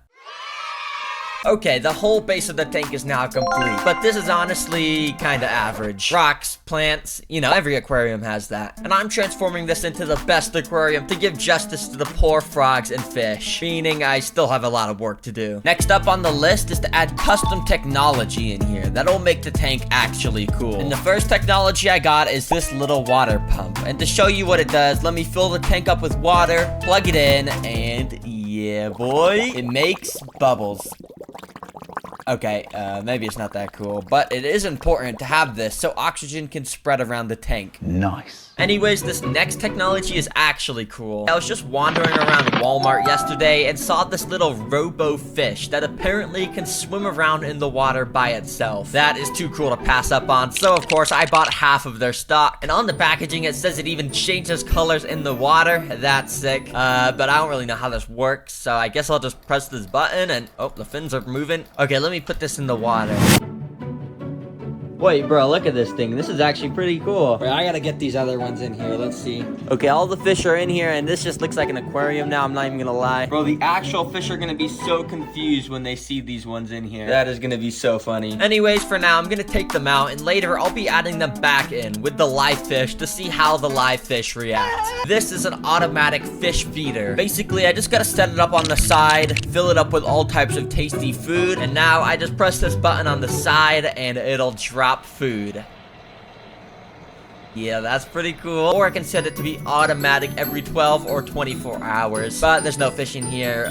Okay, the whole base of the tank is now complete, but this is honestly kinda average. Rocks, plants, every aquarium has that. And I'm transforming this into the best aquarium to give justice to the poor frogs and fish, meaning I still have a lot of work to do. Next up on the list is to add custom technology in here that'll make the tank actually cool. And the first technology I got is this little water pump. And to show you what it does, let me fill the tank up with water, plug it in, and yeah, boy, it makes bubbles. Okay, maybe it's not that cool, but it is important to have this so oxygen can spread around the tank. Nice. Anyways, this next technology is actually cool. I was just wandering around Walmart yesterday and saw this little robo fish that apparently can swim around in the water by itself. That is too cool to pass up on, so of course I bought half of their stock. And on the packaging it says it even changes colors in the water. That's sick. But I don't really know how this works, so I guess I'll just press this button and oh, the fins are moving. Okay, let me put this in the water. Wait, bro, look at this thing. This is actually pretty cool. Wait, I gotta get these other ones in here. Let's see. Okay, all the fish are in here, and this just looks like an aquarium now. I'm not even gonna lie. Bro, the actual fish are gonna be so confused when they see these ones in here. That is gonna be so funny. Anyways, for now, I'm gonna take them out, and later I'll be adding them back in with the live fish to see how the live fish react. This is an automatic fish feeder. Basically, I just gotta set it up on the side, fill it up with all types of tasty food, and now I just press this button on the side, and it'll drop food. Yeah, that's pretty cool. Or I can set it to be automatic every 12 or 24 hours. But there's no fish in here,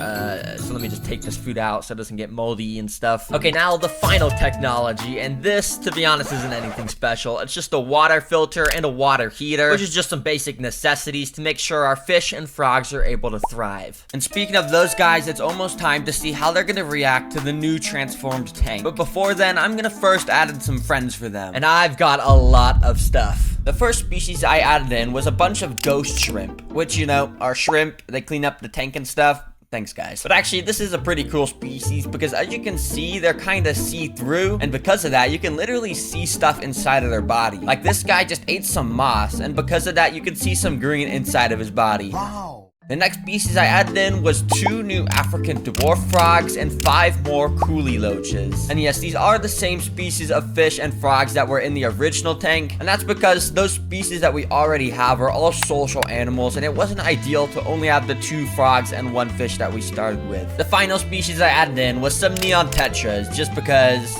so let me just take this food out so it doesn't get moldy and stuff. Okay, now the final technology, and this, to be honest, isn't anything special. It's just a water filter and a water heater, which is just some basic necessities to make sure our fish and frogs are able to thrive. And speaking of those guys, it's almost time to see how they're gonna react to the new transformed tank. But before then, I'm gonna first add in some friends for them. And I've got a lot of stuff. The first species I added in was a bunch of ghost shrimp, which, you know, are shrimp. They clean up the tank and stuff. Thanks, guys. But actually, this is a pretty cool species because as you can see, they're kind of see-through. And because of that, you can literally see stuff inside of their body. Like this guy just ate some moss. And because of that, you can see some green inside of his body. Wow. The next species I added in was 2 new African dwarf frogs and 5 more coolie loaches. And yes, these are the same species of fish and frogs that were in the original tank. And that's because those species that we already have are all social animals, and it wasn't ideal to only have the 2 frogs and 1 fish that we started with. The final species I added in was some neon tetras, just because,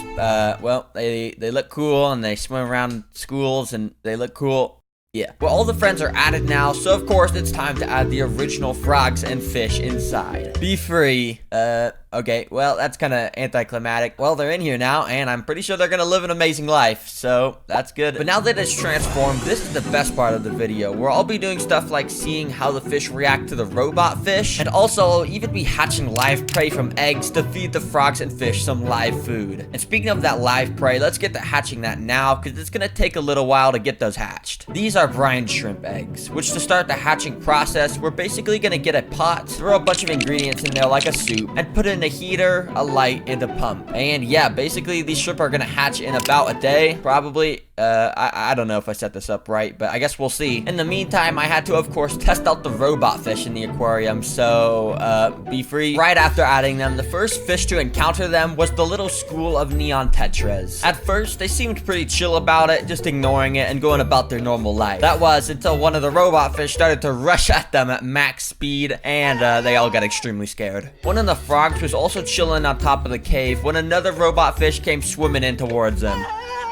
well, they look cool and they swim around schools and they look cool. Yeah. Well, all the friends are added now, so of course it's time to add the original frogs and fish inside. Be free. Okay, well, that's kind of anticlimactic. Well, they're in here now, and I'm pretty sure they're gonna live an amazing life, so that's good. But now that it's transformed, this is the best part of the video, where I'll be doing stuff like seeing how the fish react to the robot fish, and also I'll even be hatching live prey from eggs to feed the frogs and fish some live food. And speaking of that live prey, let's get to hatching that now, because it's gonna take a little while to get those hatched. These are brine shrimp eggs, which to start the hatching process, we're basically gonna get a pot, throw a bunch of ingredients in there like a soup, and put in a heater, a light, and a pump. And yeah, basically these shrimp are gonna hatch in about a day, probably. I don't know if I set this up right, but I guess we'll see. In the meantime, I had to, of course, test out the robot fish in the aquarium, so, be free. Right after adding them, the first fish to encounter them was the little school of neon tetras. At first, they seemed pretty chill about it, just ignoring it and going about their normal life. That was until one of the robot fish started to rush at them at max speed, and, they all got extremely scared. One of the frogs was also chilling on top of the cave when another robot fish came swimming in towards them.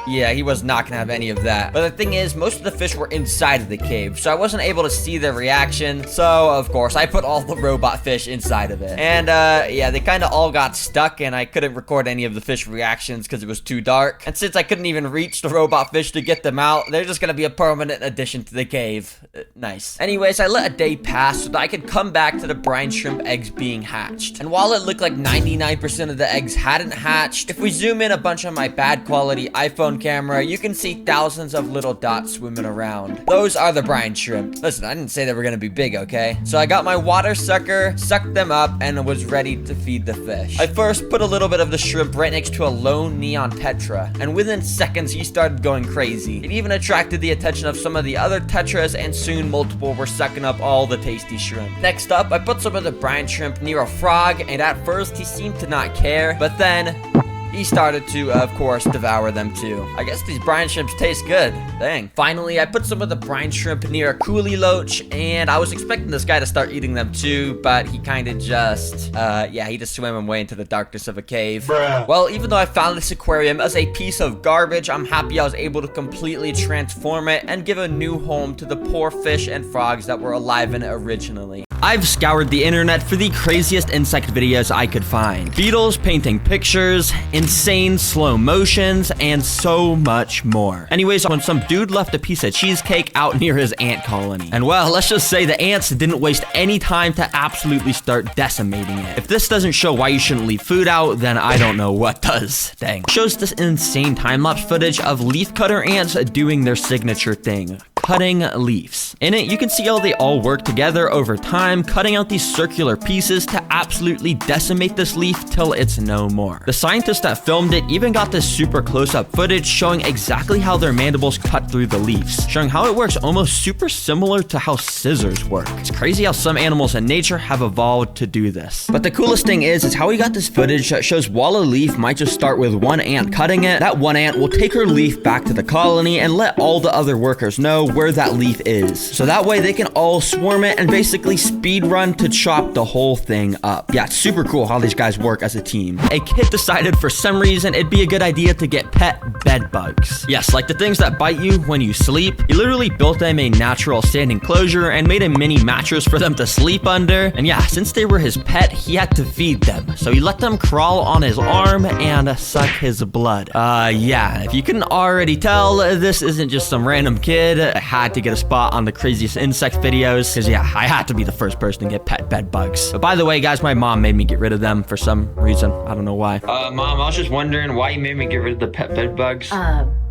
Yeah, he was not gonna have any of that. But the thing is, most of the fish were inside of the cave, so I wasn't able to see their reaction. So, of course, I put all the robot fish inside of it. And, yeah, they kind of all got stuck, and I couldn't record any of the fish reactions because it was too dark. And since I couldn't even reach the robot fish to get them out, they're just gonna be a permanent addition to the cave. Nice. Anyways, I let a day pass so that I could come back to the brine shrimp eggs being hatched. And while it looked like 99% of the eggs hadn't hatched, if we zoom in a bunch on my bad quality iPhone camera, you can see thousands of little dots swimming around. Those are the brine shrimp. Listen, I didn't say they were gonna be big, okay? So I got my water sucker, sucked them up, and was ready to feed the fish. I first put a little bit of the shrimp right next to a lone neon tetra, and within seconds he started going crazy. It even attracted the attention of some of the other tetras, and soon multiple were sucking up all the tasty shrimp. Next up, I put some of the brine shrimp near a frog, and at first he seemed to not care, but then he started to, of course, devour them too. I guess these brine shrimps taste good. Dang. Finally, I put some of the brine shrimp near a coolie loach, and I was expecting this guy to start eating them too, but he kind of just, yeah, he just swam away into the darkness of a cave. Bruh. Well, even though I found this aquarium as a piece of garbage, I'm happy I was able to completely transform it and give a new home to the poor fish and frogs that were alive in it originally. I've scoured the internet for the craziest insect videos I could find. Beetles painting pictures, insane slow motions, and so much more. Anyways, when some dude left a piece of cheesecake out near his ant colony. And well, let's just say the ants didn't waste any time to absolutely start decimating it. If this doesn't show why you shouldn't leave food out, then I don't know what does. Dang. Shows this insane time-lapse footage of leafcutter ants doing their signature thing. Cutting leaves. In it, you can see how they all work together over time, cutting out these circular pieces to absolutely decimate this leaf till it's no more. The scientist that filmed it even got this super close-up footage showing exactly how their mandibles cut through the leaves, showing how it works almost super similar to how scissors work. It's crazy how some animals in nature have evolved to do this. But the coolest thing is how he got this footage that shows while a leaf might just start with one ant cutting it, that one ant will take her leaf back to the colony and let all the other workers know where that leaf is. So that way they can all swarm it and basically speed run to chop the whole thing up. Yeah, it's super cool how these guys work as a team. A kid decided for some reason it'd be a good idea to get pet bed bugs. Yes, like the things that bite you when you sleep. He literally built them a natural standing closure and made a mini mattress for them to sleep under. And yeah, since they were his pet, he had to feed them. So he let them crawl on his arm and suck his blood. Yeah, if you couldn't already tell, this isn't just some random kid. I had to get a spot on the craziest insect videos, because yeah, I had to be the first person to get pet bed bugs. But by the way, guys, my mom made me get rid of them for some reason. I don't know why. Mom, I was just wondering why you made me get rid of the pet bed bugs.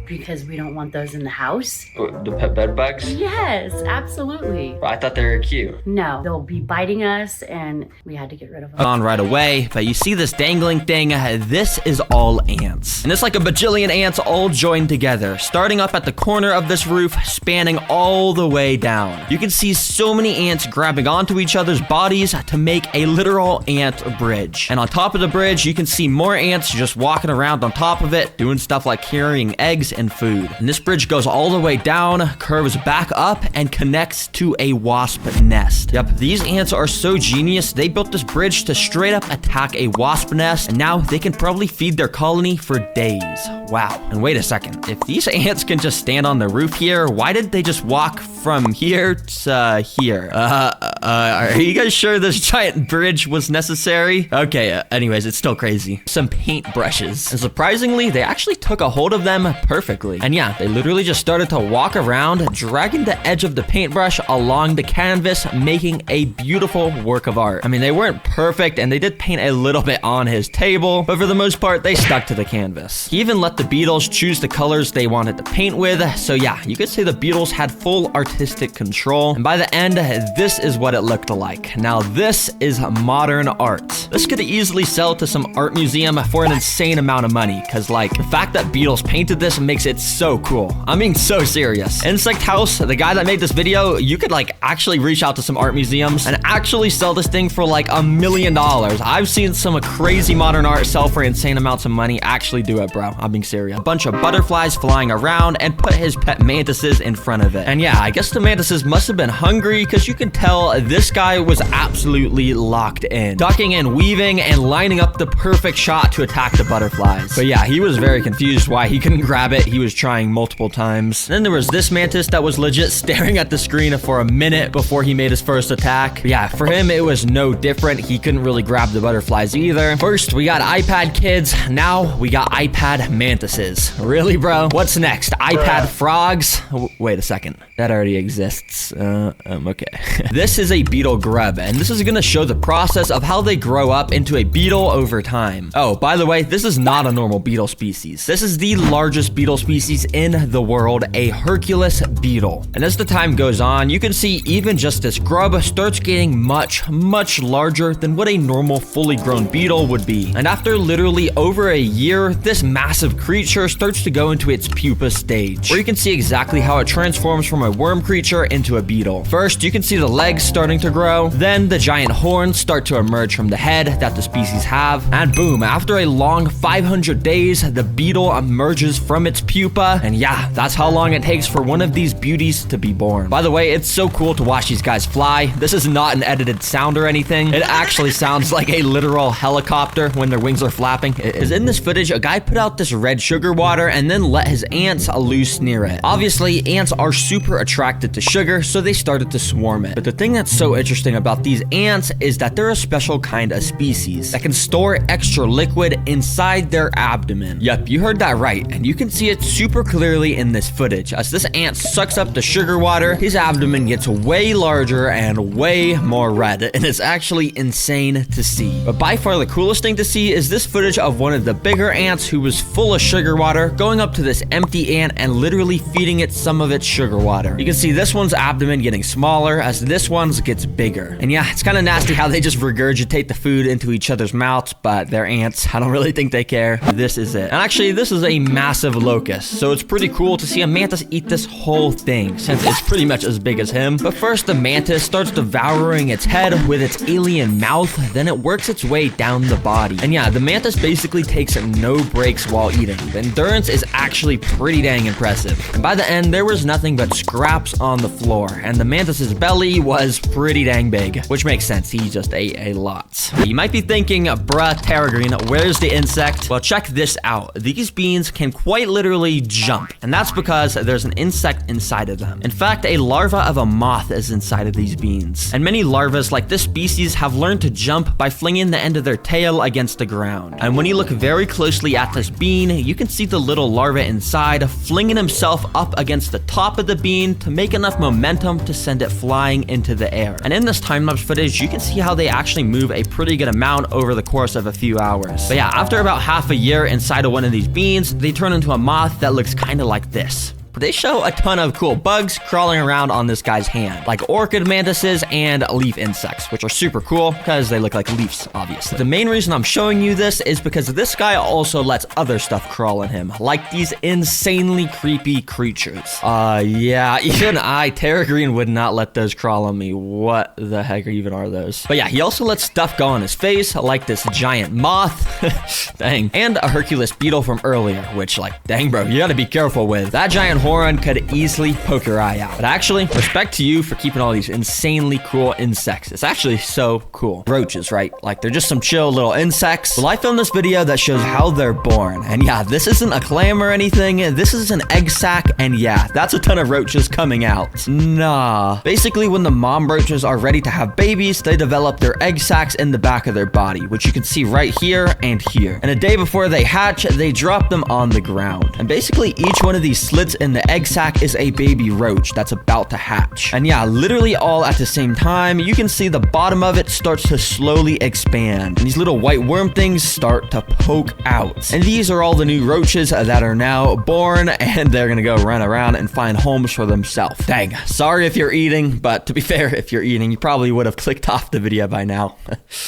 Because we don't want those in the house. The pet bed bugs? Yes, absolutely. I thought they were cute. No, they'll be biting us and we had to get rid of them. On right away, but you see this dangling thing? This is all ants. And it's like a bajillion ants all joined together, starting up at the corner of this roof, spanning all the way down. You can see so many ants grabbing onto each other's bodies to make a literal ant bridge. And on top of the bridge, you can see more ants just walking around on top of it, doing stuff like carrying eggs and food. And this bridge goes all the way down, curves back up, and connects to a wasp nest. Yep, these ants are so genius, they built this bridge to straight up attack a wasp nest, and now they can probably feed their colony for days. Wow. And wait a second, if these ants can just stand on the roof here, why did they just walk from here to here? Are you guys sure this giant bridge was necessary? Okay, anyways, it's still crazy. Some paint brushes. And surprisingly, they actually took a hold of them perfectly. And yeah, they literally just started to walk around, dragging the edge of the paintbrush along the canvas, making a beautiful work of art. I mean, they weren't perfect, and they did paint a little bit on his table, but for the most part, they stuck to the canvas. He even let the beetles choose the colors they wanted to paint with, so yeah, you could say the beetles had full artistic control, and by the end, this is what it looked like. Now, this is modern art. This could easily sell to some art museum for an insane amount of money, because like, the fact that beetles painted this makes it so cool. I mean, so serious. Insect House, the guy that made this video, you could like actually reach out to some art museums and actually sell this thing for like $1 million. I've seen some crazy modern art sell for insane amounts of money. Actually do it, bro. I'm being serious. A bunch of butterflies flying around and put his pet mantises in front of it. And yeah, I guess the mantises must have been hungry, because you can tell this guy was absolutely locked in, ducking and weaving and lining up the perfect shot to attack the butterflies. But yeah, he was very confused why he couldn't grab it. He was trying multiple times. Then there was this mantis that was legit staring at the screen for a minute before he made his first attack. But yeah, for him, it was no different. He couldn't really grab the butterflies either. First, we got iPad kids. Now, we got iPad mantises. Really, bro? What's next? iPad frogs? Wait a second. That already exists. Okay. This is a beetle grub, and this is gonna show the process of how they grow up into a beetle over time. Oh, by the way, this is not a normal beetle species. This is the largest beetle species in the world, a Hercules beetle. And as the time goes on, you can see even just this grub starts getting much, much larger than what a normal fully grown beetle would be. And after literally over a year, this massive creature starts to go into its pupa stage, where you can see exactly how it transforms from a worm creature into a beetle. First, you can see the legs starting to grow, then the giant horns start to emerge from the head that the species have, and boom, after a long 500 days, the beetle emerges from its its pupa, and yeah, that's how long it takes for one of these beauties to be born. By the way, it's so cool to watch these guys fly. This is not an edited sound or anything. It actually sounds like a literal helicopter when their wings are flapping. Because in this footage, a guy put out this red sugar water and then let his ants loose near it. Obviously, ants are super attracted to sugar, so they started to swarm it. But the thing that's so interesting about these ants is that they're a special kind of species that can store extra liquid inside their abdomen. Yep, you heard that right, and you can see it super clearly in this footage. As this ant sucks up the sugar water, his abdomen gets way larger and way more red, and it's actually insane to see. But by far the coolest thing to see is this footage of one of the bigger ants who was full of sugar water going up to this empty ant and literally feeding it some of its sugar water. You can see this one's abdomen getting smaller as this one's gets bigger. And yeah, it's kind of nasty how they just regurgitate the food into each other's mouths, but they're ants. I don't really think they care. This is it. And actually, this is a massive locust, so it's pretty cool to see a mantis eat this whole thing, since it's pretty much as big as him. But first, the mantis starts devouring its head with its alien mouth, then it works its way down the body. And yeah, the mantis basically takes no breaks while eating. The endurance is actually pretty dang impressive. And by the end, there was nothing but scraps on the floor, and the mantis's belly was pretty dang big, which makes sense. He just ate a lot. You might be thinking, bruh, TerraGreen, where's the insect? Well, check this out. These beans can quite literally jump, and that's because there's an insect inside of them. In fact, a larva of a moth is inside of these beans. And many larvae like this species have learned to jump by flinging the end of their tail against the ground. And when you look very closely at this bean, you can see the little larva inside flinging himself up against the top of the bean to make enough momentum to send it flying into the air. And in this time-lapse footage, you can see how they actually move a pretty good amount over the course of a few hours. But yeah, after about half a year inside of one of these beans, they turn into a moth that looks kind of like this. But they show a ton of cool bugs crawling around on this guy's hand, like orchid mantises and leaf insects, which are super cool because they look like leaves, obviously. The main reason I'm showing you this is because this guy also lets other stuff crawl on him, like these insanely creepy creatures. Yeah, even TerraGreen would not let those crawl on me. What the heck even are those? But yeah, he also lets stuff go on his face, like this giant moth, dang, and a Hercules beetle from earlier, which, like, dang bro, you gotta be careful with. That giant Horon could easily poke your eye out. But actually, respect to you for keeping all these insanely cool insects. It's actually so cool. Roaches, right? Like, they're just some chill little insects. Well, I filmed this video that shows how they're born. And yeah, this isn't a clam or anything. This is an egg sac. And yeah, that's a ton of roaches coming out. Nah. Basically, when the mom roaches are ready to have babies, they develop their egg sacs in the back of their body, which you can see right here and here. And a day before they hatch, they drop them on the ground. And basically, each one of these slits in the egg sac is a baby roach that's about to hatch. And yeah, literally all at the same time, you can see the bottom of it starts to slowly expand. And these little white worm things start to poke out. And these are all the new roaches that are now born, and they're gonna go run around and find homes for themselves. Dang, sorry if you're eating, but to be fair, if you're eating, you probably would have clicked off the video by now.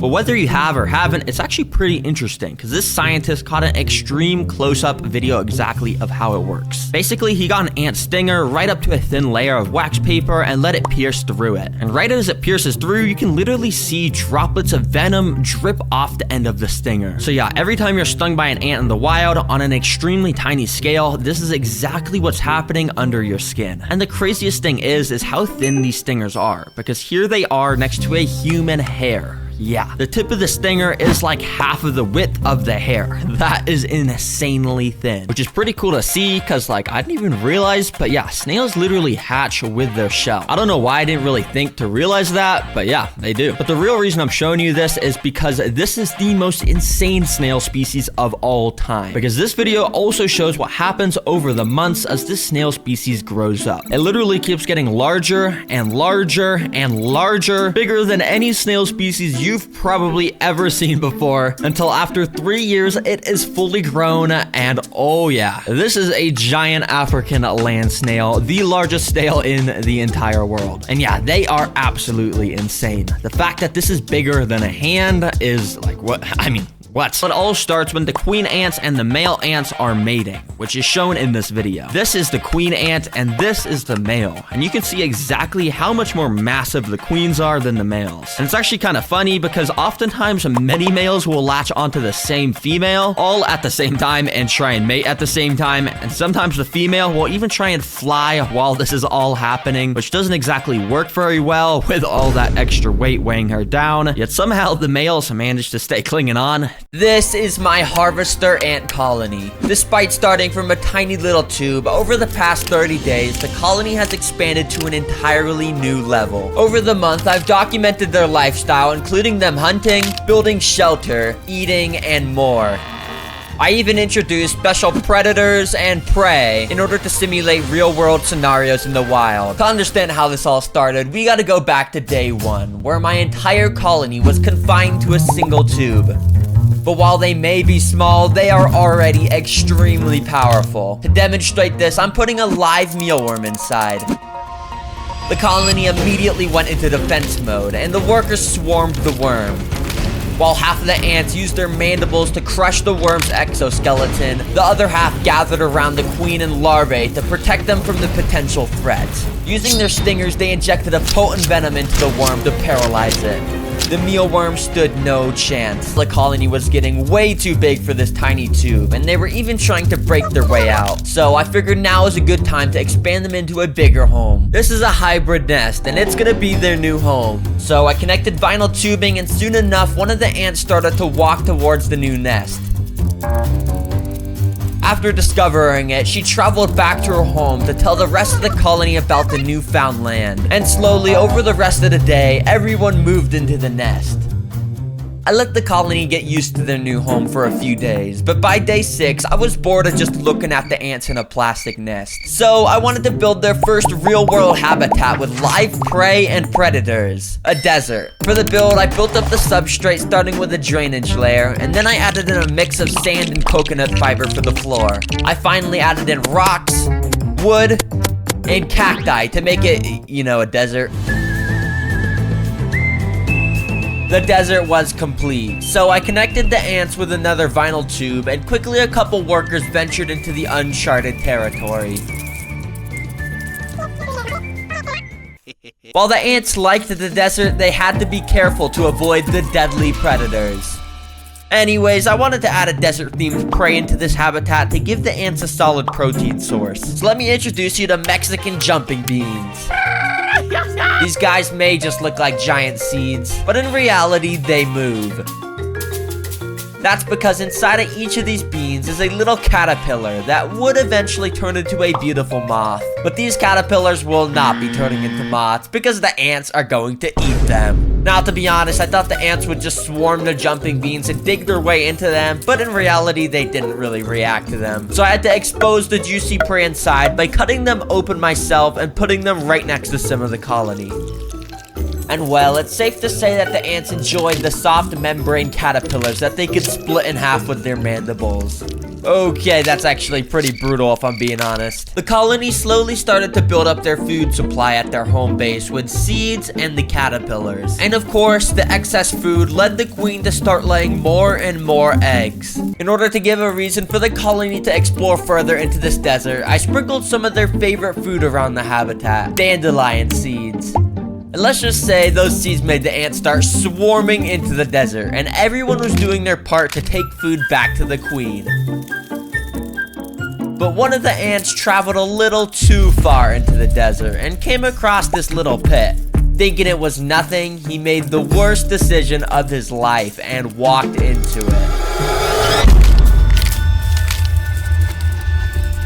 But whether you have or haven't, it's actually pretty interesting, because this scientist caught an extreme close-up video exactly of how it works. Basically, he got an ant stinger right up to a thin layer of wax paper and let it pierce through it. And right as it pierces through, you can literally see droplets of venom drip off the end of the stinger. So yeah, every time you're stung by an ant in the wild on an extremely tiny scale, this is exactly what's happening under your skin. And the craziest thing is how thin these stingers are, because here they are next to a human hair. Yeah, the tip of the stinger is like half of the width of the hair. That is insanely thin, which is pretty cool to see because, like, I didn't even realize, but yeah, snails literally hatch with their shell. I don't know why I didn't really think to realize that, but yeah, they do. But the real reason I'm showing you this is because this is the most insane snail species of all time. Because this video also shows what happens over the months as this snail species grows up. It literally keeps getting larger and larger and larger, bigger than any snail species you've probably ever seen before, until after 3 years it is fully grown. And oh yeah, this is a giant African land snail, the largest snail in the entire world. And yeah, they are absolutely insane. The fact that this is bigger than a hand is like, what? I mean, What? It all starts when the queen ants and the male ants are mating, which is shown in this video. This is the queen ant and this is the male. And you can see exactly how much more massive the queens are than the males. And it's actually kind of funny because oftentimes many males will latch onto the same female all at the same time and try and mate at the same time. And sometimes the female will even try and fly while this is all happening, which doesn't exactly work very well with all that extra weight weighing her down. Yet somehow the males manage to stay clinging on. This is my harvester ant colony. Despite starting from a tiny little tube, over the past 30 days, the colony has expanded to an entirely new level. Over the month, I've documented their lifestyle, including them hunting, building shelter, eating, and more. I even introduced special predators and prey in order to simulate real-world scenarios in the wild. To understand how this all started, we gotta go back to day 1, where my entire colony was confined to a single tube. But while they may be small, they are already extremely powerful. To demonstrate this, I'm putting a live mealworm inside. The colony immediately went into defense mode, and the workers swarmed the worm. While half of the ants used their mandibles to crush the worm's exoskeleton, the other half gathered around the queen and larvae to protect them from the potential threat. Using their stingers, they injected a potent venom into the worm to paralyze it. The mealworm stood no chance. The colony was getting way too big for this tiny tube, and they were even trying to break their way out. So I figured now is a good time to expand them into a bigger home. This is a hybrid nest, and it's gonna be their new home. So I connected vinyl tubing, and soon enough, one of the ants started to walk towards the new nest. After discovering it, she traveled back to her home to tell the rest of the colony about the newfound land. And slowly, over the rest of the day, everyone moved into the nest. I let the colony get used to their new home for a few days, but by day 6, I was bored of just looking at the ants in a plastic nest. So I wanted to build their first real-world habitat with live prey and predators, a desert. For the build, I built up the substrate starting with a drainage layer, and then I added in a mix of sand and coconut fiber for the floor. I finally added in rocks, wood, and cacti to make it, you know, a desert. The desert was complete, so I connected the ants with another vinyl tube, and quickly a couple workers ventured into the uncharted territory. While the ants liked the desert, they had to be careful to avoid the deadly predators. Anyways, I wanted to add a desert-themed prey into this habitat to give the ants a solid protein source. So let me introduce you to Mexican jumping beans. These guys may just look like giant seeds, but in reality, they move. That's because inside of each of these beans is a little caterpillar that would eventually turn into a beautiful moth. But these caterpillars will not be turning into moths because the ants are going to eat them. Now, to be honest, I thought the ants would just swarm the jumping beans and dig their way into them, but in reality, they didn't really react to them. So I had to expose the juicy prey inside by cutting them open myself and putting them right next to some of the colony. And well, it's safe to say that the ants enjoyed the soft membrane caterpillars that they could split in half with their mandibles. Okay, that's actually pretty brutal if I'm being honest. The colony slowly started to build up their food supply at their home base with seeds and the caterpillars. And of course, the excess food led the queen to start laying more and more eggs. In order to give a reason for the colony to explore further into this desert, I sprinkled some of their favorite food around the habitat, dandelion seeds. And let's just say those seeds made the ants start swarming into the desert, and everyone was doing their part to take food back to the queen. But one of the ants traveled a little too far into the desert and came across this little pit. Thinking it was nothing, he made the worst decision of his life and walked into it.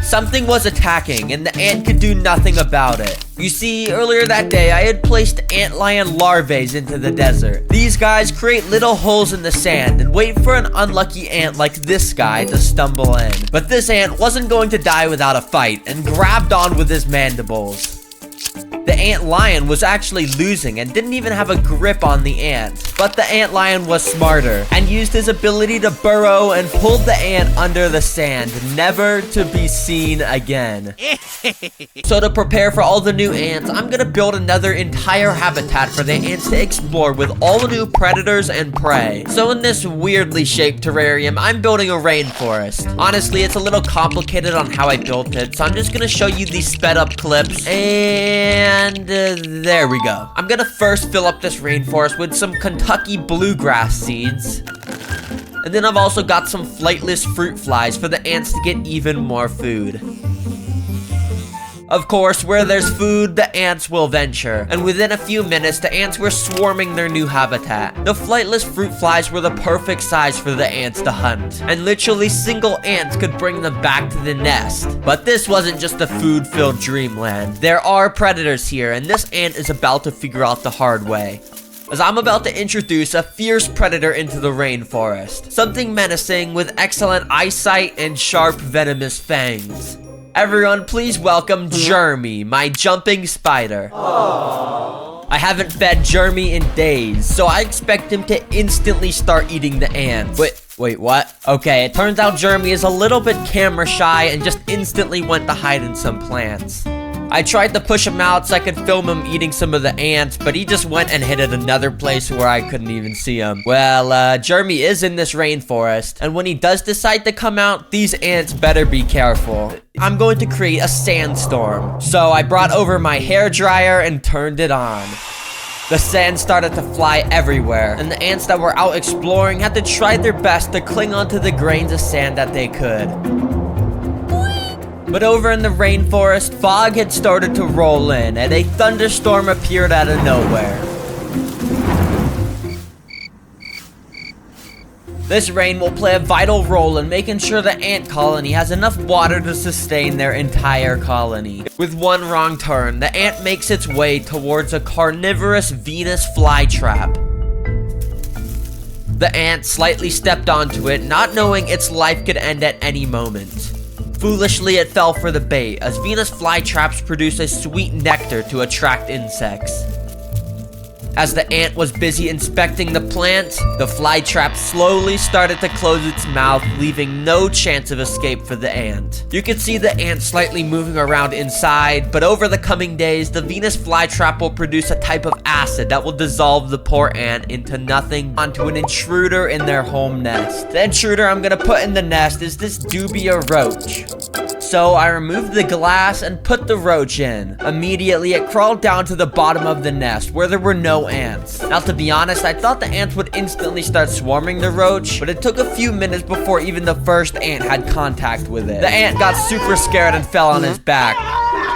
Something was attacking, and the ant could do nothing about it. You see, earlier that day, I had placed antlion larvae into the desert. These guys create little holes in the sand and wait for an unlucky ant like this guy to stumble in. But this ant wasn't going to die without a fight and grabbed on with his mandibles. The antlion was actually losing and didn't even have a grip on the ant. But the antlion was smarter and used his ability to burrow and pulled the ant under the sand, never to be seen again. So to prepare for all the new ants, I'm gonna build another entire habitat for the ants to explore with all the new predators and prey. So in this weirdly shaped terrarium, I'm building a rainforest. Honestly, it's a little complicated on how I built it, so I'm just gonna show you these sped up clips, and there we go. I'm gonna first fill up this rainforest with some Kentucky bluegrass seeds. And then I've also got some flightless fruit flies for the ants to get even more food. Of course, where there's food, the ants will venture. And within a few minutes, the ants were swarming their new habitat. The flightless fruit flies were the perfect size for the ants to hunt. And literally single ants could bring them back to the nest. But this wasn't just a food-filled dreamland. There are predators here, and this ant is about to figure out the hard way, as I'm about to introduce a fierce predator into the rainforest. Something menacing with excellent eyesight and sharp venomous fangs. Everyone, please welcome Jeremy, my jumping spider. Aww. I haven't fed Jeremy in days, so I expect him to instantly start eating the ants. Wait, what? Okay, it turns out Jeremy is a little bit camera shy and just instantly went to hide in some plants. I tried to push him out so I could film him eating some of the ants, but he just went and hid at another place where I couldn't even see him. Well, Jeremy is in this rainforest, and when he does decide to come out, these ants better be careful. I'm going to create a sandstorm. So I brought over my hairdryer and turned it on. The sand started to fly everywhere, and the ants that were out exploring had to try their best to cling onto the grains of sand that they could. But over in the rainforest, fog had started to roll in, and a thunderstorm appeared out of nowhere. This rain will play a vital role in making sure the ant colony has enough water to sustain their entire colony. With one wrong turn, the ant makes its way towards a carnivorous Venus flytrap. The ant slightly stepped onto it, not knowing its life could end at any moment. Foolishly, it fell for the bait, as Venus flytraps produce a sweet nectar to attract insects. As the ant was busy inspecting the plant, the flytrap slowly started to close its mouth, leaving no chance of escape for the ant. You could see the ant slightly moving around inside, but over the coming days, the Venus flytrap will produce a type of acid that will dissolve the poor ant into nothing onto an intruder in their home nest. The intruder I'm gonna put in the nest is this dubia roach. So I removed the glass and put the roach in. Immediately, it crawled down to the bottom of the nest where there were no ants. Now, to be honest, I thought the ants would instantly start swarming the roach, but it took a few minutes before even the first ant had contact with it. The ant got super scared and fell on his back.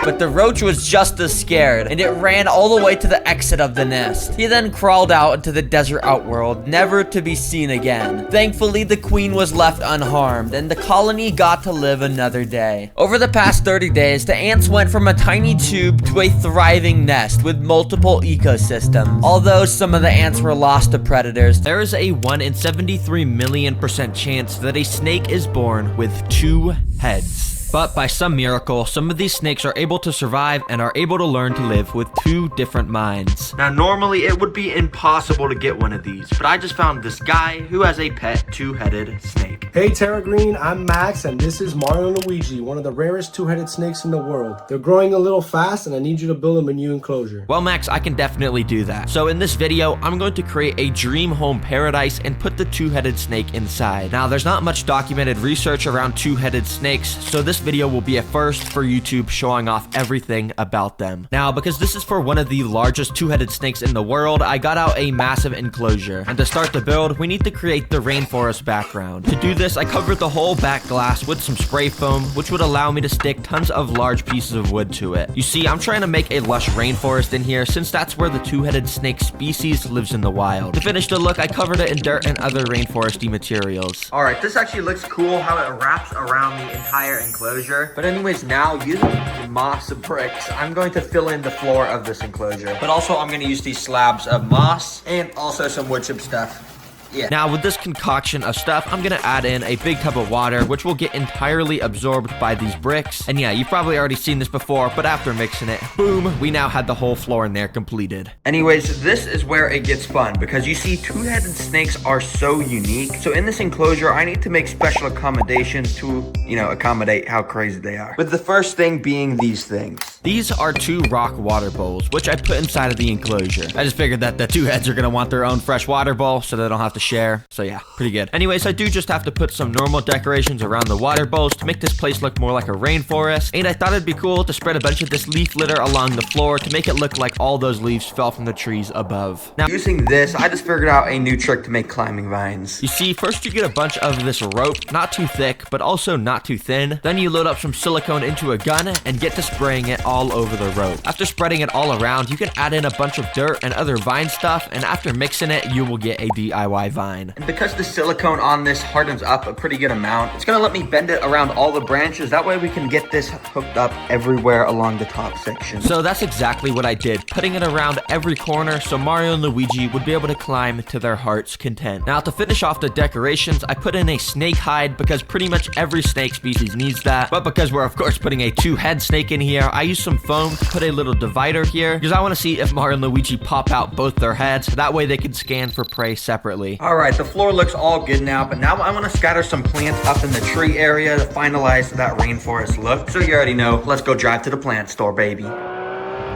But the roach was just as scared, and it ran all the way to the exit of the nest. He then crawled out into the desert outworld, never to be seen again. Thankfully, the queen was left unharmed, and the colony got to live another day. Over the past 30 days, the ants went from a tiny tube to a thriving nest with multiple ecosystems. Although some of the ants were lost to predators, There is a 1 in 73 million % chance that a snake is born with 2 heads. But by some miracle, some of these snakes are able to survive and are able to learn to live with 2 different minds. Now, normally it would be impossible to get one of these, but I just found this guy who has a pet 2-headed snake. Hey Terra Green, I'm Max, and this is Mario and Luigi, one of the rarest 2-headed snakes in the world. They're growing a little fast, and I need you to build them a new enclosure. Well, Max, I can definitely do that. So in this video, I'm going to create a dream home paradise and put the 2-headed snake inside. Now, there's not much documented research around 2-headed snakes, so this video will be a first for YouTube, showing off everything about them. Now, because this is for one of the largest 2-headed snakes in the world, I got out a massive enclosure. And to start the build, we need to create the rainforest background. To do this, I covered the whole back glass with some spray foam, which would allow me to stick tons of large pieces of wood to it. You see, I'm trying to make a lush rainforest in here, since that's where the 2-headed snake species lives in the wild. To finish the look, I covered it in dirt and other rainforesty materials. Alright, this actually looks cool how it wraps around the entire enclosure. But anyways, now using moss bricks, I'm going to fill in the floor of this enclosure. But also I'm going to use these slabs of moss and also some wood chip stuff. Yeah. Now with this concoction of stuff, I'm gonna add in a big tub of water, which will get entirely absorbed by these bricks. And yeah, you've probably already seen this before, but after mixing it, boom, we now had the whole floor in there completed. Anyways, this is where it gets fun because you see two-headed snakes are so unique. So in this enclosure, I need to make special accommodations to, accommodate how crazy they are. With the first thing being these things. These are 2 rock water bowls, which I put inside of the enclosure. I just figured that the 2 heads are gonna want their own fresh water bowl so they don't have to share. So yeah, pretty good. Anyways, I do just have to put some normal decorations around the water bowls to make this place look more like a rainforest. And I thought it'd be cool to spread a bunch of this leaf litter along the floor to make it look like all those leaves fell from the trees above. Now, Using this, I just figured out a new trick to make climbing vines. you see, first you get a bunch of this rope, not too thick, but also not too thin. Then you load up some silicone into a gun and get to spraying it all over the rope. After spreading it all around, you can add in a bunch of dirt and other vine stuff, and after mixing it, you will get a DIY vine. And because the silicone on this hardens up a pretty good amount, it's gonna let me bend it around all the branches. That way we can get this hooked up everywhere along the top section. So that's exactly what I did, putting it around every corner so Mario and Luigi would be able to climb to their heart's content. Now to finish off the decorations, I put in a snake hide because pretty much every snake species needs that. But because we're of course putting a 2-head snake in here, I used some foam to put a little divider here because I want to see if Mario and Luigi pop out both their heads. That way they can scan for prey separately. All right, the floor looks all good now, but now I want to scatter some plants up in the tree area to finalize that rainforest look. So you already know, let's go drive to the plant store, baby.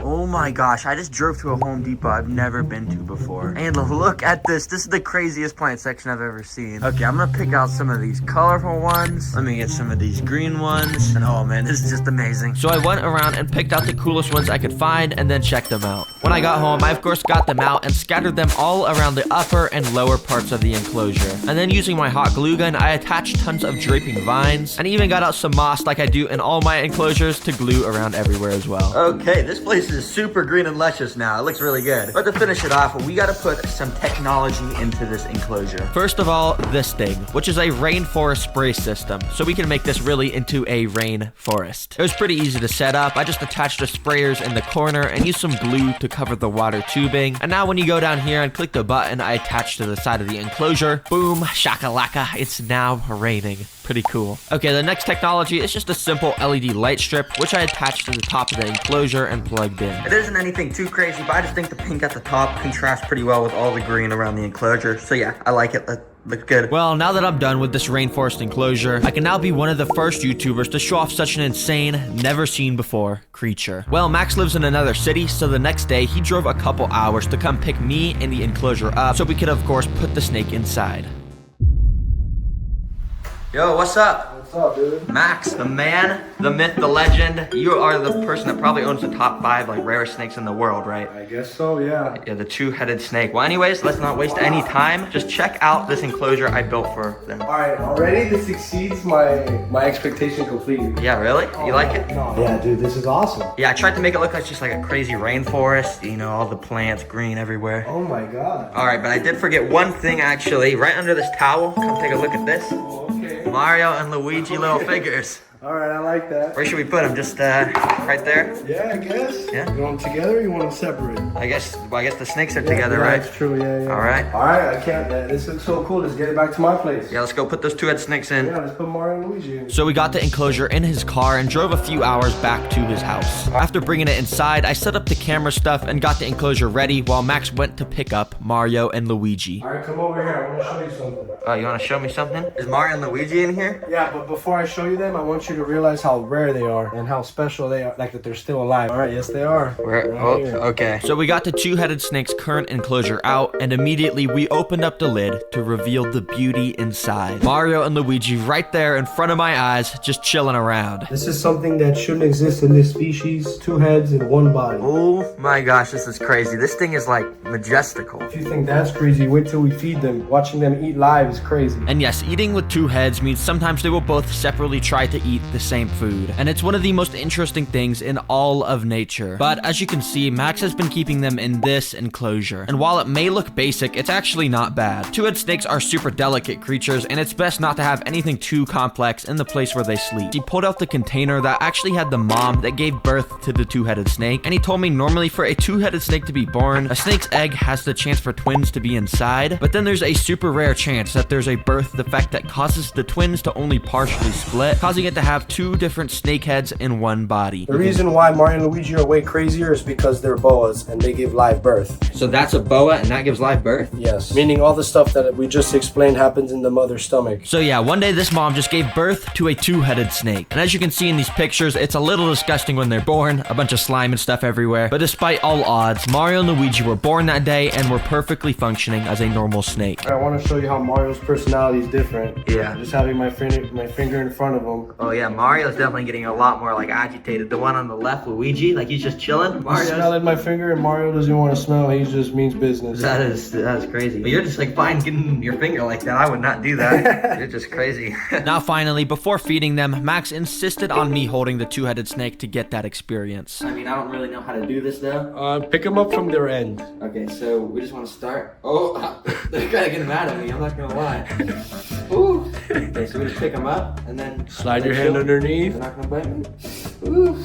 Oh my gosh, I just drove to a Home Depot I've never been to before. And look at this. This is the craziest plant section I've ever seen. Okay, I'm gonna pick out some of these colorful ones. Let me get some of these green ones. And oh man, this is just amazing. So I went around and picked out the coolest ones I could find and then checked them out. When I got home, I of course got them out and scattered them all around the upper and lower parts of the enclosure. And then using my hot glue gun, I attached tons of draping vines and even got out some moss like I do in all my enclosures to glue around everywhere as well. Okay, this place is super green and luscious now. It looks really good. But to finish it off, we gotta put some technology into this enclosure. First of all, this thing, which is a rainforest spray system, so we can make this really into a rainforest. It was pretty easy to set up. I just attached the sprayers in the corner and used some glue to cover the water tubing. And now when you go down here and click the button I attached to the side of the enclosure, boom, shakalaka, it's now raining. Pretty cool. Okay, the next technology is just a simple LED light strip, which I attached to the top of the enclosure and plugged in. It isn't anything too crazy, but I just think the pink at the top contrasts pretty well with all the green around the enclosure. So yeah, I like it. That looks good. Well, now that I'm done with this rainforest enclosure, I can now be one of the first YouTubers to show off such an insane, never seen before creature. Well, Max lives in another city, so the next day he drove a couple hours to come pick me and the enclosure up so we could of course put the snake inside. Yo, what's up? What's up, dude? Max, the man, the myth, the legend. You are the person that probably owns the top 5 rarest snakes in the world, right? I guess so, yeah. Yeah, the 2-headed snake. Well, anyways, let's not waste any time. Just check out this enclosure I built for them. All right, already this exceeds my expectation completely. Yeah, really? You like it? Yeah, dude, this is awesome. Yeah, I tried to make it look like just like a crazy rainforest. You know, all the plants green everywhere. Oh my God. All right, but I did forget one thing actually. Right under this towel, come take a look at this. Okay. Mario and Luigi little figures. All right, I like that. Where should we put them? Just right there? Yeah, I guess. Yeah. You want them together or you want them separate? I guess the snakes are together, yeah, right? That's true, yeah. All right. All right, I can't. This looks so cool. Let's get it back to my place. Yeah, let's go put those 2-head snakes in. Yeah, let's put Mario and Luigi in. So we got the enclosure in his car and drove a few hours back to his house. After bringing it inside, I set up the camera stuff and got the enclosure ready while Max went to pick up Mario and Luigi. All right, come over here. I want to show you something. Oh, you want to show me something? Is Mario and Luigi in here? Yeah, but before I show you them, I want you to realize how rare they are and how special they are, like that they're still alive. All right, yes, they are. Oh, okay. So we got the 2-headed snake's current enclosure out, and immediately we opened up the lid to reveal the beauty inside. Mario and Luigi right there in front of my eyes, just chilling around. This is something that shouldn't exist in this species. 2 heads in 1 body. Oh my gosh, this is crazy. This thing is like majestical. If you think that's crazy, wait till we feed them. Watching them eat live is crazy. And yes, eating with 2 heads means sometimes they will both separately try to eat the same became food. And it's one of the most interesting things in all of nature. But as you can see, Max has been keeping them in this enclosure. And while it may look basic, it's actually not bad. Two-headed snakes are super delicate creatures, and it's best not to have anything too complex in the place where they sleep. He pulled out the container that actually had the mom that gave birth to the two-headed snake, and he told me normally for a two-headed snake to be born, a snake's egg has the chance for twins to be inside, but then there's a super rare chance that there's a birth defect that causes the twins to only partially split, causing it to have two different snake heads in one body. The reason why Mario and Luigi are way crazier is because they're boas and they give live birth. So that's a boa and that gives live birth? Yes, meaning all the stuff that we just explained happens in the mother's stomach. So yeah, one day this mom just gave birth to a two-headed snake. And as you can see in these pictures, it's a little disgusting when they're born, a bunch of slime and stuff everywhere. But despite all odds, Mario and Luigi were born that day and were perfectly functioning as a normal snake. I want to show you how Mario's personality is different. Yeah. Just having my finger in front of him. Oh yeah, Mario's definitely getting a lot more like agitated. The one on the left, Luigi, like he's just chilling. Mario's smelling my finger and Mario doesn't want to smell. He just means business. That is crazy. But you're just like fine getting your finger like that. I would not do that. You're just crazy. Now finally, before feeding them, Max insisted on me holding the two-headed snake to get that experience. I mean, I don't really know how to do this though. Pick them up from their end. Okay, so we just want to start. Oh, they're kind of getting mad at me. I'm not gonna lie. Ooh. Okay, so we just pick them up and then Slide your hand underneath. They're not gonna bite me. Ooh.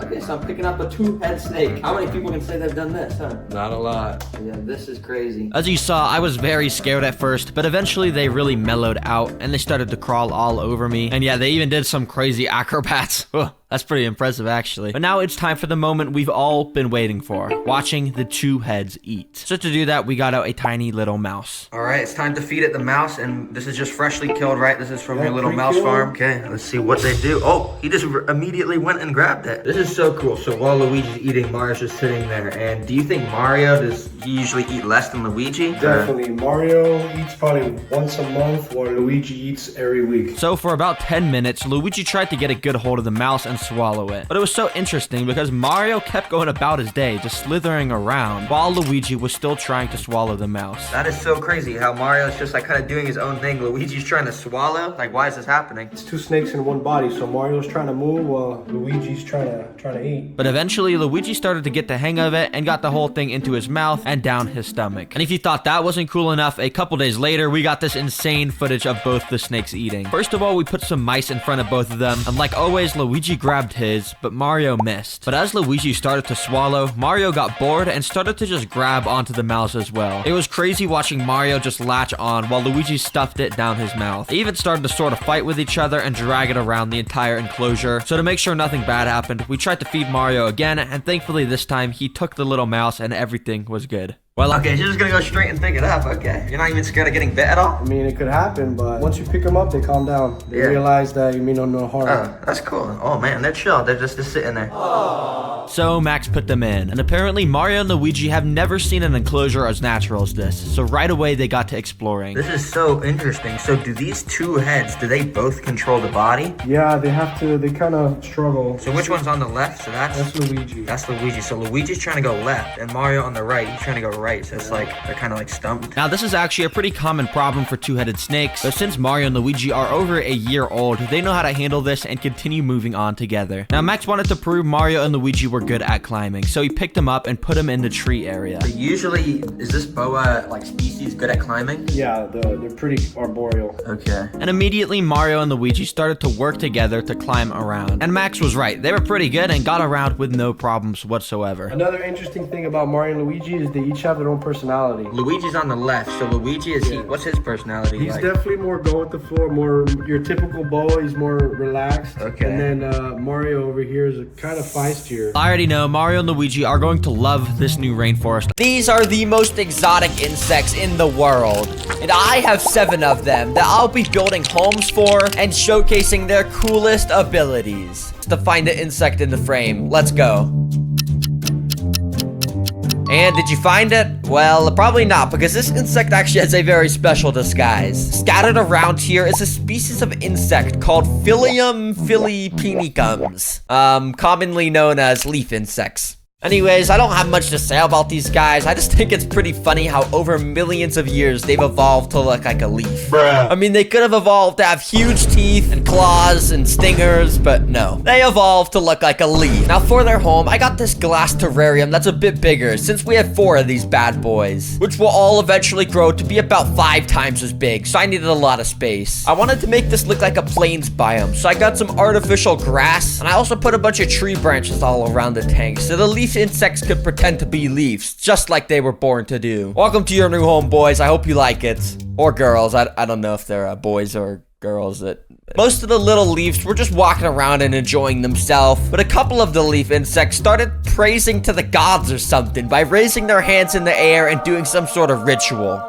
Okay, so I'm picking up a two-head snake. How many people can say they've done this, huh? Not a lot. Yeah, this is crazy. As you saw, I was very scared at first, but eventually they really mellowed out and they started to crawl all over me. And yeah, they even did some crazy acrobats. That's pretty impressive, actually. But now it's time for the moment we've all been waiting for, watching the two heads eat. So to do that, we got out a tiny little mouse. All right, it's time to feed it the mouse, and this is just freshly killed, right? This is from your little mouse farm. Okay, let's see what they do. Oh, he just immediately went and grabbed it. This is so cool. So while Luigi's eating, Mario's just sitting there. And do you think Mario, does he usually eat less than Luigi? Definitely. Mario eats probably once a month, while Luigi eats every week. So for about 10 minutes, Luigi tried to get a good hold of the mouse and swallow it. But it was so interesting because Mario kept going about his day, just slithering around, while Luigi was still trying to swallow the mouse. That is so crazy how Mario's just like kind of doing his own thing. Luigi's trying to swallow. Like, why is this happening? It's two snakes in one body, so Mario's trying to move while Luigi's trying to eat. But eventually, Luigi started to get the hang of it and got the whole thing into his mouth and down his stomach. And if you thought that wasn't cool enough, a couple days later, we got this insane footage of both the snakes eating. First of all, we put some mice in front of both of them, and like always, Luigi grabbed his, but Mario missed. But as Luigi started to swallow, Mario got bored and started to just grab onto the mouse as well. It was crazy watching Mario just latch on while Luigi stuffed it down his mouth. They even started to sort of fight with each other and drag it around the entire enclosure. So to make sure nothing bad happened, we tried to feed Mario again, and thankfully this time he took the little mouse and everything was good. Well, Okay, she's just gonna go straight and pick it up. Okay. You're not even scared of getting bit at all? I mean, it could happen, but once you pick them up, they calm down. They realize that you mean no harm. Oh, that's cool. Oh man, they're chill. They're just sitting there. So Max put them in, and apparently Mario and Luigi have never seen an enclosure as natural as this, so right away they got to exploring. This is so interesting. So do these two heads, do they both control the body? Yeah, they kind of struggle. So which one's on the left? So That's Luigi. That's Luigi. So Luigi's trying to go left, and Mario on the right, he's trying to go right. So it's like, they're kind of like stumped. Now this is actually a pretty common problem for two-headed snakes, but since Mario and Luigi are over a year old, they know how to handle this and continue moving on together. Now Max wanted to prove Mario and Luigi were good at climbing, so he picked them up and put them in the tree area. So usually, is this boa like species good at climbing? Yeah, they're pretty arboreal. Okay. And immediately Mario and Luigi started to work together to climb around. And Max was right, they were pretty good and got around with no problems whatsoever. Another interesting thing about Mario and Luigi is they each have their own personality. Luigi's on the left, so Luigi is what's his personality He's like? definitely more go with the floor, more your typical boa. He's more relaxed. Okay. And then Mario over here is kind of feistier. I already know Mario and Luigi are going to love this new rainforest. These are the most exotic insects in the world, and I have 7 of them that I'll be building homes for and showcasing their coolest abilities. To find the insect in the frame, let's go. And did you find it? Well, probably not, because this insect actually has a very special disguise. Scattered around here is a species of insect called Philium philippinicums, commonly known as leaf insects. Anyways, I don't have much to say about these guys. I just think it's pretty funny how over millions of years they've evolved to look like a leaf. Bruh. I mean, they could have evolved to have huge teeth and claws and stingers, but no. They evolved to look like a leaf. Now for their home, I got this glass terrarium that's a bit bigger since we have 4 of these bad boys, which will all eventually grow to be about 5 times as big, so I needed a lot of space. I wanted to make this look like a plains biome, so I got some artificial grass, and I also put a bunch of tree branches all around the tank, so the leaf insects could pretend to be leaves, just like they were born to do. Welcome to your new home, boys. I hope you like it. Or girls. I don't know if they're boys or girls. Most of the little leaves were just walking around and enjoying themselves, but a couple of the leaf insects started praising to the gods or something by raising their hands in the air and doing some sort of ritual.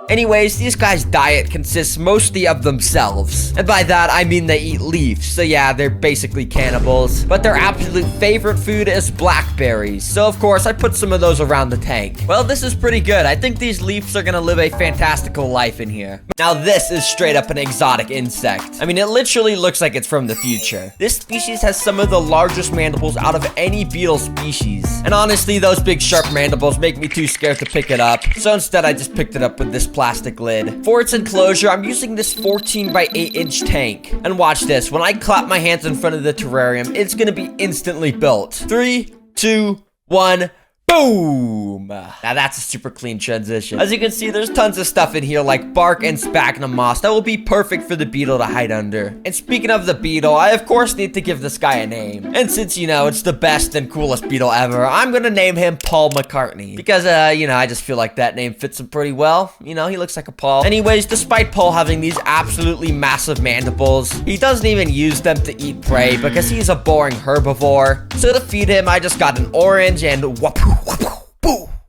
Anyways, these guys' diet consists mostly of themselves. And by that, I mean they eat leaves. So yeah, they're basically cannibals. But their absolute favorite food is blackberries. So of course, I put some of those around the tank. Well, this is pretty good. I think these leaves are gonna live a fantastical life in here. Now this is straight up an exotic insect. I mean, it literally looks like it's from the future. This species has some of the largest mandibles out of any beetle species. And honestly, those big sharp mandibles make me too scared to pick it up. So instead, I just picked it up with this plastic lid. For its enclosure, I'm using this 14 by 8-inch tank. And watch this, when I clap my hands in front of the terrarium, it's gonna be instantly built. 3, 2, 1, boom! Now that's a super clean transition. As you can see, there's tons of stuff in here like bark and sphagnum moss that will be perfect for the beetle to hide under. And speaking of the beetle, I of course need to give this guy a name. And since, you know, it's the best and coolest beetle ever, I'm gonna name him Paul McCartney. Because, you know, I just feel like that name fits him pretty well. You know, he looks like a Paul. Anyways, despite Paul having these absolutely massive mandibles, he doesn't even use them to eat prey because he's a boring herbivore. So to feed him, I just got an orange and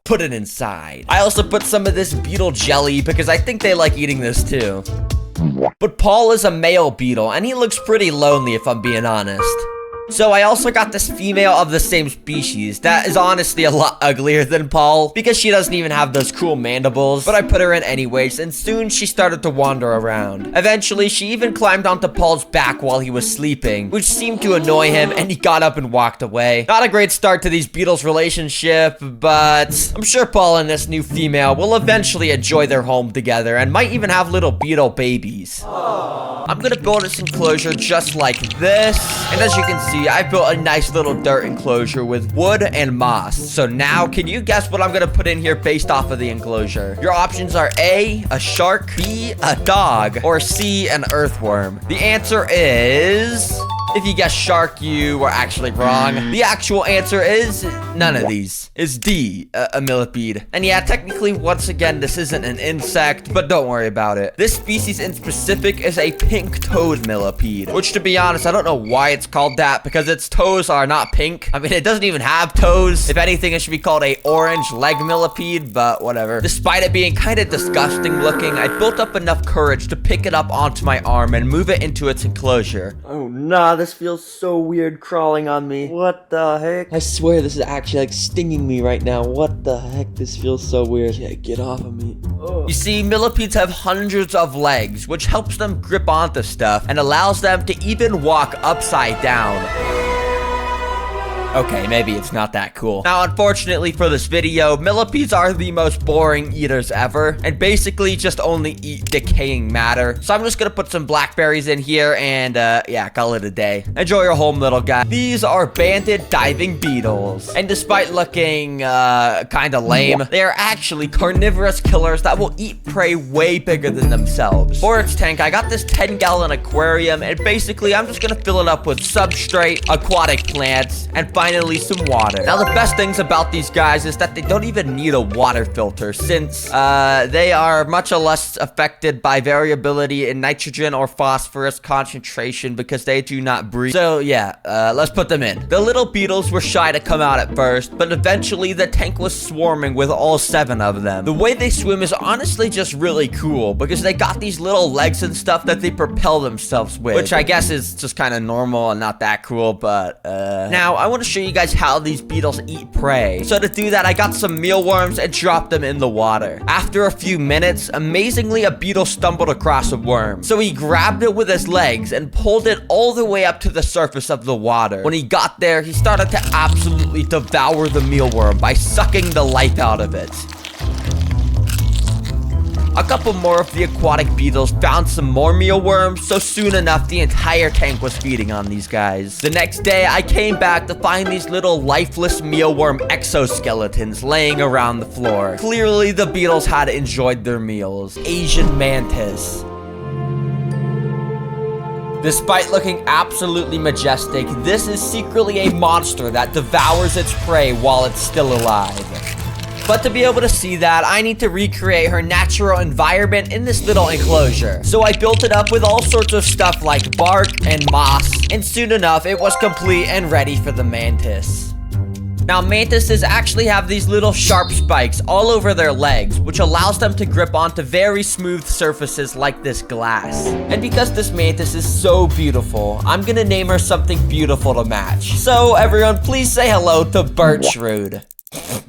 put it inside. I also put some of this beetle jelly because I think they like eating this too. But Paul is a male beetle and he looks pretty lonely if I'm being honest. So I also got this female of the same species that is honestly a lot uglier than Paul because she doesn't even have those cool mandibles, but I put her in anyways and soon she started to wander around. Eventually, she even climbed onto Paul's back while he was sleeping, which seemed to annoy him and he got up and walked away. Not a great start to these beetles' relationship, but I'm sure Paul and this new female will eventually enjoy their home together and might even have little beetle babies. I'm gonna build this enclosure just like this, and as you can see, I built a nice little dirt enclosure with wood and moss. So now, can you guess what I'm gonna put in here based off of the enclosure? Your options are A, a shark, B, a dog, or C, an earthworm. The answer is... if you guessed shark, you were actually wrong. The actual answer is none of these. It's D, a millipede. And yeah, technically, once again, this isn't an insect, but don't worry about it. This species in specific is a pink-toed millipede, which to be honest, I don't know why it's called that because its toes are not pink. I mean, it doesn't even have toes. If anything, it should be called a orange leg millipede, but whatever. Despite it being kind of disgusting looking, I built up enough courage to pick it up onto my arm and move it into its enclosure. Oh, nah, this feels so weird crawling on me. What the heck? I swear this is actually like stinging me right now. What the heck? This feels so weird. Yeah, get off of me. Ugh. You see, millipedes have hundreds of legs, which helps them grip onto stuff and allows them to even walk upside down. Okay, maybe it's not that cool. Now, unfortunately for this video, millipedes are the most boring eaters ever, and basically just only eat decaying matter. So I'm just gonna put some blackberries in here and, yeah, call it a day. Enjoy your home, little guy. These are banded diving beetles. And despite looking, kinda lame, they are actually carnivorous killers that will eat prey way bigger than themselves. For its tank, I got this 10-gallon aquarium, and basically, I'm just gonna fill it up with substrate, aquatic plants, and finally some water. Now the best things about these guys is that they don't even need a water filter since they are much less affected by variability in nitrogen or phosphorus concentration because they do not breathe. So yeah, let's put them in. The little beetles were shy to come out at first, but eventually the tank was swarming with all 7 of them. The way they swim is honestly just really cool because they got these little legs and stuff that they propel themselves with, which I guess is just kind of normal and not that cool, but now I want to show you guys how these beetles eat prey. So to do that, I got some mealworms and dropped them in the water. After a few minutes, amazingly, a beetle stumbled across a worm. So he grabbed it with his legs and pulled it all the way up to the surface of the water. When he got there, he started to absolutely devour the mealworm by sucking the life out of it. A couple more of the aquatic beetles found some more mealworms, so soon enough, the entire tank was feeding on these guys. The next day, I came back to find these little lifeless mealworm exoskeletons laying around the floor. Clearly, the beetles had enjoyed their meals. Asian mantis. Despite looking absolutely majestic, this is secretly a monster that devours its prey while it's still alive. But to be able to see that, I need to recreate her natural environment in this little enclosure. So I built it up with all sorts of stuff like bark and moss, and soon enough, it was complete and ready for the mantis. Now, mantises actually have these little sharp spikes all over their legs, which allows them to grip onto very smooth surfaces like this glass. And because this mantis is so beautiful, I'm gonna name her something beautiful to match. So everyone, please say hello to Birchroot.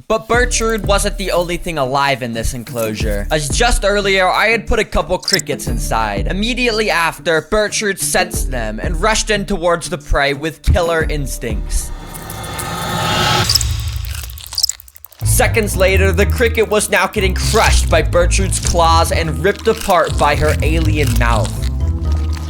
But Birchroot wasn't the only thing alive in this enclosure, as just earlier I had put a couple crickets inside. Immediately after, Birchroot sensed them and rushed in towards the prey with killer instincts. Seconds later, the cricket was now getting crushed by Birchroot's claws and ripped apart by her alien mouth.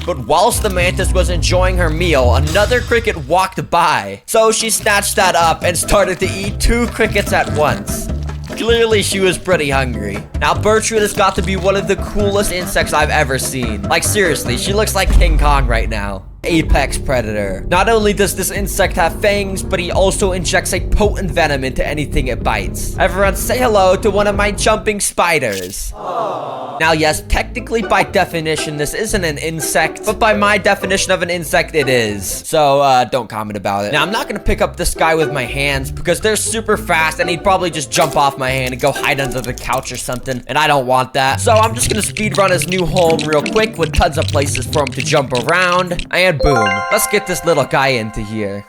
But whilst the mantis was enjoying her meal, another cricket walked by. So she snatched that up and started to eat 2 crickets at once. Clearly, she was pretty hungry. Now, Birchroot has got to be one of the coolest insects I've ever seen. Like, seriously, she looks like King Kong right now. Apex predator. Not only does this insect have fangs, but he also injects a potent venom into anything it bites. Everyone say hello to one of my jumping spiders. Aww. Now, yes, technically by definition, this isn't an insect, but by my definition of an insect, it is. So, don't comment about it. Now, I'm not gonna pick up this guy with my hands because they're super fast and he'd probably just jump off my hand and go hide under the couch or something, and I don't want that. So I'm just gonna speedrun his new home real quick with tons of places for him to jump around, and boom. Let's get this little guy into here.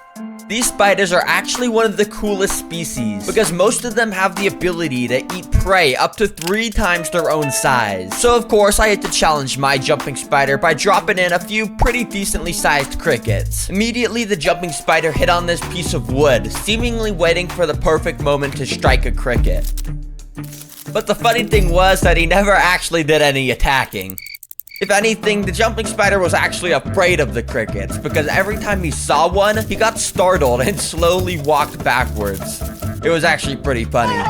These spiders are actually one of the coolest species because most of them have the ability to eat prey up to 3 times their own size. So of course I had to challenge my jumping spider by dropping in a few pretty decently sized crickets. Immediately the jumping spider hit on this piece of wood, seemingly waiting for the perfect moment to strike a cricket. But the funny thing was that he never actually did any attacking. If anything, the jumping spider was actually afraid of the crickets because every time he saw one, he got startled and slowly walked backwards. It was actually pretty funny.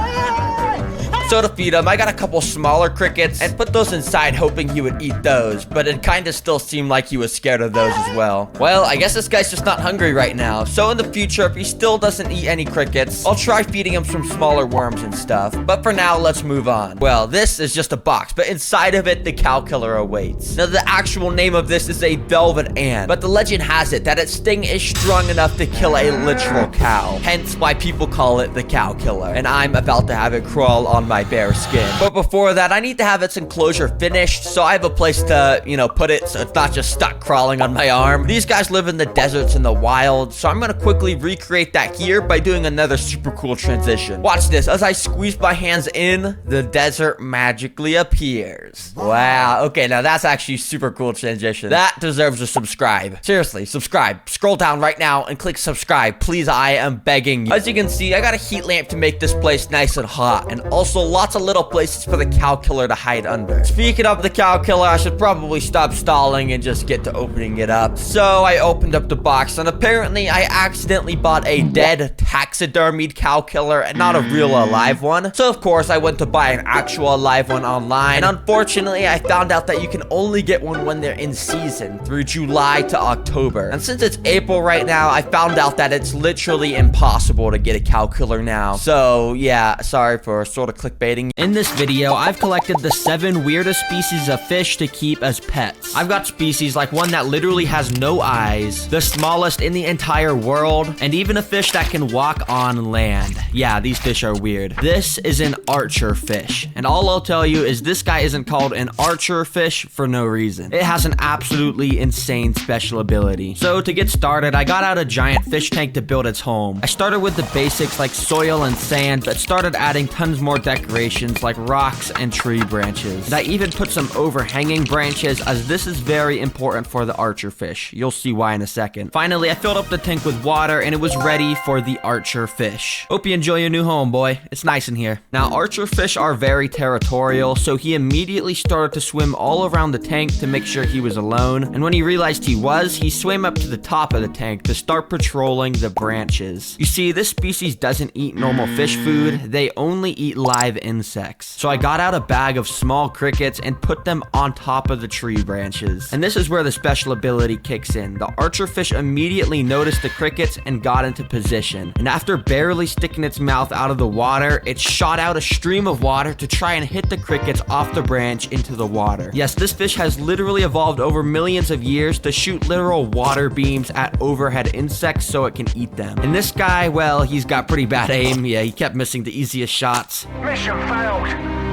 So to feed him, I got a couple smaller crickets and put those inside hoping he would eat those, but it kinda still seemed like he was scared of those as well. Well, I guess this guy's just not hungry right now, so in the future, if he still doesn't eat any crickets, I'll try feeding him some smaller worms and stuff. But for now, let's move on. Well, this is just a box, but inside of it, the cow killer awaits. Now, the actual name of this is a velvet ant, but the legend has it that its sting is strong enough to kill a literal cow, hence why people call it the cow killer, and I'm about to have it crawl on my bare skin. But before that, I need to have its enclosure finished, so I have a place to, put it so it's not just stuck crawling on my arm. These guys live in the deserts and the wild, so I'm gonna quickly recreate that here by doing another super cool transition. Watch this. As I squeeze my hands in, the desert magically appears. Wow, okay, now that's actually super cool transition. That deserves a subscribe. Seriously, subscribe. Scroll down right now and click subscribe. Please, I am begging you. As you can see, I got a heat lamp to make this place nice and hot, and also lots of little places for the cow killer to hide under. Speaking of the cow killer, I should probably stop stalling and just get to opening it up. So I opened up the box, and apparently I accidentally bought a dead taxidermied cow killer and not a real alive one. So of course I went to buy an actual alive one online, and unfortunately I found out that you can only get one when they're in season through July to October. And since it's April right now, I found out that it's literally impossible to get a cow killer now. So yeah, sorry for sort of clickbait clickbaiting. In this video, I've collected the 7 weirdest species of fish to keep as pets. I've got species like one that literally has no eyes, the smallest in the entire world, and even a fish that can walk on land. Yeah, these fish are weird. This is an archer fish, and all I'll tell you is this guy isn't called an archer fish for no reason. It has an absolutely insane special ability. So to get started, I got out a giant fish tank to build its home. I started with the basics like soil and sand, but started adding tons more decorations like rocks and tree branches. And I even put some overhanging branches, as this is very important for the archer fish. You'll see why in a second. Finally, I filled up the tank with water and it was ready for the archer fish. Hope you enjoy your new home, boy. It's nice in here. Now, archer fish are very territorial, so he immediately started to swim all around the tank to make sure he was alone. And when he realized he swam up to the top of the tank to start patrolling the branches. You see, this species doesn't eat normal fish food. They only eat live insects. So I got out a bag of small crickets and put them on top of the tree branches. And this is where the special ability kicks in. The archer fish immediately noticed the crickets and got into position. And after barely sticking its mouth out of the water, it shot out a stream of water to try and hit the crickets off the branch into the water. Yes, this fish has literally evolved over millions of years to shoot literal water beams at overhead insects so it can eat them. And this guy, well, he's got pretty bad aim. Yeah, he kept missing the easiest shots. Mission failed.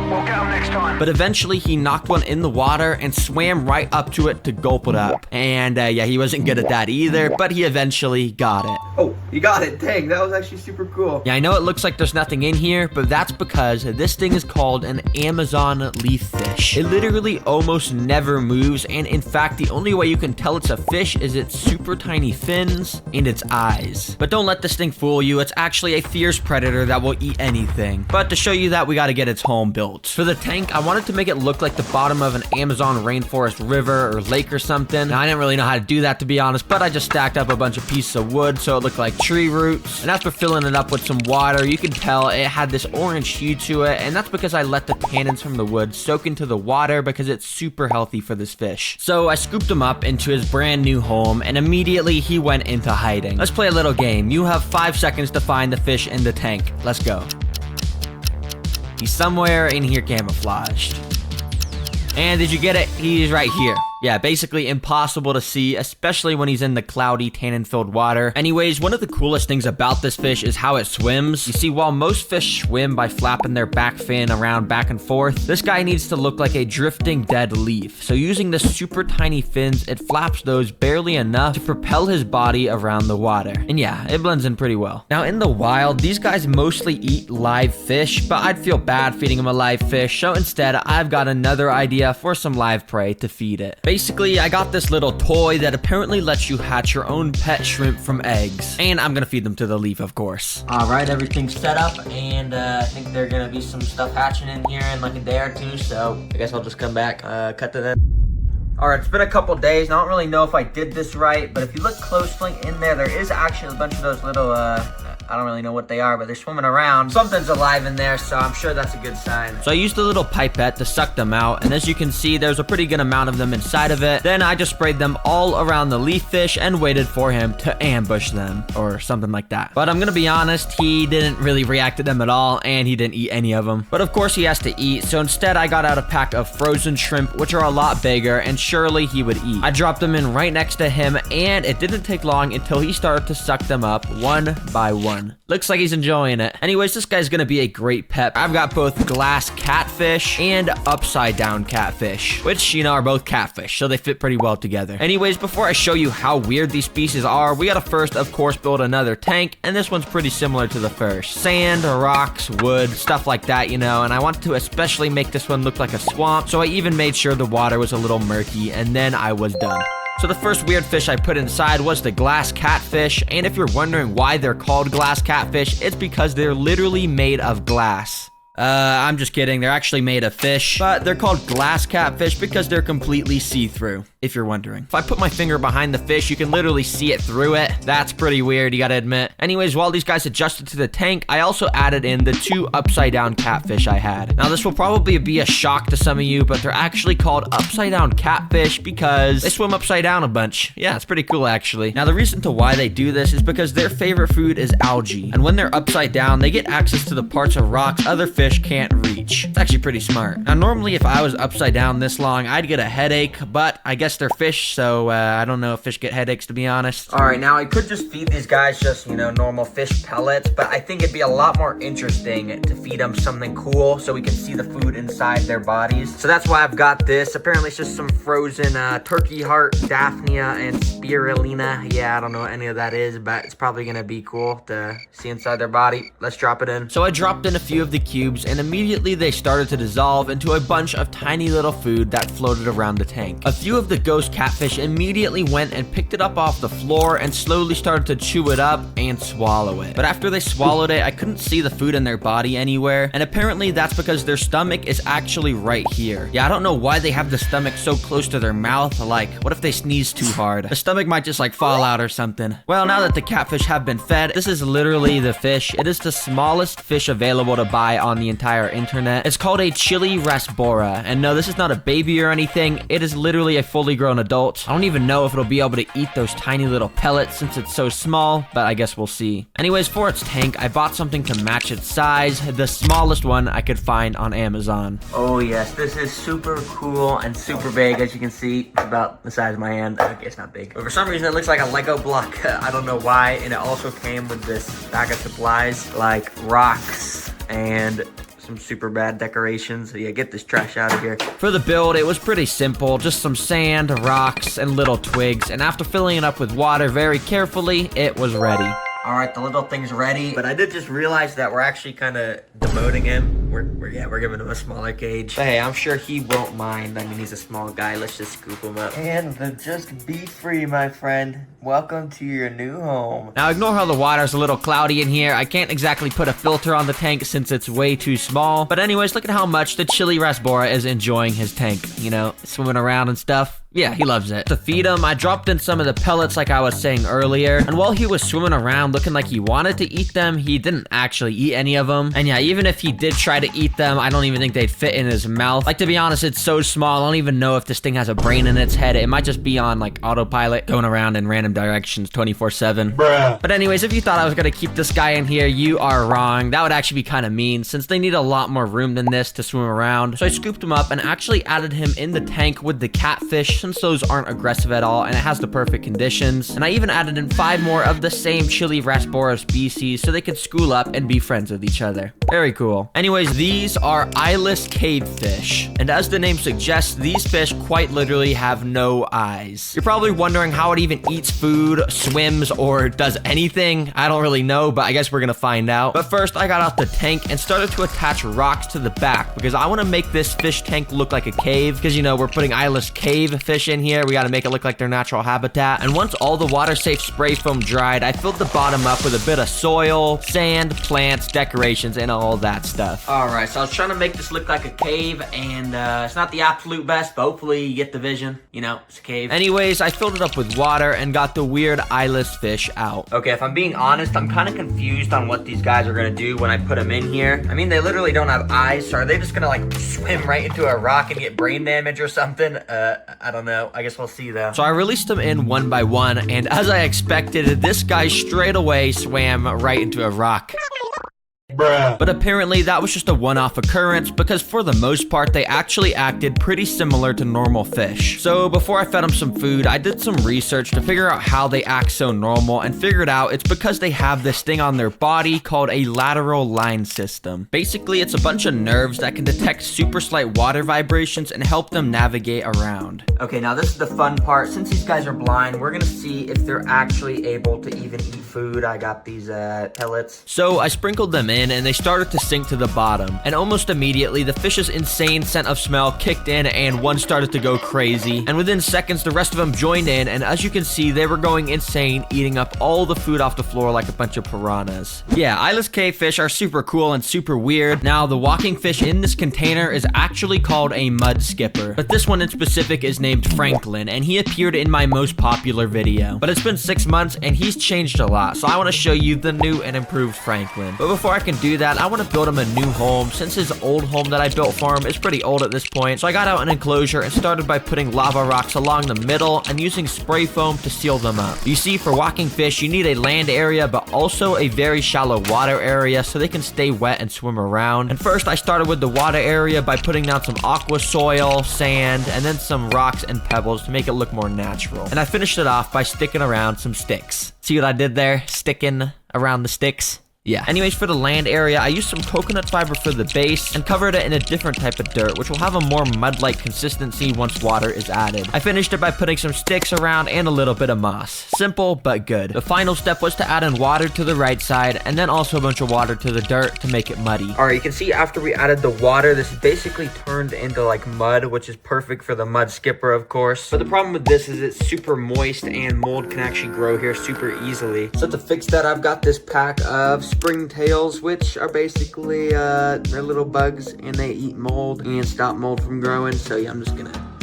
We'll get him next time. But eventually he knocked one in the water and swam right up to it to gulp it up. And yeah, he wasn't good at that either, but he eventually got it. Oh, you got it. Dang, that was actually super cool. Yeah, I know it looks like there's nothing in here, but that's because this thing is called an Amazon leaf fish. It literally almost never moves, and in fact, the only way you can tell it's a fish is its super tiny fins and its eyes. But don't let this thing fool you. It's actually a fierce predator that will eat anything. But to show you that, we got to get its home built. For the tank, I wanted to make it look like the bottom of an Amazon rainforest river or lake or something. Now, I didn't really know how to do that, to be honest, but I just stacked up a bunch of pieces of wood so it looked like tree roots. And after filling it up with some water, you can tell it had this orange hue to it, and that's because I let the tannins from the wood soak into the water because it's super healthy for this fish. So I scooped him up into his brand new home, and immediately he went into hiding. Let's play a little game. You have 5 seconds to find the fish in the tank. Let's go. He's somewhere in here camouflaged. And did you get it? He's right here. Yeah, basically impossible to see, especially when he's in the cloudy, tannin-filled water. Anyways, one of the coolest things about this fish is how it swims. You see, while most fish swim by flapping their back fin around back and forth, this guy needs to look like a drifting dead leaf. So using the super tiny fins, it flaps those barely enough to propel his body around the water. And yeah, it blends in pretty well. Now, in the wild, these guys mostly eat live fish, but I'd feel bad feeding them a live fish, so instead, I've got another idea for some live prey to feed it. Basically, I got this little toy that apparently lets you hatch your own pet shrimp from eggs. And I'm gonna feed them to the leaf, of course. Alright, everything's set up, and I think there's gonna be some stuff hatching in here in like a day or two, so I guess I'll just come back, cut to them. Alright, it's been a couple days, and I don't really know if I did this right, but if you look closely in there, there is actually a bunch of those little, I don't really know what they are, but they're swimming around. Something's alive in there, so I'm sure that's a good sign. So I used a little pipette to suck them out, and as you can see, there's a pretty good amount of them inside of it. Then I just sprayed them all around the leaf fish and waited for him to ambush them, or something like that. But I'm gonna be honest, he didn't really react to them at all, and he didn't eat any of them. But of course he has to eat, so instead I got out a pack of frozen shrimp, which are a lot bigger, and surely he would eat. I dropped them in right next to him, and it didn't take long until he started to suck them up one by one. Looks like he's enjoying it. Anyways, this guy's gonna be a great pet. I've got both glass catfish and upside down catfish, which, you know, are both catfish, so they fit pretty well together. Anyways, before I show you how weird these species are, we gotta first, of course, build another tank, and this one's pretty similar to the first. Sand, rocks, wood, stuff like that, you know, and I wanted to especially make this one look like a swamp, so I even made sure the water was a little murky, and then I was done. So the first weird fish I put inside was the glass catfish, and if you're wondering why they're called glass catfish, it's because they're literally made of glass. I'm just kidding. They're actually made of fish, but they're called glass catfish because they're completely see-through, if you're wondering. If I put my finger behind the fish, you can literally see it through it. That's pretty weird, you gotta admit. Anyways, while these guys adjusted to the tank, I also added in the 2 upside-down catfish I had. Now, this will probably be a shock to some of you, but they're actually called upside-down catfish because they swim upside down a bunch. Yeah, it's pretty cool, actually. Now, the reason to why they do this is because their favorite food is algae, and when they're upside down, they get access to the parts of rocks other fish can't reach. pH. It's actually pretty smart. Now, normally if I was upside down this long, I'd get a headache, but I guess they're fish, so I don't know if fish get headaches, to be honest. All right, now I could just feed these guys just, you know, normal fish pellets, but I think it'd be a lot more interesting to feed them something cool so we can see the food inside their bodies. So that's why I've got this. Apparently it's just some frozen turkey heart, Daphnia, and spirulina. Yeah, I don't know what any of that is, but it's probably gonna be cool to see inside their body. Let's drop it in. So I dropped in a few of the cubes, and immediately they started to dissolve into a bunch of tiny little food that floated around the tank. A few of the ghost catfish immediately went and picked it up off the floor and slowly started to chew it up and swallow it. But after they swallowed it, I couldn't see the food in their body anywhere, and apparently that's because their stomach is actually right here. Yeah, I don't know why they have the stomach so close to their mouth. Like, what if they sneeze too hard? The stomach might just like fall out or something. Well, now that the catfish have been fed, this is literally the fish. It is the smallest fish available to buy on the entire internet. It's called a Chili rasbora, and no, this is not a baby or anything. It is literally a fully grown adult. I don't even know if it'll be able to eat those tiny little pellets since it's so small, but I guess we'll see. Anyways, for its tank, I bought something to match its size, the smallest one I could find on Amazon. Oh yes, this is super cool and super big. As you can see, it's about the size of my hand. Okay, it's not big, but for some reason it looks like a Lego block. I don't know why, and it also came with this bag of supplies like rocks and some super bad decorations. So yeah, get this trash out of here. For the build, it was pretty simple. Just some sand, rocks, and little twigs. And after filling it up with water very carefully, it was ready. All right, the little thing's ready. But I did just realize that we're actually kind of demoting him. We're giving him a smaller cage. But hey, I'm sure he won't mind. I mean, he's a small guy. Let's just scoop him up. And just be free, my friend. Welcome to your new home. Now, ignore how the water's a little cloudy in here. I can't exactly put a filter on the tank since it's way too small. But anyways, look at how much the Chili rasbora is enjoying his tank. You know, swimming around and stuff. Yeah, he loves it. To feed him, I dropped in some of the pellets like I was saying earlier, and while he was swimming around looking like he wanted to eat them, he didn't actually eat any of them. And yeah, even if he did try to eat them, I don't even think they'd fit in his mouth. Like, to be honest, it's so small, I don't even know if this thing has a brain in its head. It might just be on, like, autopilot, going around in random directions 24/7. Bruh. But anyways, if you thought I was gonna keep this guy in here, you are wrong. That would actually be kind of mean, since they need a lot more room than this to swim around. So I scooped him up and actually added him in the tank with the catfish, since those aren't aggressive at all, and it has the perfect conditions. And I even added in 5 more of the same Chili rasbora species so they could school up and be friends with each other. Very cool. Anyways, these are eyeless cavefish, and as the name suggests, these fish quite literally have no eyes. You're probably wondering how it even eats food, swims, or does anything. I don't really know, but I guess we're gonna find out. But first, I got out the tank and started to attach rocks to the back because I want to make this fish tank look like a cave, because you know, we're putting eyeless cave fish in here. We got to make it look like their natural habitat. And once all the water safe spray foam dried, I filled the bottom up with a bit of soil, sand, plants, decorations, and all that stuff. All right, so I was trying to make this look like a cave, and it's not the absolute best, but hopefully you get the vision. You know, it's a cave. Anyways, I filled it up with water and got the weird eyeless fish out. Okay, if I'm being honest, I'm kind of confused on what these guys are gonna do when I put them in here. I mean, they literally don't have eyes, so are they just gonna like swim right into a rock and get brain damage or something? I don't know. I guess we'll see though. So I released them in one by one, and as I expected, this guy straight away swam right into a rock. Bruh. But apparently that was just a one-off occurrence, because for the most part they actually acted pretty similar to normal fish. So before I fed them some food, I did some research to figure out how they act so normal, and figured out it's because they have this thing on their body called a lateral line system. Basically, it's a bunch of nerves that can detect super slight water vibrations and help them navigate around. Okay, now this is the fun part. Since these guys are blind, we're gonna see if they're actually able to even eat food. I got these pellets. So I sprinkled them in, and they started to sink to the bottom. And almost immediately, the fish's insane scent of smell kicked in, and one started to go crazy. And within seconds, the rest of them joined in, and as you can see, they were going insane, eating up all the food off the floor like a bunch of piranhas. Yeah, eyeless cavefish are super cool and super weird. Now, the walking fish in this container is actually called a mud skipper, but this one in specific is named Franklin, and he appeared in my most popular video. But it's been 6 months, and he's changed a lot, so I want to show you the new and improved Franklin. But before I continue, can do that, I want to build him a new home since his old home that I built for him is pretty old at this point. So I got out an enclosure and started by putting lava rocks along the middle and using spray foam to seal them up. You see, for walking fish, you need a land area, but also a very shallow water area so they can stay wet and swim around. And first, I started with the water area by putting down some aqua soil, sand, and then some rocks and pebbles to make it look more natural. And I finished it off by sticking around some sticks. See what I did there? Sticking around the sticks? Yeah. Anyways, for the land area, I used some coconut fiber for the base and covered it in a different type of dirt, which will have a more mud-like consistency once water is added. I finished it by putting some sticks around and a little bit of moss. Simple, but good. The final step was to add in water to the right side and then also a bunch of water to the dirt to make it muddy. All right, you can see after we added the water, this basically turned into like mud, which is perfect for the mud skipper, of course. But the problem with this is it's super moist and mold can actually grow here super easily. So to fix that, I've got this pack of springtails, which are basically they're little bugs and they eat mold and stop mold from growing. So yeah, I'm just gonna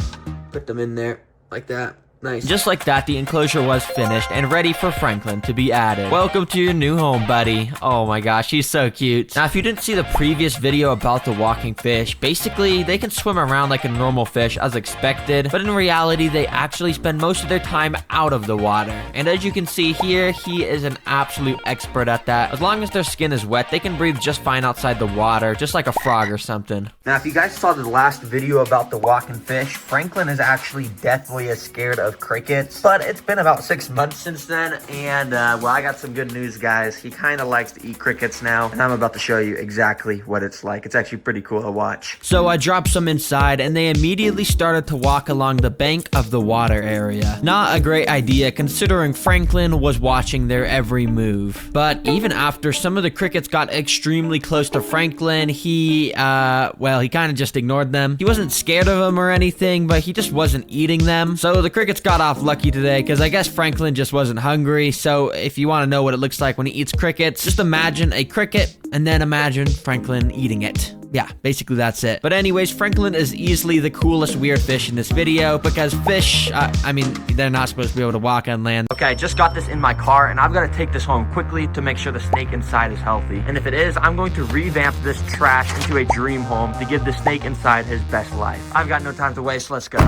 put them in there like that. Nice. Just like that, the enclosure was finished and ready for Franklin to be added. Welcome to your new home, buddy. Oh my gosh, he's so cute. Now, if you didn't see the previous video about the walking fish, basically, they can swim around like a normal fish as expected, but in reality, they actually spend most of their time out of the water. And as you can see here, he is an absolute expert at that. As long as their skin is wet, they can breathe just fine outside the water, just like a frog or something. Now, if you guys saw the last video about the walking fish, Franklin is actually deathly as scared of crickets, but it's been about 6 months since then, and well, I got some good news, guys. He kind of likes to eat crickets now, and I'm about to show you exactly what it's like. It's actually pretty cool to watch. So I dropped some inside, and they immediately started to walk along the bank of the water area. Not a great idea, considering Franklin was watching their every move. But even after some of the crickets got extremely close to Franklin, he kind of just ignored them. He wasn't scared of them or anything, but he just wasn't eating them. So the crickets got off lucky today, because I guess Franklin just wasn't hungry. So if you want to know what it looks like when he eats crickets, just imagine a cricket and then imagine Franklin eating it. Yeah, basically that's it. But anyways, Franklin is easily the coolest weird fish in this video, because fish, they're not supposed to be able to walk on land. Okay, I just got this in my car, and I've got to take this home quickly to make sure the snake inside is healthy. And if it is, I'm going to revamp this trash into a dream home to give the snake inside his best life. I've got no time to waste, let's go.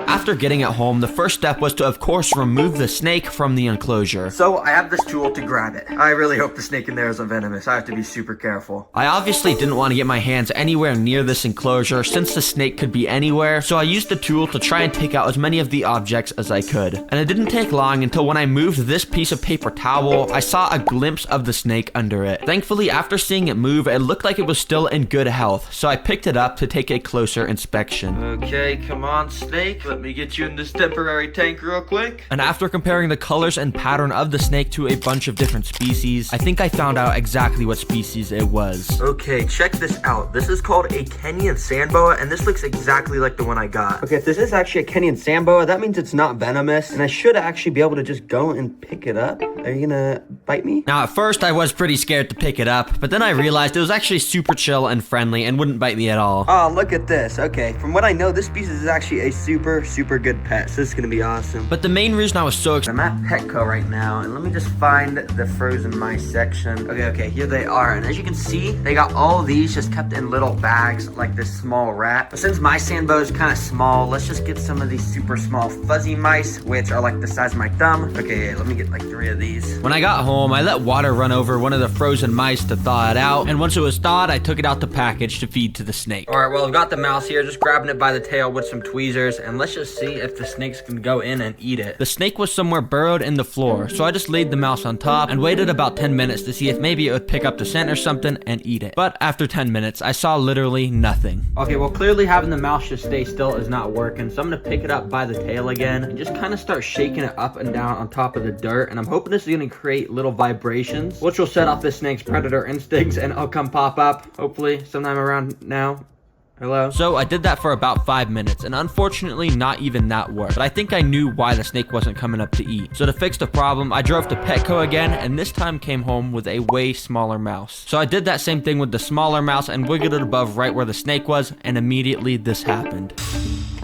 After getting it home, the first step was to, of course, remove the snake from the enclosure. So I have this tool to grab it. I really hope the snake in there isn't venomous. I have to be super careful. I obviously didn't want to get my hands anywhere near this enclosure since the snake could be anywhere, so I used the tool to try and take out as many of the objects as I could. And it didn't take long until when I moved this piece of paper towel, I saw a glimpse of the snake under it. Thankfully, after seeing it move, it looked like it was still in good health, so I picked it up to take a closer inspection. Okay, come on, snake. Let me get you in this temporary tank real quick. And after comparing the colors and pattern of the snake to a bunch of different species, I think I found out exactly what species it was. Okay, check this out. This is called a Kenyan sand boa, and this looks exactly like the one I got. Okay, if this is actually a Kenyan sand boa, that means it's not venomous, and I should actually be able to just go and pick it up. Are you gonna bite me? Now, at first, I was pretty scared to pick it up, but then I realized it was actually super chill and friendly and wouldn't bite me at all. Oh, look at this. Okay, from what I know, this species is actually a super good pet, so this is gonna be awesome. But the main reason I was so excited, I'm at Petco right now, and let me just find the frozen mice section. Okay, here they are, and as you can see, they got all of these just kept in little bags like this small rat. But since my sand boa is kind of small, let's just get some of these super small fuzzy mice, which are like the size of my thumb. Okay, let me get like 3 of these. When I got home, I let water run over one of the frozen mice to thaw it out, and once it was thawed, I took it out the package to feed to the snake. All right, well, I've got the mouse here, just grabbing it by the tail with some tweezers, and let's just see if the snakes can go in and eat it. The snake was somewhere burrowed in the floor, so I just laid the mouse on top and waited about 10 minutes to see if maybe it would pick up the scent or something and eat it. But after 10 minutes, I saw literally nothing. Okay, well, clearly having the mouse just stay still is not working, so I'm gonna pick it up by the tail again and just kind of start shaking it up and down on top of the dirt, and I'm hoping this is gonna create little vibrations, which will set off this snake's predator instincts, and it'll come pop up, hopefully, sometime around now. Hello? So I did that for about 5 minutes, and unfortunately not even that worked. But I think I knew why the snake wasn't coming up to eat. So to fix the problem, I drove to Petco again, and this time came home with a way smaller mouse. So I did that same thing with the smaller mouse and wiggled it above right where the snake was, and immediately this happened.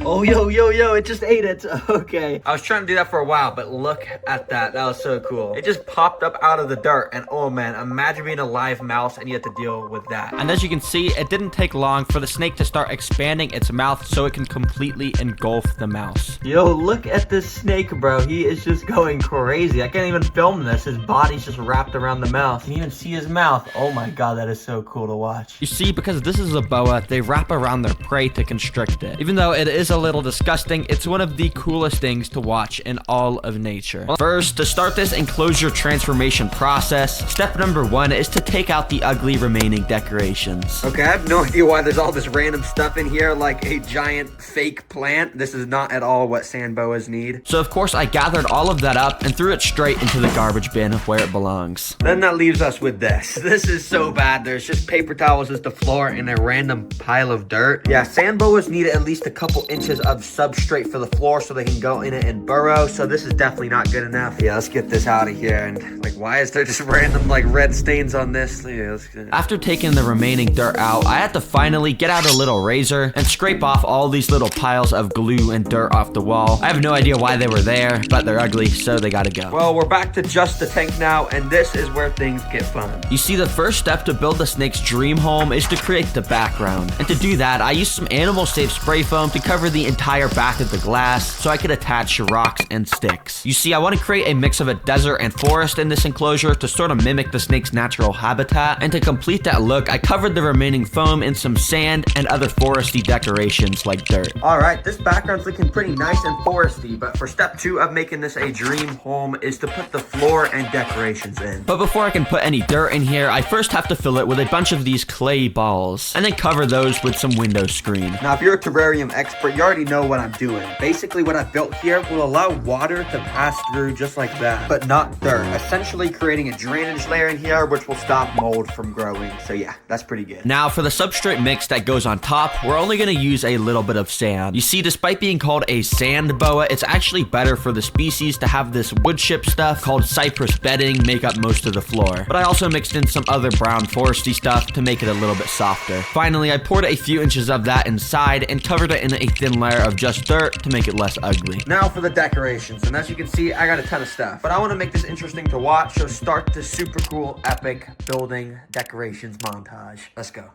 Oh, yo, it just ate it. Okay. I was trying to do that for a while, but look at that. That was so cool. It just popped up out of the dirt, and oh man, imagine being a live mouse and you have to deal with that. And as you can see, it didn't take long for the snake to start expanding its mouth so it can completely engulf the mouse. Yo, look at this snake, bro. He is just going crazy. I can't even film this. His body's just wrapped around the mouth. You can even see his mouth. Oh my god, that is so cool to watch. You see, because this is a boa, they wrap around their prey to constrict it. Even though it is a little disgusting, it's one of the coolest things to watch in all of nature. First, to start this enclosure transformation process, step number 1 is to take out the ugly remaining decorations. Okay, I have no idea why there's all this random stuff in here, like a giant fake plant. This is not at all what sand boas need. So of course I gathered all of that up and threw it straight into the garbage bin where it belongs. Then that leaves us with this. This is so bad. There's just paper towels as the floor and a random pile of dirt. Yeah, sand boas need at least a couple inches of substrate for the floor so they can go in it and burrow. So this is definitely not good enough. Yeah, let's get this out of here. And like, why is there just random like red stains on this? Yeah, after taking the remaining dirt out, I had to finally get out a little razor and scrape off all these little piles of glue and dirt off the wall. I have no idea why they were there, but they're ugly, so they gotta go. Well, we're back to just the tank now, and this is where things get fun. You see, the first step to build the snake's dream home is to create the background. And to do that, I used some animal-safe spray foam to cover the entire back of the glass so I could attach rocks and sticks. You see, I want to create a mix of a desert and forest in this enclosure to sort of mimic the snake's natural habitat. And to complete that look, I covered the remaining foam in some sand and other foresty decorations like dirt. All right, this background's looking pretty nice and foresty, but for step 2 of making this a dream home is to put the floor and decorations in. But before I can put any dirt in here, I first have to fill it with a bunch of these clay balls and then cover those with some window screen. Now, if you're a terrarium expert, you already know what I'm doing. Basically, what I've built here will allow water to pass through just like that, but not dirt, essentially creating a drainage layer in here which will stop mold from growing. So yeah, that's pretty good. Now, for the substrate mix that goes on top, we're only going to use a little bit of sand. You see, despite being called a sand boa, it's actually better for the species to have this wood chip stuff called cypress bedding make up most of the floor. But I also mixed in some other brown foresty stuff to make it a little bit softer. Finally, I poured a few inches of that inside and covered it in a thin layer of just dirt to make it less ugly. Now for the decorations, and as you can see, I got a ton of stuff, but I want to make this interesting to watch, so start this super cool, epic building decorations montage. Let's go.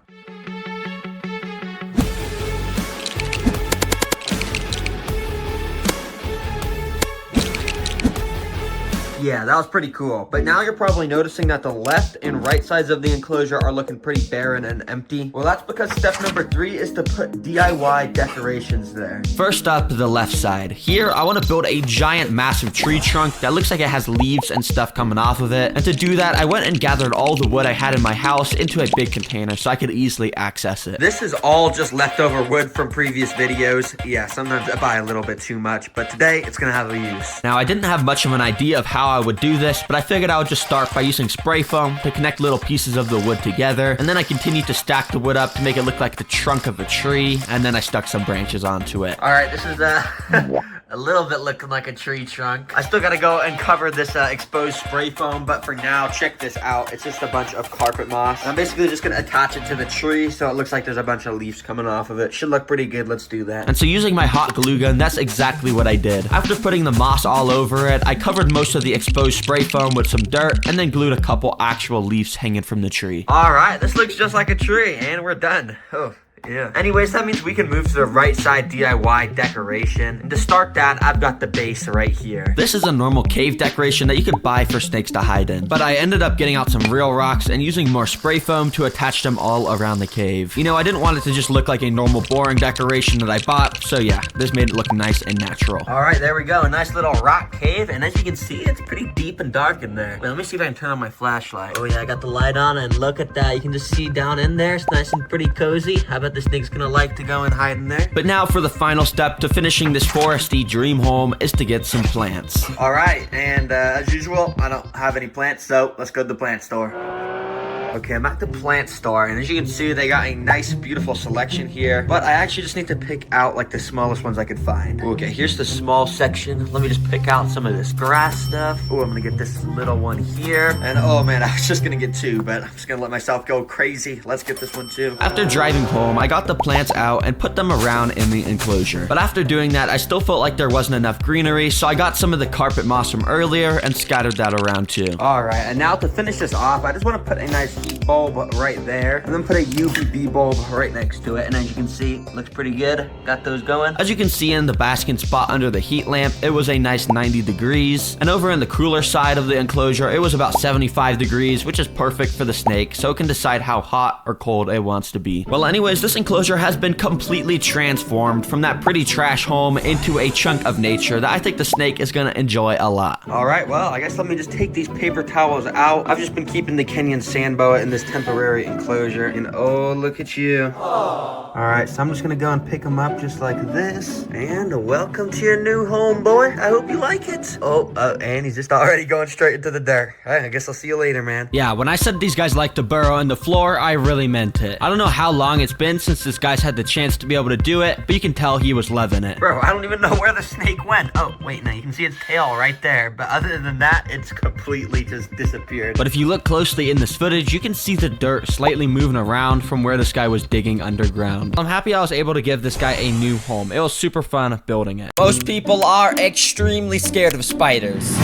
Yeah, that was pretty cool. But now you're probably noticing that the left and right sides of the enclosure are looking pretty barren and empty. Well, that's because step number 3 is to put DIY decorations there. First up, the left side. Here, I want to build a giant massive tree trunk that looks like it has leaves and stuff coming off of it. And to do that, I went and gathered all the wood I had in my house into a big container so I could easily access it. This is all just leftover wood from previous videos. Yeah, sometimes I buy a little bit too much, but today it's gonna have a use. Now, I didn't have much of an idea of how I would do this, but I figured I would just start by using spray foam to connect little pieces of the wood together, and then I continued to stack the wood up to make it look like the trunk of a tree, and then I stuck some branches onto it. All right, this is a little bit looking like a tree trunk. I still gotta go and cover this exposed spray foam, but for now, check this out. It's just a bunch of carpet moss. And I'm basically just gonna attach it to the tree so it looks like there's a bunch of leaves coming off of it. Should look pretty good. Let's do that. And so using my hot glue gun, that's exactly what I did. After putting the moss all over it, I covered most of the exposed spray foam with some dirt and then glued a couple actual leaves hanging from the tree. All right, this looks just like a tree and we're done. Oh. Yeah. Anyways, that means we can move to the right side DIY decoration. And to start that, I've got the base right here. This is a normal cave decoration that you could buy for snakes to hide in. But I ended up getting out some real rocks and using more spray foam to attach them all around the cave. You know, I didn't want it to just look like a normal boring decoration that I bought. So yeah, this made it look nice and natural. All right, there we go. A nice little rock cave. And as you can see, it's pretty deep and dark in there. Wait, let me see if I can turn on my flashlight. Oh yeah, I got the light on and look at that. You can just see down in there. It's nice and pretty cozy. How about the snake's gonna like to go and hide in there? But now for the final step to finishing this foresty dream home is to get some plants. All right, and as usual, I don't have any plants, so let's go to the plant store. Okay, I'm at the plant store, and as you can see, they got a nice, beautiful selection here. But I actually just need to pick out like the smallest ones I could find. Okay, here's the small section. Let me just pick out some of this grass stuff. Oh, I'm gonna get this little one here. And oh man, I was just gonna get two, but I'm just gonna let myself go crazy. Let's get this one too. After driving home, I got the plants out and put them around in the enclosure. But after doing that, I still felt like there wasn't enough greenery, so I got some of the carpet moss from earlier and scattered that around too. All right, and now to finish this off, I just want to put a nice heat bulb right there, and then put a UVB bulb right next to it. And as you can see, it looks pretty good. Got those going. As you can see in the basking spot under the heat lamp, it was a nice 90 degrees. And over in the cooler side of the enclosure, it was about 75 degrees, which is perfect for the snake, so it can decide how hot or cold it wants to be. Well, anyways, this enclosure has been completely transformed from that pretty trash home into a chunk of nature that I think the snake is gonna enjoy a lot. All right, well, I guess let me just take these paper towels out. I've just been keeping the Kenyan sand boa in this temporary enclosure, and oh, look at you. All right, so I'm just gonna go and pick them up just like this, and welcome to your new home, boy. I hope you like it. Oh, and he's just already going straight into the dirt. All right, I guess I'll see you later, man. Yeah, when I said these guys like to burrow in the floor, I really meant it. I don't know how long it's been since this guy's had the chance to be able to do it, but you can tell he was loving it. Bro, I don't even know where the snake went. Oh, wait, now you can see its tail right there, but other than that, it's completely just disappeared. But if you look closely in this footage, you can see the dirt slightly moving around from where this guy was digging underground. I'm happy I was able to give this guy a new home. It was super fun building it. Most people are extremely scared of spiders,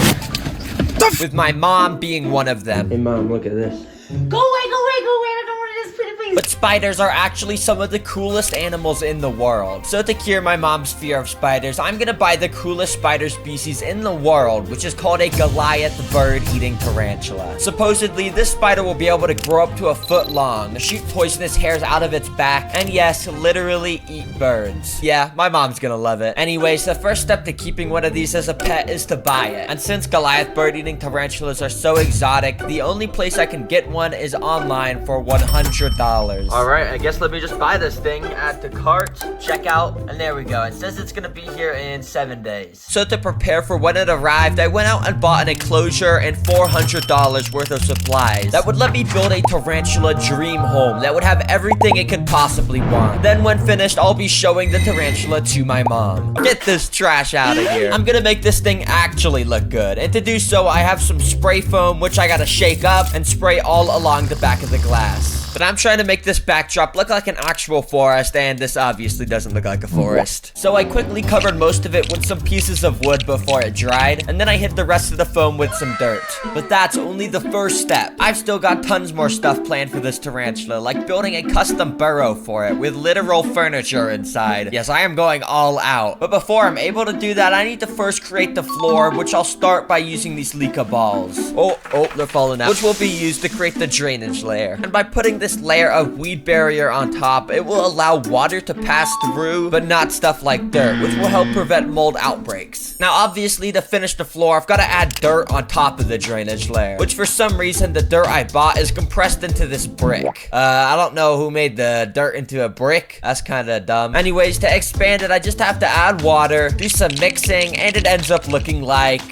with my mom being one of them. Hey, Mom, look at this. Go away, go away, go away. I don't want this, please. But spiders are actually some of the coolest animals in the world. So to cure my mom's fear of spiders, I'm gonna buy the coolest spider species in the world, which is called a Goliath bird-eating tarantula. Supposedly, this spider will be able to grow up to a foot long, shoot poisonous hairs out of its back, and yes, literally eat birds. Yeah, my mom's gonna love it. Anyways, the first step to keeping one of these as a pet is to buy it. And since Goliath bird-eating tarantulas are so exotic, the only place I can get one is online for $100. All right, I guess let me just buy this thing at the cart, check out, and there we go. It says it's gonna be here in 7 days. So to prepare for when it arrived, I went out and bought an enclosure and $400 worth of supplies that would let me build a tarantula dream home that would have everything it could possibly want. Then when finished, I'll be showing the tarantula to my mom. Get this trash out of here. I'm gonna make this thing actually look good, and to do so, I have some spray foam, which I gotta shake up and spray all along the back of the glass. But I'm trying to make this backdrop look like an actual forest, and this obviously doesn't look like a forest. So I quickly covered most of it with some pieces of wood before it dried, and then I hit the rest of the foam with some dirt. But that's only the first step. I've still got tons more stuff planned for this tarantula, like building a custom burrow for it with literal furniture inside. Yes, I am going all out. But before I'm able to do that, I need to first create the floor, which I'll start by using these Leica balls. Oh, they're falling out. Which will be used to create the drainage layer. And by putting this layer of weed barrier on top, it will allow water to pass through, but not stuff like dirt, which will help prevent mold outbreaks. Now, obviously, to finish the floor, I've got to add dirt on top of the drainage layer, which for some reason, the dirt I bought is compressed into this brick. I don't know who made the dirt into a brick. That's kind of dumb. Anyways, to expand it, I just have to add water, do some mixing, and it ends up looking like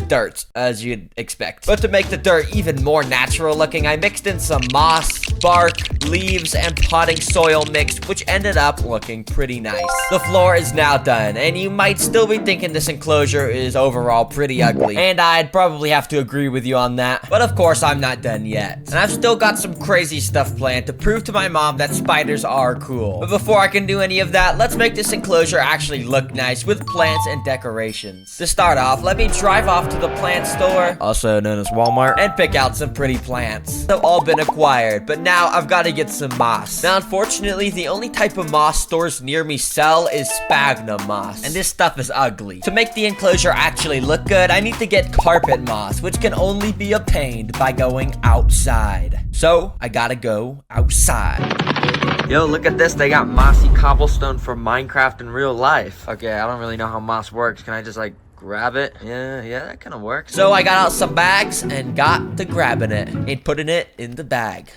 dirt, as you'd expect. But to make the dirt even more natural looking, I mixed in some moss, bark, leaves, and potting soil mix, which ended up looking pretty nice. The floor is now done, and you might still be thinking this enclosure is overall pretty ugly, and I'd probably have to agree with you on that, but of course I'm not done yet. And I've still got some crazy stuff planned to prove to my mom that spiders are cool. But before I can do any of that, let's make this enclosure actually look nice with plants and decorations. To start off, let me drive off to the plant store, also known as Walmart, and pick out some pretty plants. They've all been acquired, but now I've got to get some moss. Now, unfortunately, the only type of moss stores near me sell is sphagnum moss, and this stuff is ugly. To make the enclosure actually look good, I need to get carpet moss, which can only be obtained by going outside. So, I gotta go outside. Yo, look at this. They got mossy cobblestone for Minecraft in real life. Okay, I don't really know how moss works. Can I just, like, grab it. Yeah, that kind of works. So I got out some bags and got to grabbing it and putting it in the bag.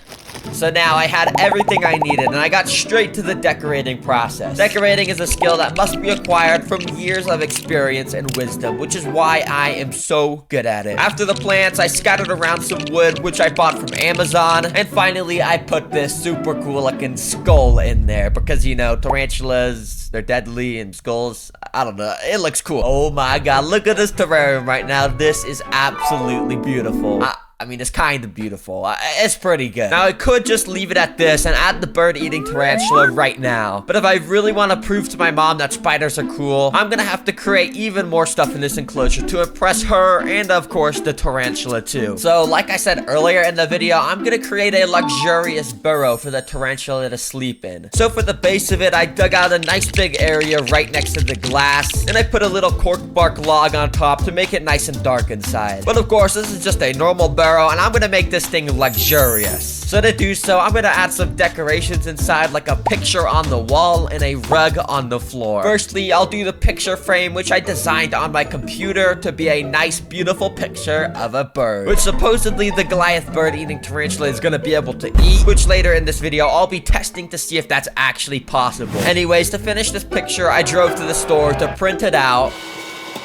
So now I had everything I needed, and I got straight to the decorating process. Decorating is a skill that must be acquired from years of experience and wisdom, which is why I am so good at it. After the plants, I scattered around some wood, which I bought from Amazon, and finally I put this super cool looking skull in there, because, you know, tarantulas, they're deadly, and skulls, I don't know, it looks cool. Oh my god, look at this terrarium right now. This is absolutely beautiful. I mean, it's kind of beautiful. It's pretty good. Now, I could just leave it at this and add the bird-eating tarantula right now. But if I really want to prove to my mom that spiders are cool, I'm gonna have to create even more stuff in this enclosure to impress her and, of course, the tarantula too. So, like I said earlier in the video, I'm gonna create a luxurious burrow for the tarantula to sleep in. So, for the base of it, I dug out a nice big area right next to the glass, and I put a little cork bark log on top to make it nice and dark inside. But, of course, this is just a normal burrow, and I'm gonna make this thing luxurious. So to do so, I'm gonna add some decorations inside, like a picture on the wall and a rug on the floor. Firstly, I'll do the picture frame, which I designed on my computer to be a nice, beautiful picture of a bird, which supposedly the Goliath bird-eating tarantula is gonna be able to eat, which later in this video, I'll be testing to see if that's actually possible. Anyways, to finish this picture, I drove to the store to print it out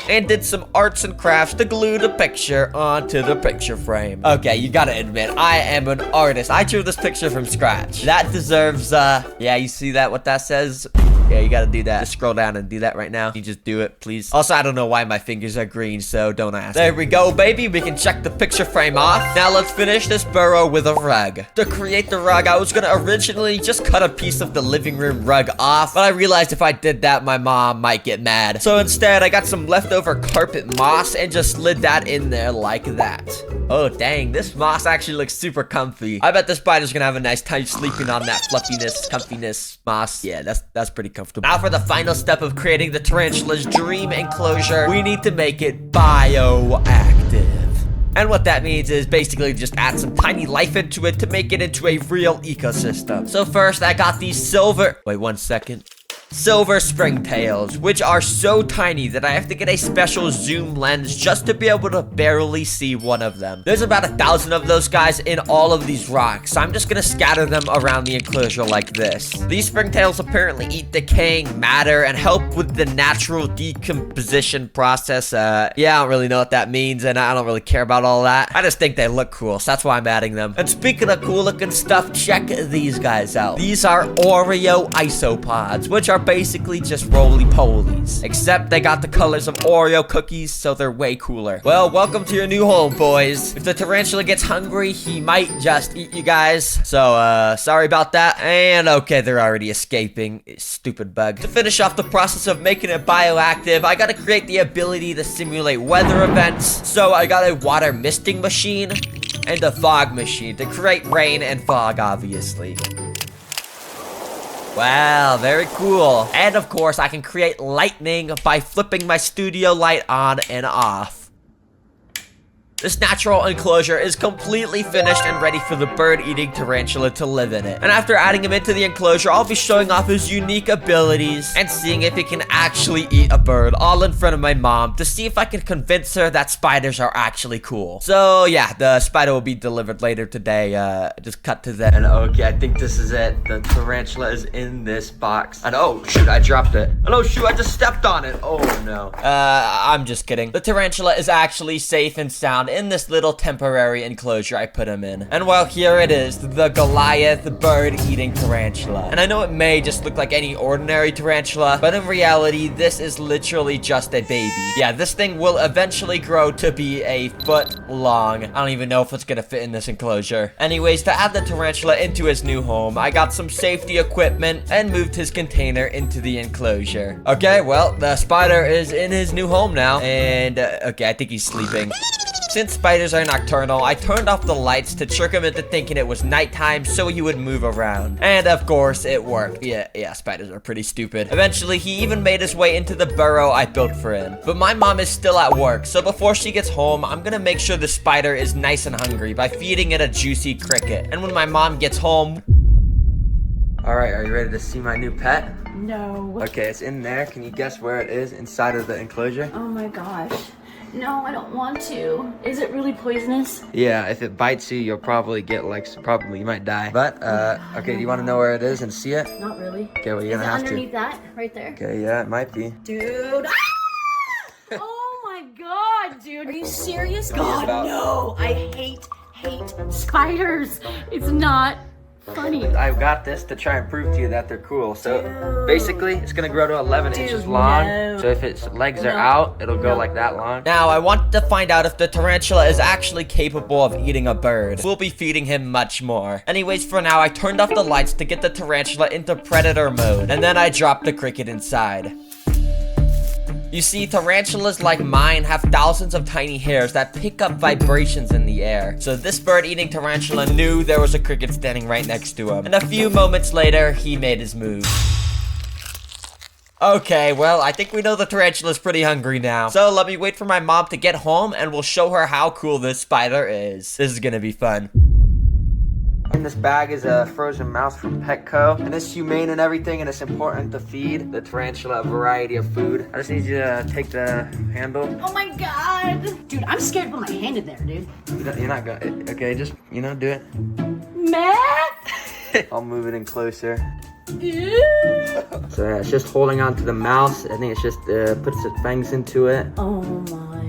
and did some arts and crafts to glue the picture onto the picture frame. Okay, you gotta admit, I am an artist. I drew this picture from scratch. That deserves, yeah, you see that, what that says? Yeah, you gotta do that. Just scroll down and do that right now. You just do it, please. Also, I don't know why my fingers are green, so don't ask. There we go, baby. We can check the picture frame off. Now let's finish this burrow with a rug. To create the rug, I was gonna originally just cut a piece of the living room rug off, but I realized if I did that, my mom might get mad. So instead, I got some leftover carpet moss and just slid that in there like that. Oh, dang. This moss actually looks super comfy. I bet the spider's gonna have a nice time sleeping on that fluffiness, comfiness moss. Yeah, that's pretty comfortable. Now for the final step of creating the tarantula's dream enclosure, we need to make it bioactive. And what that means is basically just add some tiny life into it to make it into a real ecosystem. So first, I got these silver springtails, which are so tiny that I have to get a special zoom lens just to be able to barely see one of them. There's about 1,000 of those guys in all of these rocks, so I'm just gonna scatter them around the enclosure like this. These springtails apparently eat decaying matter and help with the natural decomposition process. Yeah, I don't really know what that means, and I don't really care about all that. I just think they look cool, so that's why I'm adding them. And speaking of cool looking stuff, check these guys out. These are Oreo isopods, which are basically just roly-polies, except they got the colors of Oreo cookies, so they're way cooler. Well, welcome to your new home, boys. If the tarantula gets hungry, he might just eat you guys, so sorry about that. And okay, they're already escaping. Stupid bug. To finish off the process of making it bioactive, I gotta create the ability to simulate weather events, so I got a water misting machine and a fog machine to create rain and fog, obviously. Wow, very cool. And of course, I can create lightning by flipping my studio light on and off. This natural enclosure is completely finished and ready for the bird-eating tarantula to live in it. And after adding him into the enclosure, I'll be showing off his unique abilities and seeing if he can actually eat a bird, all in front of my mom, to see if I can convince her that spiders are actually cool. So yeah, the spider will be delivered later today. Just cut to that. And okay, I think this is it. The tarantula is in this box. And oh shoot, I dropped it. And oh shoot, I just stepped on it. Oh no. I'm just kidding. The tarantula is actually safe and sound in this little temporary enclosure I put him in. And well, here it is, the Goliath bird-eating tarantula. And I know it may just look like any ordinary tarantula, but in reality, this is literally just a baby. Yeah, this thing will eventually grow to be a foot long. I don't even know if it's gonna fit in this enclosure. Anyways, to add the tarantula into his new home, I got some safety equipment and moved his container into the enclosure. Okay, well, the spider is in his new home now. And, okay, I think he's sleeping. Since spiders are nocturnal, I turned off the lights to trick him into thinking it was nighttime so he would move around. And of course, it worked. Yeah, spiders are pretty stupid. Eventually, he even made his way into the burrow I built for him. But my mom is still at work, so before she gets home, I'm gonna make sure the spider is nice and hungry by feeding it a juicy cricket. And when my mom gets home... Alright, are you ready to see my new pet? No. Okay, it's in there. Can you guess where it is inside of the enclosure? Oh my gosh. No, I don't want to. Is it really poisonous? Yeah, if it bites you, you'll probably get like, you might die. But, okay, do you want to know where it is and see it? Not really. Okay, well, you're gonna have to. Underneath that, right there. Okay, yeah, it might be. Dude. Ah! Oh my god, dude. Are you serious? God, no. I hate spiders. It's not funny. I've got this to try and prove to you that they're cool. So basically, it's gonna grow to 11 inches long. no. So if its legs are out, it'll go like that long. Now, I want to find out if the tarantula is actually capable of eating a bird. We'll be feeding him much more. Anyways, for now, I turned off the lights to get the tarantula into predator mode, and then I dropped the cricket inside. You see, tarantulas like mine have thousands of tiny hairs that pick up vibrations in the air. So this bird-eating tarantula knew there was a cricket standing right next to him. And a few moments later, he made his move. Okay, well, I think we know the tarantula's pretty hungry now. So let me wait for my mom to get home and we'll show her how cool this spider is. This is gonna be fun. In this bag is a frozen mouse from Petco, and it's humane and everything, and it's important to feed the tarantula a variety of food. I just need you to take the handle. Oh my god. Dude, I'm scared to put my hand in there, dude. You're not going. Okay, just do it. Matt? I'll move it in closer. Ew. So yeah, it's just holding on to the mouse. I think it's just puts its fangs into it. Oh my.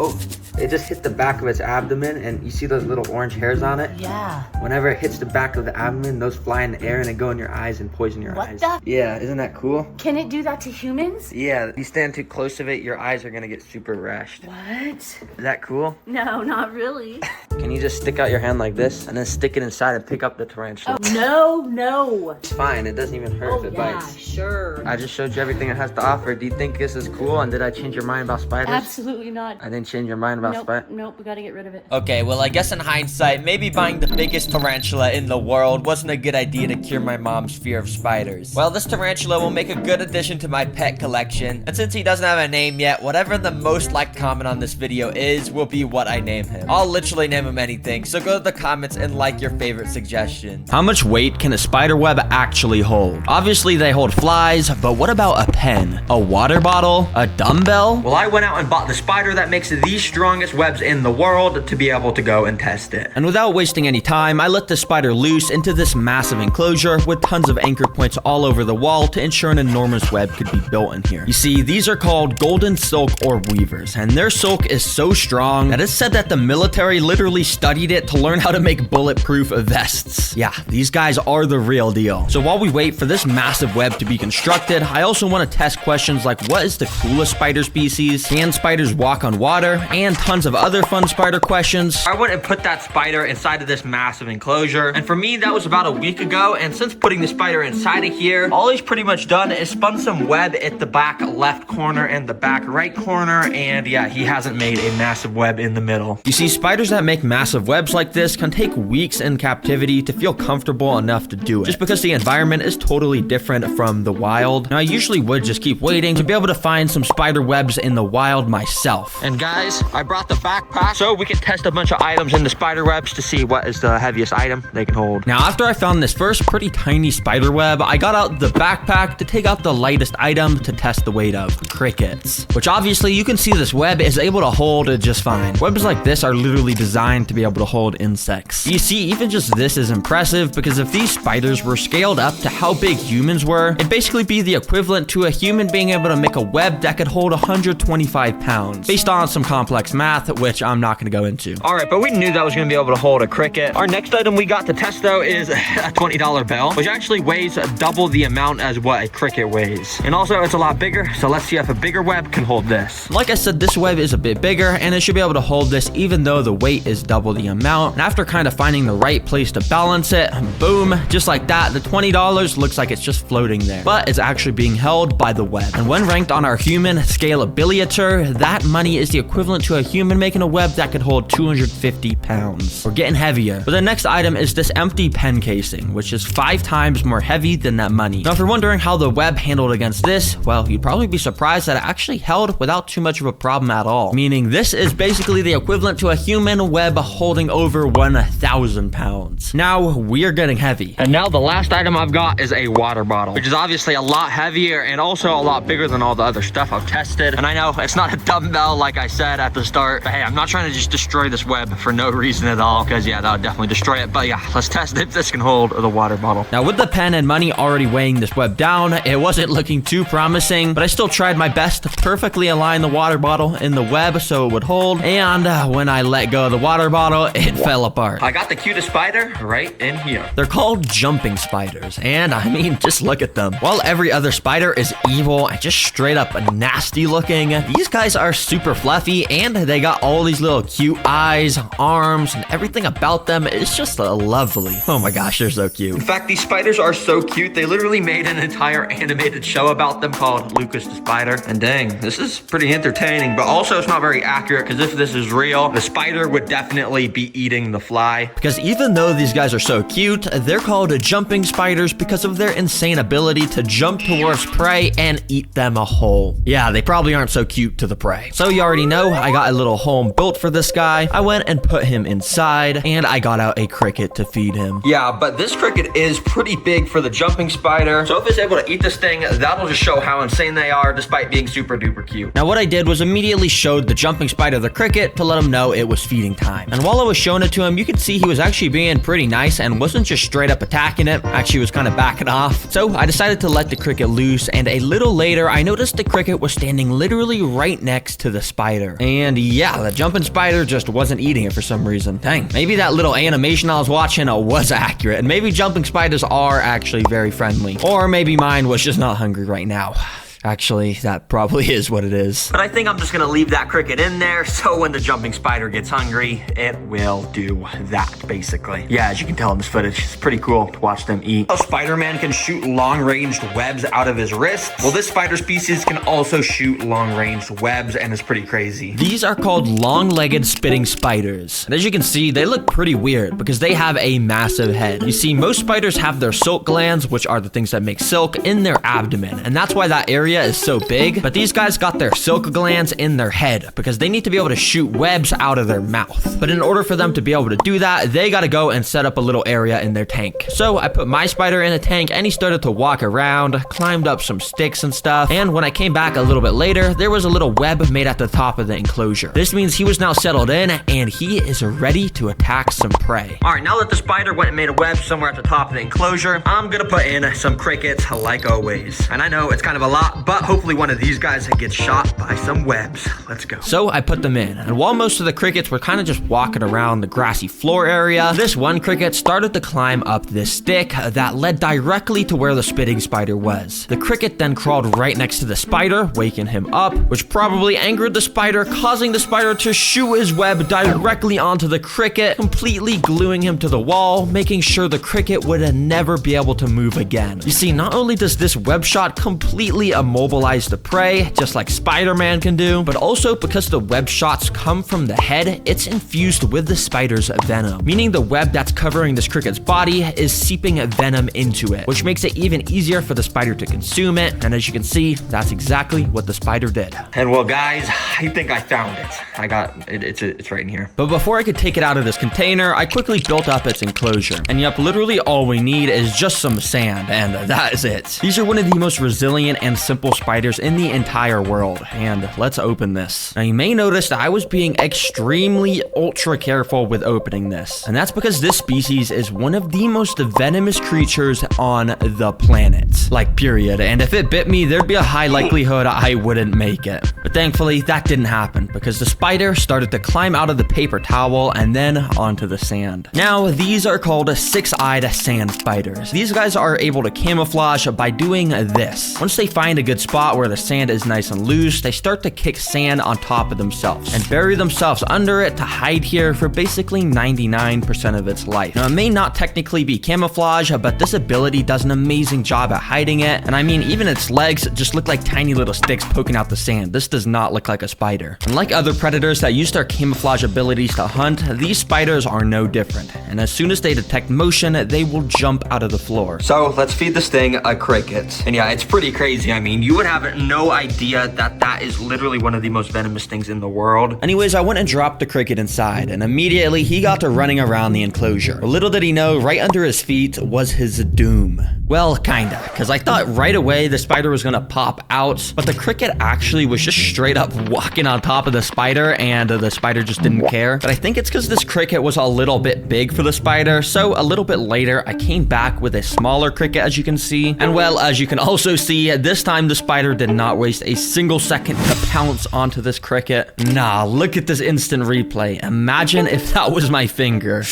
Oh, it just hit the back of its abdomen, and you see those little orange hairs on it? Yeah. Whenever it hits the back of the abdomen, those fly in the air and they go in your eyes and poison your eyes. What the? Yeah, isn't that cool? Can it do that to humans? Yeah, if you stand too close of it, your eyes are gonna get super rashed. What? Is that cool? No, not really. Can you just stick out your hand like this and then stick it inside and pick up the tarantula? Oh, no. It's fine, it doesn't even hurt if it bites. Sure. I just showed you everything it has to offer. Do you think this is cool? And did I change your mind about spiders? Absolutely not. I didn't change your mind about spiders? Nope, we gotta get rid of it. Okay, well, I guess in hindsight, maybe buying the biggest tarantula in the world wasn't a good idea to cure my mom's fear of spiders. Well, this tarantula will make a good addition to my pet collection, and since he doesn't have a name yet, whatever the most liked comment on this video is, will be what I name him. I'll literally name him anything, so go to the comments and like your favorite suggestion. How much weight can a spider web actually hold? Obviously, they hold flies, but what about a pen? A water bottle? A dumbbell? Well, I went out and bought the spider that makes the strongest webs in the world to be able to go and test it. And without wasting any time, I let the spider loose into this massive enclosure with tons of anchor points all over the wall to ensure an enormous web could be built in here. You see, these are called golden silk orb weavers, and their silk is so strong that it's said that the military literally studied it to learn how to make bulletproof vests. Yeah, these guys are the real deal. So while we wait for this massive web to be constructed, I also want to test questions like what is the coolest spider species? Can spiders walk on water? And tons of other fun spider questions. I went and put that spider inside of this massive enclosure, and for me that was about a week ago, and since putting the spider inside of here, all he's pretty much done is spun some web at the back left corner and the back right corner, and yeah, he hasn't made a massive web in the middle. You see, spiders that make massive webs like this can take weeks in captivity to feel comfortable enough to do it, just because the environment is totally different from the wild. Now, I usually would just keep waiting to be able to find some spider webs in the wild myself. And guys, I brought the backpack so we can test a bunch of items in the spider webs to see what is the heaviest item they can hold. Now, after I found this first pretty tiny spider web, I got out the backpack to take out the lightest item to test the weight of crickets, which obviously you can see this web is able to hold it just fine. Webs like this are literally designed to be able to hold insects. You see, even just this is impressive because if these spiders were scaled up to how big humans were, it'd basically be the equivalent to a human being able to make a web that could hold 125 pounds, based on some complex math, which I'm not going to go into. All right, but we knew that was going to be able to hold a cricket. Our next item we got to test, though, is a $20 bell, which actually weighs double the amount as what a cricket weighs. And also, it's a lot bigger, so let's see if a bigger web can hold this. Like I said, this web is a bit bigger, and it should be able to hold this even though the weight is double the amount. And after kind of finding the right place to balance it, boom, just like that, the $20 looks like it's just floating there. But it's actually being held by the web. And when ranked on our human scalability, that money is the equivalent to a human making a web that could hold 250 pounds. We're getting heavier. But the next item is this empty pen casing, which is 5 times more heavy than that money. Now, if you're wondering how the web handled against this, well, you'd probably be surprised that it actually held without too much of a problem at all. Meaning this is basically the equivalent to a human web holding over 1,000 pounds. Now we're getting heavy. And now the last item I've got is a water bottle, which is obviously a lot heavier and also a lot bigger than all the other stuff I've tested. And I know it's not a dumbbell like I said at the start, but hey, I'm not trying to just destroy this web for no reason at all, because yeah, that would definitely destroy it. But yeah, let's test if this can hold the water bottle. Now with the pen and money already weighing this web down, it wasn't looking too promising, but I still tried my best to perfectly align the water bottle in the web so it would hold. And when I let go of the water bottle, it fell apart. I got the cutest spider right in here. They're called jumping spiders, and I mean, just look at them. While every other spider is evil and just straight up nasty looking, these guys are super fluffy, and they got all these little cute eyes, arms, and everything about them is just lovely. Oh my gosh, they're so cute. In fact, these spiders are so cute, they literally made an entire animated show about them called Lucas the Spider. And dang, this is pretty entertaining, but also it's not very accurate, because if this is real, the spider would definitely be eating the fly. Because even though these guys are so cute, they're called jumping spiders because of their insane ability to jump towards prey and eat them whole. Yeah, they probably aren't so cute to the prey. So you already know, I got a little home built for this guy. I went and put him inside, and I got out a cricket to feed him. Yeah, but this cricket is pretty big for the jumping spider, so if it's able to eat this thing, that'll just show how insane they are despite being super duper cute. Now what I did was immediately showed the jumping spider the cricket to let him know it was feeding time. And while I was showing it to him, you could see he was actually being pretty nice and wasn't just straight up attacking it, actually was kind of backing off. So I decided to let the cricket loose, and a little later I noticed the cricket was standing literally right next to the spider. And yeah, the jumping spider just wasn't eating it for some reason. Dang, maybe that little animation I was watching was accurate, and maybe jumping spiders are actually very friendly. Or maybe mine was just not hungry right now. Actually, that probably is what it is. But I think I'm just gonna leave that cricket in there, so when the jumping spider gets hungry, it will do that, basically. Yeah, as you can tell in this footage, it's pretty cool to watch them eat. How Spider-Man can shoot long-ranged webs out of his wrist, well, this spider species can also shoot long-ranged webs, and it's pretty crazy. These are called long-legged spitting spiders. And as you can see, they look pretty weird because they have a massive head. You see, most spiders have their silk glands, which are the things that make silk, in their abdomen, and that's why that area is so big, but these guys got their silk glands in their head because they need to be able to shoot webs out of their mouth. But in order for them to be able to do that, they gotta go and set up a little area in their tank. So I put my spider in a tank, and he started to walk around, climbed up some sticks and stuff, and when I came back a little bit later, there was a little web made at the top of the enclosure. This means he was now settled in, and he is ready to attack some prey. All right, now that the spider went and made a web somewhere at the top of the enclosure, I'm gonna put in some crickets like always. And I know it's kind of a lot, but hopefully one of these guys gets shot by some webs. Let's go. So I put them in, and while most of the crickets were kind of just walking around the grassy floor area, this one cricket started to climb up this stick that led directly to where the spitting spider was. The cricket then crawled right next to the spider, waking him up, which probably angered the spider, causing the spider to shoot his web directly onto the cricket, completely gluing him to the wall, making sure the cricket would never be able to move again. You see, not only does this web shot completely immobilize the prey, just like Spider-Man can do, but also because the web shots come from the head, it's infused with the spider's venom, meaning the web that's covering this cricket's body is seeping venom into it, which makes it even easier for the spider to consume it. And as you can see, that's exactly what the spider did. And well, guys, I think I found it. I got it. It's right in here. But before I could take it out of this container, I quickly built up its enclosure. And yep, literally all we need is just some sand, and that is it. These are one of the most resilient and simple spiders in the entire world, and let's open this. Now you may notice that I was being extremely ultra careful with opening this, and that's because this species is one of the most venomous creatures on the planet, like period, and if it bit me, there'd be a high likelihood I wouldn't make it. But thankfully that didn't happen because the spider started to climb out of the paper towel and then onto the sand. Now these are called six-eyed sand spiders. These guys are able to camouflage by doing this. Once they find a good spot where the sand is nice and loose, they start to kick sand on top of themselves and bury themselves under it to hide here for basically 99% of its life. Now it may not technically be camouflage, but this ability does an amazing job at hiding it, and I mean even its legs just look like tiny little sticks poking out the sand. This does not look like a spider. Unlike other predators that use their camouflage abilities to hunt, these spiders are no different, and as soon as they detect motion, they will jump out of the floor. So let's feed this thing a cricket. And yeah, it's pretty crazy. I mean, mean, you would have no idea that that is literally one of the most venomous things in the world. Anyways, I went and dropped the cricket inside, and immediately he got to running around the enclosure. But little did he know, right under his feet was his doom. Well, kinda, because I thought right away the spider was gonna pop out, but the cricket actually was just straight up walking on top of the spider, and the spider just didn't care. But I think it's because this cricket was a little bit big for the spider, so a little bit later, I came back with a smaller cricket, as you can see. And well, as you can also see, this time the spider did not waste a single second to pounce onto this cricket. Nah, look at this instant replay. Imagine if that was my finger.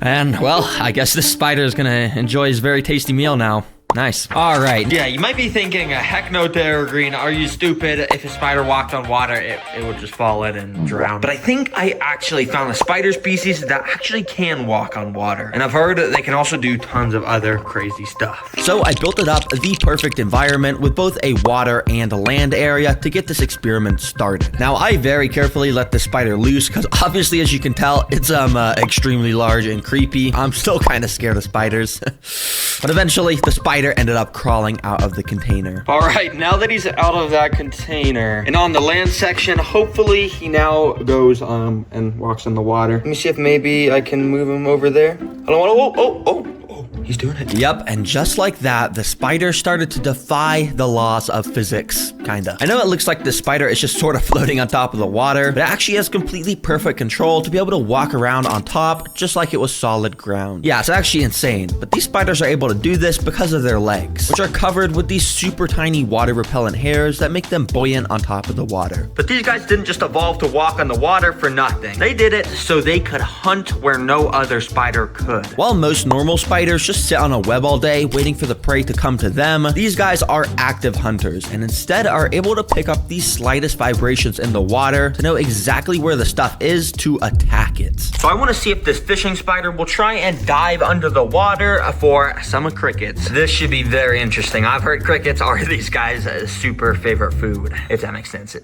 And, well, I guess this spider is gonna enjoy his very tasty meal now. Nice. All right. Yeah, you might be thinking, heck no, TerraGreen, are you stupid? If a spider walked on water, it would just fall in and drown. But I think I actually found a spider species that actually can walk on water. And I've heard they can also do tons of other crazy stuff. So I built it up the perfect environment with both a water and a land area to get this experiment started. Now, I very carefully let the spider loose because obviously, as you can tell, it's extremely large and creepy. I'm still kind of scared of spiders. But eventually, the spider ended up crawling out of the container. All right, now that he's out of that container and on the land section, hopefully he now goes and walks in the water. Let me see if maybe I can move him over there. I don't want to. Oh, he's doing it. Yep, and just like that, the spider started to defy the laws of physics, kinda. I know it looks like the spider is just sort of floating on top of the water, but it actually has completely perfect control to be able to walk around on top, just like it was solid ground. Yeah, it's actually insane, but these spiders are able to do this because of their legs, which are covered with these super tiny water repellent hairs that make them buoyant on top of the water. But these guys didn't just evolve to walk on the water for nothing. They did it so they could hunt where no other spider could. While most normal spiders just sit on a web all day waiting for the prey to come to them, these guys are active hunters and instead are able to pick up these slightest vibrations in the water to know exactly where the stuff is to attack it. So I want to see if this fishing spider will try and dive under the water for some crickets. This should be very interesting. I've heard crickets are these guys' super favorite food, if that makes sense.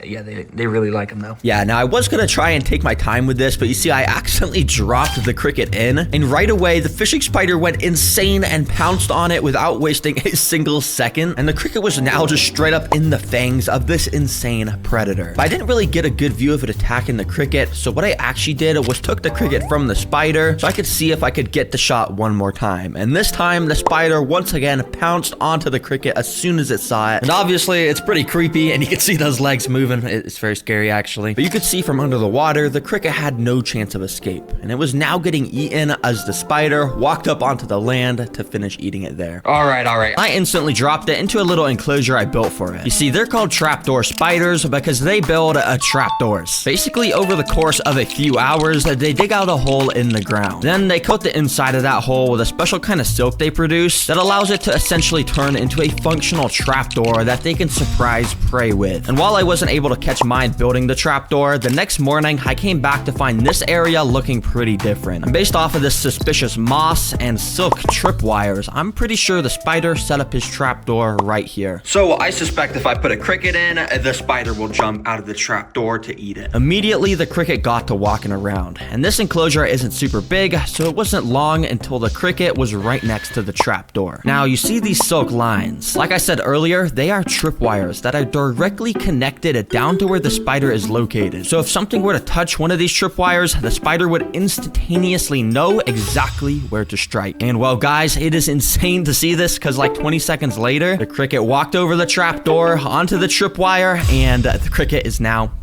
Yeah, they really like them though. Yeah, now I was gonna try and take my time with this, but you see I accidentally dropped the cricket in, and right away the fishing spider went insane and pounced on it without wasting a single second, and the cricket was now just straight up in the fangs of this insane predator. But I didn't really get a good view of it attacking the cricket, so what I actually did was took the cricket from the spider so I could see if I could get the shot one more time. And this time the spider once again pounced onto the cricket as soon as it saw it. And obviously it's pretty creepy and you can see those legs moving. It's very scary actually. But you could see from under the water, the cricket had no chance of escape. And it was now getting eaten as the spider walked up onto the land to finish eating it there. All right. I instantly dropped it into a little enclosure I built for it. You see, they're called trapdoor spiders because they build trapdoors. Basically, over the course of a few hours, they dig out a hole in the ground. Then they coat the inside of that hole with a special kind of silk they produce that allows it to essentially turn into a functional trapdoor that they can surprise prey with. And while I wasn't able to catch mine building the trapdoor, the next morning I came back to find this area looking pretty different. And based off of this suspicious moss and silk tripwires, I'm pretty sure the spider set up his trapdoor right here. So I suspect if I put a cricket in, the spider will jump out of the trapdoor to eat it. Immediately, the cricket got to walking around, and this enclosure isn't super big, so it wasn't long until the cricket was right next to the trapdoor. Now, you see these silk lines. Like I said earlier, they are tripwires that are directly connected down to where the spider is located. So if something were to touch one of these tripwires, the spider would instantaneously know exactly where to strike. And well, guys, it is insane to see this because like 20 seconds later, the cricket walked over the trapdoor onto the tripwire, and the cricket is now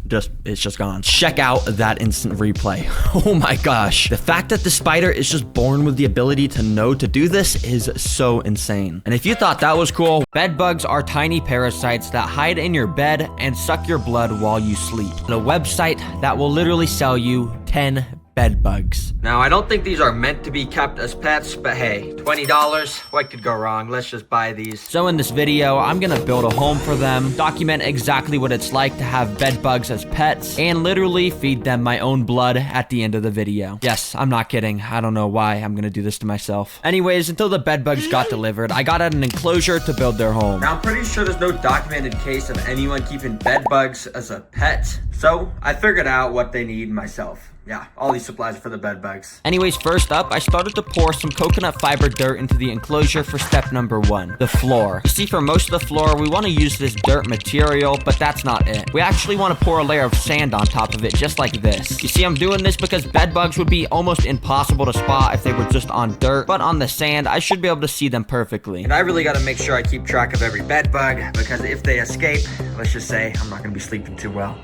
it's just gone. Check out that instant replay. Oh my gosh. The fact that the spider is just born with the ability to know to do this is so insane. And if you thought that was cool, bed bugs are tiny parasites that hide in your bed and suck your blood while you sleep. The website that will literally sell you 10 bed bugs. Now, I don't think these are meant to be kept as pets, but hey, $20, what could go wrong? Let's just buy these. So in this video, I'm gonna build a home for them, document exactly what it's like to have bed bugs as pets, and literally feed them my own blood at the end of the video. Yes, I'm not kidding. I don't know why I'm gonna do this to myself. Anyways, until the bed bugs got delivered, I got an enclosure to build their home. Now, I'm pretty sure there's no documented case of anyone keeping bed bugs as a pet, so I figured out what they need myself. Yeah, all these supplies are for the bed bugs. Anyways, first up, I started to pour some coconut fiber dirt into the enclosure for step number 1, the floor. You see, for most of the floor, we want to use this dirt material, but that's not it. We actually want to pour a layer of sand on top of it, just like this. You see, I'm doing this because bed bugs would be almost impossible to spot if they were just on dirt, but on the sand, I should be able to see them perfectly. And I really got to make sure I keep track of every bed bug, because if they escape, let's just say I'm not going to be sleeping too well.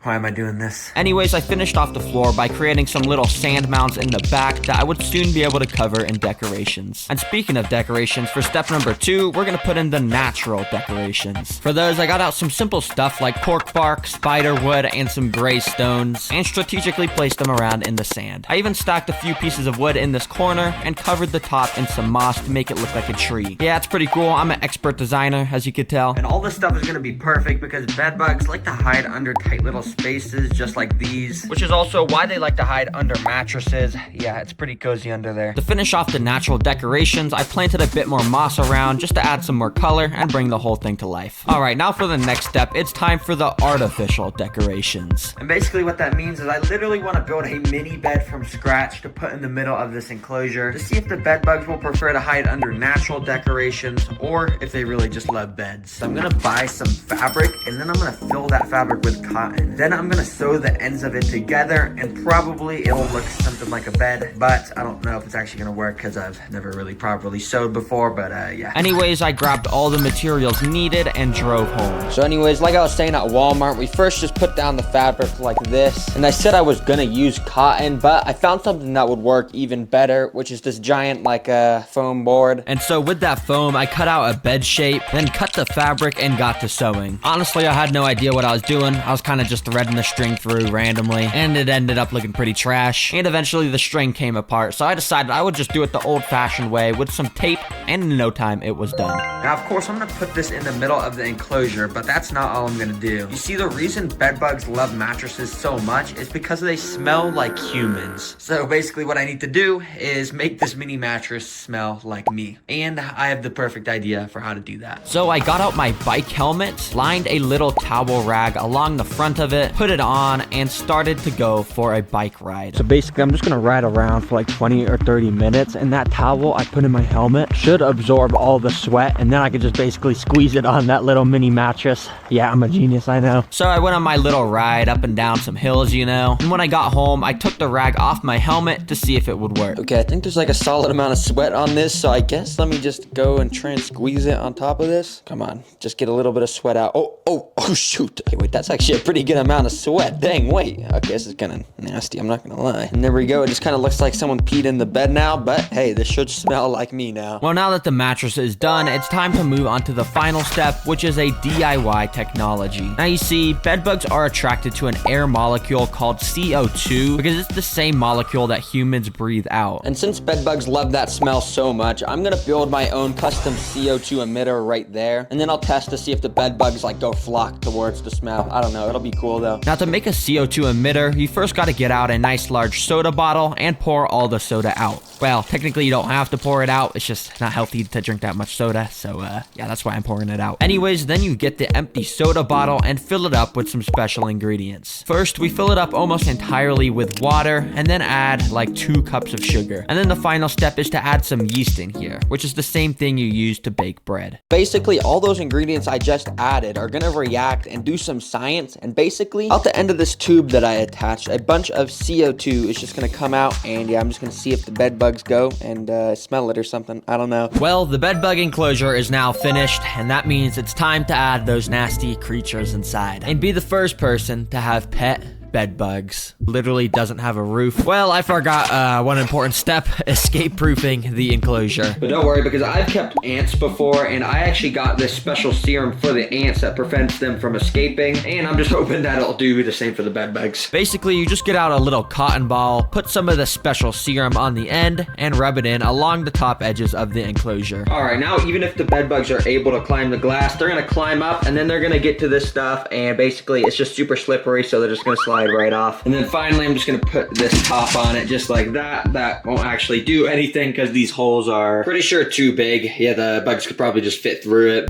Why am I doing this? Anyways, I finished off the floor by creating some little sand mounds in the back that I would soon be able to cover in decorations. And speaking of decorations, for step number 2, we're gonna put in the natural decorations. For those, I got out some simple stuff like cork bark, spider wood, and some gray stones, and strategically placed them around in the sand. I even stacked a few pieces of wood in this corner and covered the top in some moss to make it look like a tree. Yeah, it's pretty cool. I'm an expert designer, as you could tell. And all this stuff is gonna be perfect because bed bugs like to hide under tight little spaces just like these, which is also why they like to hide under mattresses. Yeah, it's pretty cozy under there. To finish off the natural decorations, I planted a bit more moss around just to add some more color and bring the whole thing to life. Alright, now for the next step, it's time for the artificial decorations. And basically what that means is I literally want to build a mini bed from scratch to put in the middle of this enclosure to see if the bed bugs will prefer to hide under natural decorations or if they really just love beds. So I'm gonna buy some fabric and then I'm gonna fill that fabric with cotton. Then I'm gonna sew the ends of it together and probably it'll look something like a bed, but I don't know if it's actually gonna work because I've never really properly sewed before, but yeah. Anyways, I grabbed all the materials needed and drove home. So anyways, like I was saying at Walmart, we first just put down the fabric like this. And I said I was gonna use cotton, but I found something that would work even better, which is this giant like foam board. And so with that foam, I cut out a bed shape, then cut the fabric and got to sewing. Honestly, I had no idea what I was doing. I was kind of just threading the string through randomly, and it ended up looking pretty trash. And eventually the string came apart, so I decided I would just do it the old-fashioned way with some tape, and in no time it was done. Now, of course, I'm gonna put this in the middle of the enclosure, but that's not all I'm gonna do. You see, the reason bed bugs love mattresses so much is because they smell like humans. So basically what I need to do is make this mini mattress smell like me. And I have the perfect idea for how to do that. So I got out my bike helmet, lined a little towel rag along the front of it, put it on, and started to go for a bike ride. So basically, I'm just gonna ride around for like 20 or 30 minutes, and that towel I put in my helmet should absorb all the sweat, and then I can just basically squeeze it on that little mini mattress. Yeah, I'm a genius, I know. So I went on my little ride up and down some hills, you know, and when I got home, I took the rag off my helmet to see if it would work. Okay, I think there's like a solid amount of sweat on this, so I guess let me just go and try and squeeze it on top of this. Come on, just get a little bit of sweat out. Oh, shoot. Okay, wait, that's actually a pretty good amount of sweat. Dang, wait. Okay, this is kind of nasty, I'm not gonna lie. And there we go, it just kind of looks like someone peed in the bed now, but hey, this should smell like me now. Well, now that the mattress is done, it's time to move on to the final step, which is a DIY technology. Now you see, bed bugs are attracted to an air molecule called CO2 because it's the same molecule that humans breathe out. And since bed bugs love that smell so much, I'm gonna build my own custom CO2 emitter right there, and then I'll test to see if the bed bugs like go flock towards the smell. I don't know, it'll be cool though. Now to make a CO2 emitter, you first gotta get out a nice large soda bottle and pour all the soda out. Well, technically you don't have to pour it out, it's just not healthy to drink that much soda, so yeah, that's why I'm pouring it out. Anyways, then you get the empty soda bottle and fill it up with some special ingredients. First, we fill it up almost entirely with water, and then add like 2 cups of sugar. And then the final step is to add some yeast in here, which is the same thing you use to bake bread. Basically, all those ingredients I just added are gonna react and do some science, and basically, out the end of this tube that I attached, a bunch of CO2 is just gonna come out, and yeah, I'm just gonna see if the bed bugs go and smell it or something. I don't know. Well, the bed bug enclosure is now finished, and that means it's time to add those nasty creatures inside and be the first person to have pet bed bugs. Literally doesn't have a roof. Well, I forgot one important step, escape-proofing the enclosure. But don't worry, because I've kept ants before, and I actually got this special serum for the ants that prevents them from escaping, and I'm just hoping that it'll do the same for the bed bugs. Basically, you just get out a little cotton ball, put some of the special serum on the end, and rub it in along the top edges of the enclosure. Alright, now even if the bed bugs are able to climb the glass, they're gonna climb up, and then they're gonna get to this stuff, and basically it's just super slippery, so they're just gonna slide right off. And then finally, I'm just gonna put this top on it just like that. That won't actually do anything because these holes are pretty sure too big. Yeah, the bugs could probably just fit through it.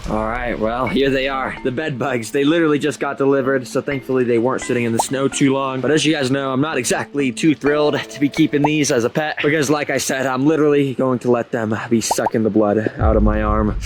All right, well, here they are, the bed bugs. They literally just got delivered, so thankfully they weren't sitting in the snow too long. But as you guys know, I'm not exactly too thrilled to be keeping these as a pet because like I said, I'm literally going to let them be sucking the blood out of my arm.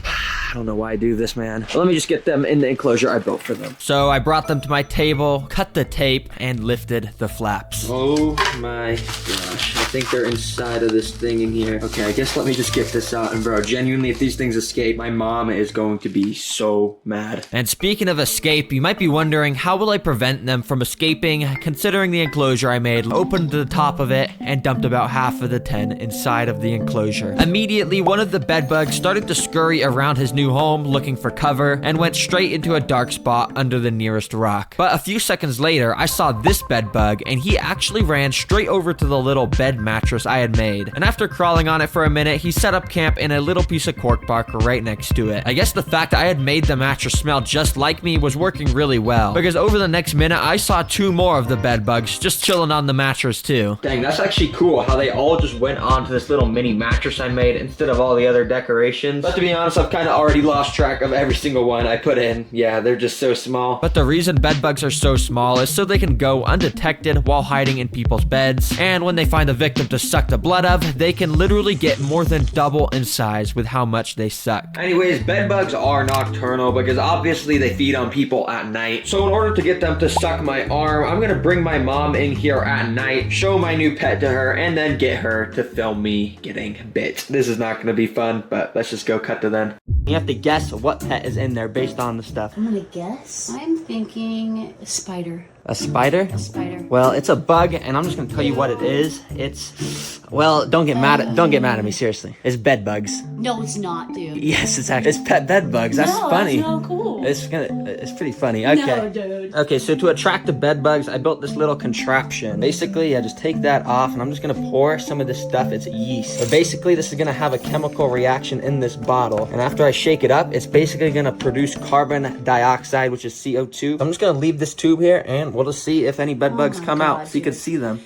I don't know why I do this, man. But let me just get them in the enclosure I built for them. So I brought them to my table, cut the tape, and lifted the flaps. Oh my gosh. I think they're inside of this thing in here. Okay, I guess let me just get this out. And bro, genuinely, if these things escape, my mom is going to be so mad. And speaking of escape, you might be wondering, how will I prevent them from escaping? Considering the enclosure I made, opened the top of it, and dumped about half of the 10 inside of the enclosure. Immediately, one of the bed bugs started to scurry around his new home looking for cover and went straight into a dark spot under the nearest rock. But a few seconds later, I saw this bed bug and he actually ran straight over to the little bed mattress I had made. And after crawling on it for a minute, he set up camp in a little piece of cork bark right next to it. I guess the fact that I had made the mattress smell just like me was working really well, because over the next minute, I saw 2 more of the bed bugs just chilling on the mattress too. Dang, that's actually cool how they all just went onto this little mini mattress I made instead of all the other decorations. But to be honest, I've kind of already lost track of every single one I put in. Yeah, they're just so small. But the reason bed bugs are so small is so they can go undetected while hiding in people's beds. And when they find a victim to suck the blood of, they can literally get more than double in size with how much they suck. Anyways, bed bugs are nocturnal because obviously they feed on people at night. So in order to get them to suck my arm, I'm gonna bring my mom in here at night, show my new pet to her, and then get her to film me getting bit. This is not gonna be fun, but let's just go cut to then. You have to guess what pet is in there based on the stuff. I'm gonna guess. I'm thinking a spider. A spider? A spider. Well, it's a bug, and I'm just gonna tell you what it is. It's, well, don't get mad at me, seriously. It's bed bugs. No, it's not, dude. Yes, it's pet bed bugs. That's funny. That's not cool. It's pretty funny. Okay. No, dude. Okay, so to attract the bed bugs, I built this little contraption. Basically, I just take that off, and I'm just gonna pour some of this stuff. It's yeast. But basically, this is gonna have a chemical reaction in this bottle, and after I shake it up, it's basically gonna produce carbon dioxide, which is CO2. I'm just gonna leave this tube here, and we'll just see if any bed bugs come out, so you can see them.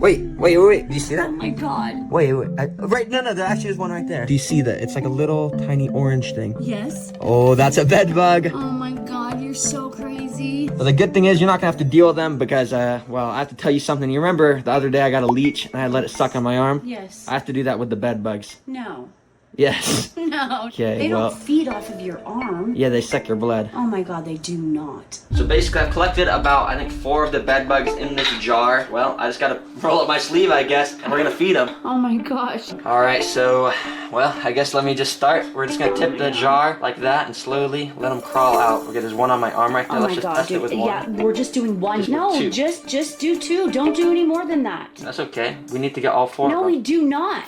Wait. Do you see that? Oh my god. Wait. Right, no, there actually is one right there. Do you see that? It's like a little tiny orange thing. Yes. Oh, that's a bed bug. Oh my god, you're so crazy. But the good thing is you're not gonna have to deal with them because, well, I have to tell you something. You remember the other day I got a leech and I let it suck on my arm? Yes. I have to do that with the bed bugs. No. Yes. No. Okay, They well. don't feed off of your arm. Yeah, they suck your blood. Oh my god, they do not. So basically I've collected about, I think, 4 of the bed bugs in this jar. Well, I just gotta roll up my sleeve, I guess, and we're gonna feed them. Oh my gosh. All right, so, well, I guess let me just start. We're just gonna tip the jar like that and slowly let them crawl out. Okay, there's one on my arm right there. Oh Let's my just god, test it dude. with one. Yeah, we're just doing one. Just with No, 2. just do 2. Don't do any more than that. That's okay. We need to get all 4 No, of we them. do not.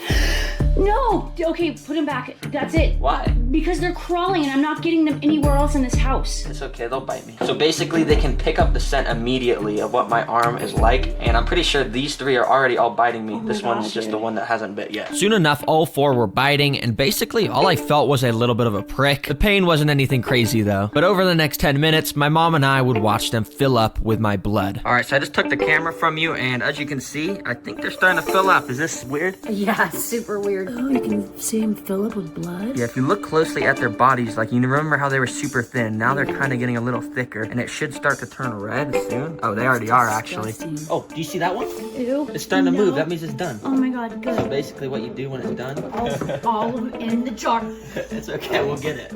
No. Okay, put them back. That's it. Why? Because they're crawling and I'm not getting them anywhere else in this house. It's okay, they'll bite me. So basically they can pick up the scent immediately of what my arm is like, and I'm pretty sure these 3 are already all biting me. This one's just the one that hasn't bit yet. Soon enough, all 4 were biting, and basically all I felt was a little bit of a prick. The pain wasn't anything crazy though. But over the next 10 minutes, my mom and I would watch them fill up with my blood. All right, so I just took the camera from you, and as you can see, I think they're starting to fill up. Is this weird? Yeah, super weird. Oh, you can see them fill up with blood? Yeah, if you look closely at their bodies, like you remember how they were super thin, now they're kind of getting a little thicker, and it should start to turn red soon. Oh, they already are actually. Disgusting. Oh, do you see that one? Ew. It's starting to No. move. That means it's done. Oh my god, good. So basically what you do when it's done, All of them in the jar. it's okay, we'll get it,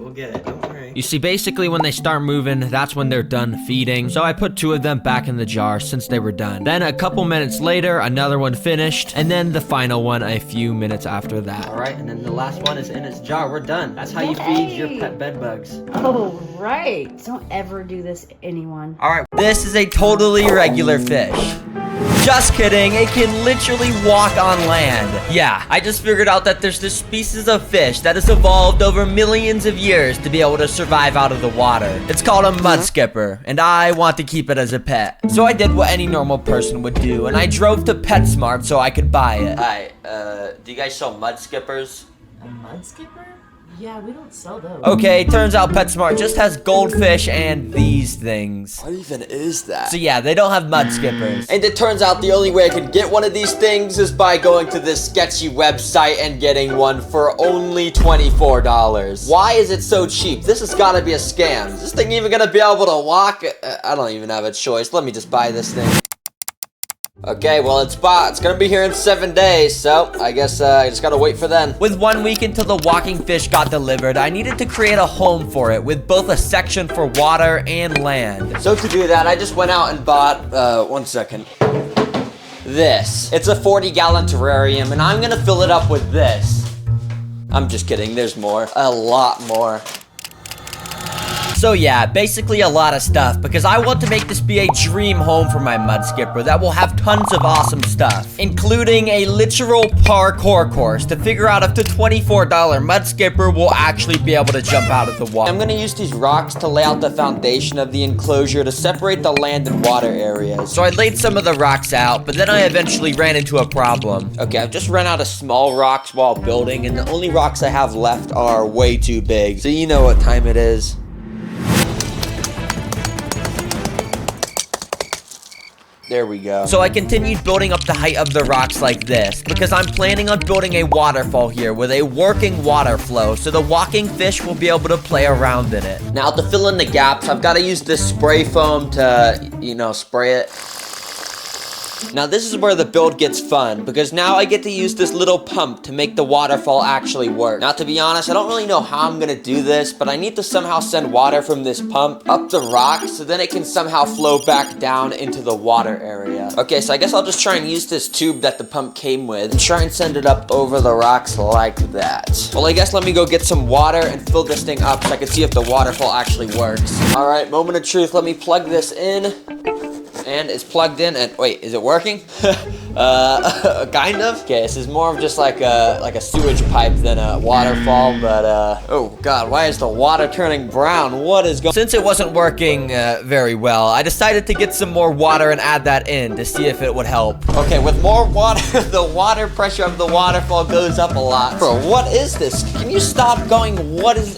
don't worry. You see, basically when they start moving, that's when they're done feeding. So I put 2 of them back in the jar since they were done. Then a couple minutes later, another one finished, and then the final one a few minutes after that. All right, and then the last one is in its jar. We're done. That's how you feed your pet bed bugs. Oh, right. Don't ever do this to anyone. All right, this is a totally regular fish. Just kidding, it can literally walk on land. Yeah, I just figured out that there's this species of fish that has evolved over millions of years to be able to survive out of the water. It's called a mud skipper, and I want to keep it as a pet. So I did what any normal person would do, and I drove to PetSmart so I could buy it. Hi, do you guys sell mud skippers? A mud skipper? Yeah, we don't sell those. Okay, turns out PetSmart just has goldfish and these things. What even is that? So yeah, they don't have mud skippers. And it turns out the only way I could get one of these things is by going to this sketchy website and getting one for only $24. Why is it so cheap? This has got to be a scam. Is this thing even gonna be able to walk? I don't even have a choice. Let me just buy this thing. Okay, well, it's gonna be here in 7 days, so I guess I just gotta wait for then. With 1 week until the walking fish got delivered, I needed to create a home for it with both a section for water and land. So to do that, I just went out and bought, 1 second. This. It's a 40-gallon terrarium, and I'm gonna fill it up with this. I'm just kidding, there's more. A lot more. So yeah, basically a lot of stuff, because I want to make this be a dream home for my mud skipper that will have tons of awesome stuff, including a literal parkour course to figure out if the $24 mud skipper will actually be able to jump out of the water. I'm gonna use these rocks to lay out the foundation of the enclosure to separate the land and water areas. So I laid some of the rocks out, but then I eventually ran into a problem. Okay, I've just run out of small rocks while building, and the only rocks I have left are way too big. So you know what time it is. There we go. So I continued building up the height of the rocks like this, because I'm planning on building a waterfall here with a working water flow, so the walking fish will be able to play around in it. Now to fill in the gaps, I've got to use this spray foam to, you know, spray it. Now this is where the build gets fun, because now I get to use this little pump to make the waterfall actually work. Now to be honest, I don't really know how I'm gonna do this, but I need to somehow send water from this pump up the rock so then it can somehow flow back down into the water area. Okay, so I guess I'll just try and use this tube that the pump came with and try and send it up over the rocks like that. Well, I guess let me go get some water and fill this thing up so I can see if the waterfall actually works. All right, moment of truth, let me plug this in. And it's plugged in, and wait, is it working? Kind of. Okay, this is more of just like a sewage pipe than a waterfall, but oh god, why is the water turning brown? What is going? Since it wasn't working very well, I decided to get some more water and add that in to see if it would help. Okay, with more water, the water pressure of the waterfall goes up a lot. Bro, what is this? Can you stop going?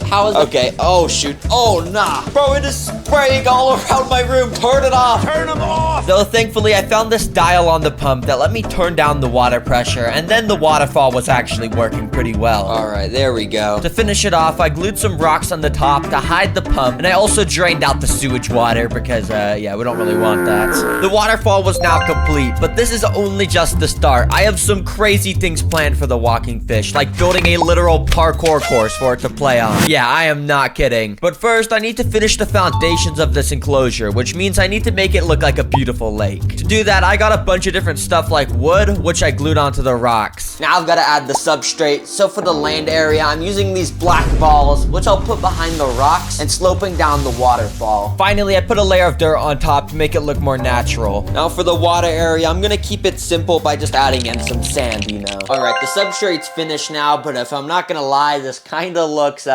How is? Okay, oh shoot, oh nah. Bro, it is spraying all around my room. Turn it off. Turn them off. So thankfully I found this dial on the pump that let me turn down the water pressure, and then the waterfall was actually working pretty well. Alright, there we go. To finish it off, I glued some rocks on the top to hide the pump, and I also drained out the sewage water because, yeah, we don't really want that. The waterfall was now complete, but this is only just the start. I have some crazy things planned for the walking fish, like building a literal parkour course for it to play on. Yeah, I am not kidding. But first, I need to finish the foundations of this enclosure, which means I need to make it look like a beautiful lake. To do that, I got a bunch of different stuff like wood, which I glued onto the rocks. Now I've got to add the substrate. So for the land area, I'm using these black balls, which I'll put behind the rocks and sloping down the waterfall. Finally, I put a layer of dirt on top to make it look more natural. Now for the water area, I'm gonna keep it simple by just adding in some sand, you know. All right, the substrate's finished now, but if I'm not gonna lie, this kind of looks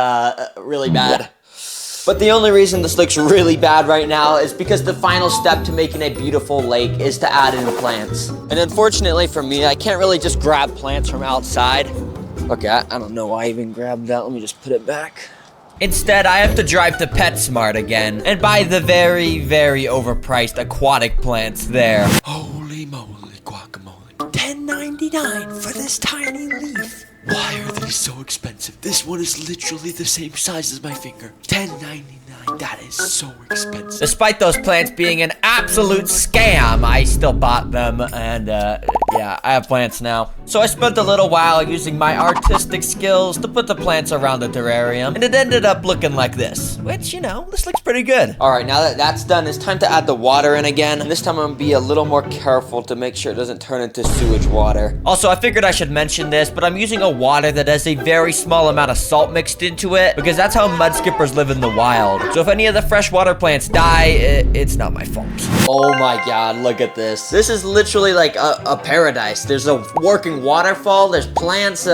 really bad. But the only reason this looks really bad right now is because the final step to making a beautiful lake is to add in plants. And unfortunately for me, I can't really just grab plants from outside. Okay, I don't know why I even grabbed that. Let me just put it back. Instead, I have to drive to PetSmart again and buy the very, very overpriced aquatic plants there. Holy moly guacamole. $10.99 for this tiny leaf. Why are they so expensive? This one is literally the same size as my finger. $10.99. That is so expensive. Despite those plants being an absolute scam, I still bought them, and yeah, I have plants now. So I spent a little while using my artistic skills to put the plants around the terrarium, and it ended up looking like this, which, you know, this looks pretty good. All right, now that that's done, it's time to add the water in again. And this time I'm gonna be a little more careful to make sure it doesn't turn into sewage water. Also, I figured I should mention this, but I'm using a water that has a very small amount of salt mixed into it, because that's how mud skippers live in the wild. So if any of the freshwater plants die, it's not my fault. Oh my god, look at this. This is literally like a paradise. There's a working waterfall, there's plants,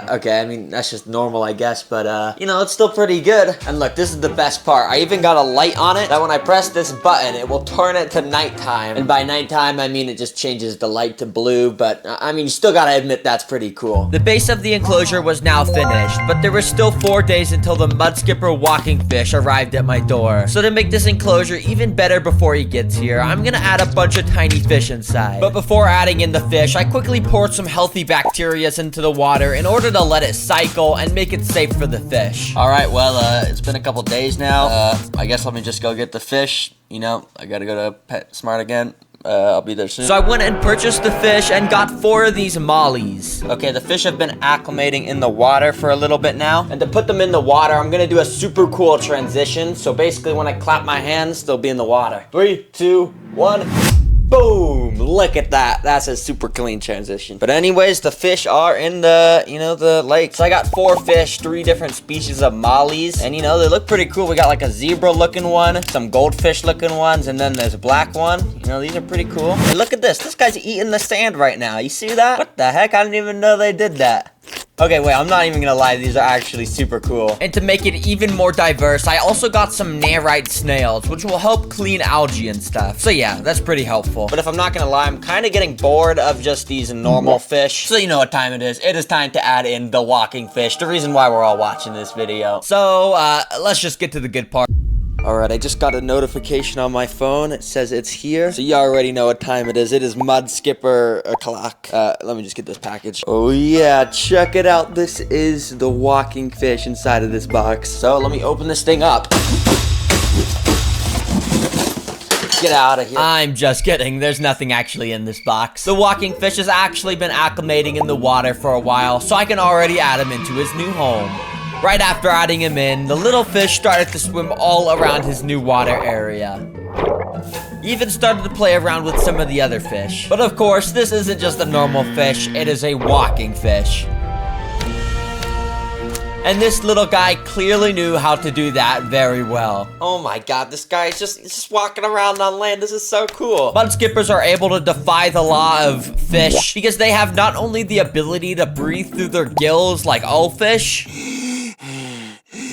Okay, I mean, that's just normal, I guess, but, you know, it's still pretty good. And look, this is the best part. I even got a light on it that when I press this button, it will turn it to nighttime. And by nighttime, I mean it just changes the light to blue, but, I mean, you still gotta admit that's pretty cool. The base of the enclosure was now finished, but there were still 4 days until the mud skipper walking fish arrived at my door. So to make this enclosure even better before he gets here, I'm gonna add a bunch of tiny fish inside. But before adding in the fish, I quickly poured some healthy bacteria into the water in order to let it cycle and make it safe for the fish. All right, well, it's been a couple days now. I guess let me just go get the fish. You know, I gotta go to PetSmart again. I'll be there soon. So I went and purchased the fish and got 4 of these mollies. Okay, the fish have been acclimating in the water for a little bit now. And to put them in the water, I'm gonna do a super cool transition. So basically when I clap my hands, they'll be in the water. 3, 2, 1. Boom! Look at that. That's a super clean transition. But anyways, the fish are in the, you know, the lake. So I got 4 fish, 3 different species of mollies. And, you know, they look pretty cool. We got like a zebra-looking one, some goldfish-looking ones, and then there's a black one. You know, these are pretty cool. Hey, look at this. This guy's eating the sand right now. You see that? What the heck? I didn't even know they did that. Okay, wait, I'm not even gonna lie, these are actually super cool. And to make it even more diverse, I also got some Narite snails, which will help clean algae and stuff. So yeah, that's pretty helpful. But if I'm not gonna lie, I'm kind of getting bored of just these normal fish. So you know what time it is. It is time to add in the walking fish, the reason why we're all watching this video. So, let's just get to the good part. Alright, I just got a notification on my phone. It says it's here. So you already know what time it is. It is mud skipper o'clock. Let me just get this package. Oh yeah, check it out. This is the walking fish inside of this box. So let me open this thing up. Get out of here. I'm just kidding. There's nothing actually in this box. The walking fish has actually been acclimating in the water for a while, so I can already add him into his new home. Right after adding him in, the little fish started to swim all around his new water area. He even started to play around with some of the other fish. But of course, this isn't just a normal fish, it is a walking fish. And this little guy clearly knew how to do that very well. Oh my god, this guy is just walking around on land. This is so cool. Mud skippers are able to defy the law of fish because they have not only the ability to breathe through their gills like all fish,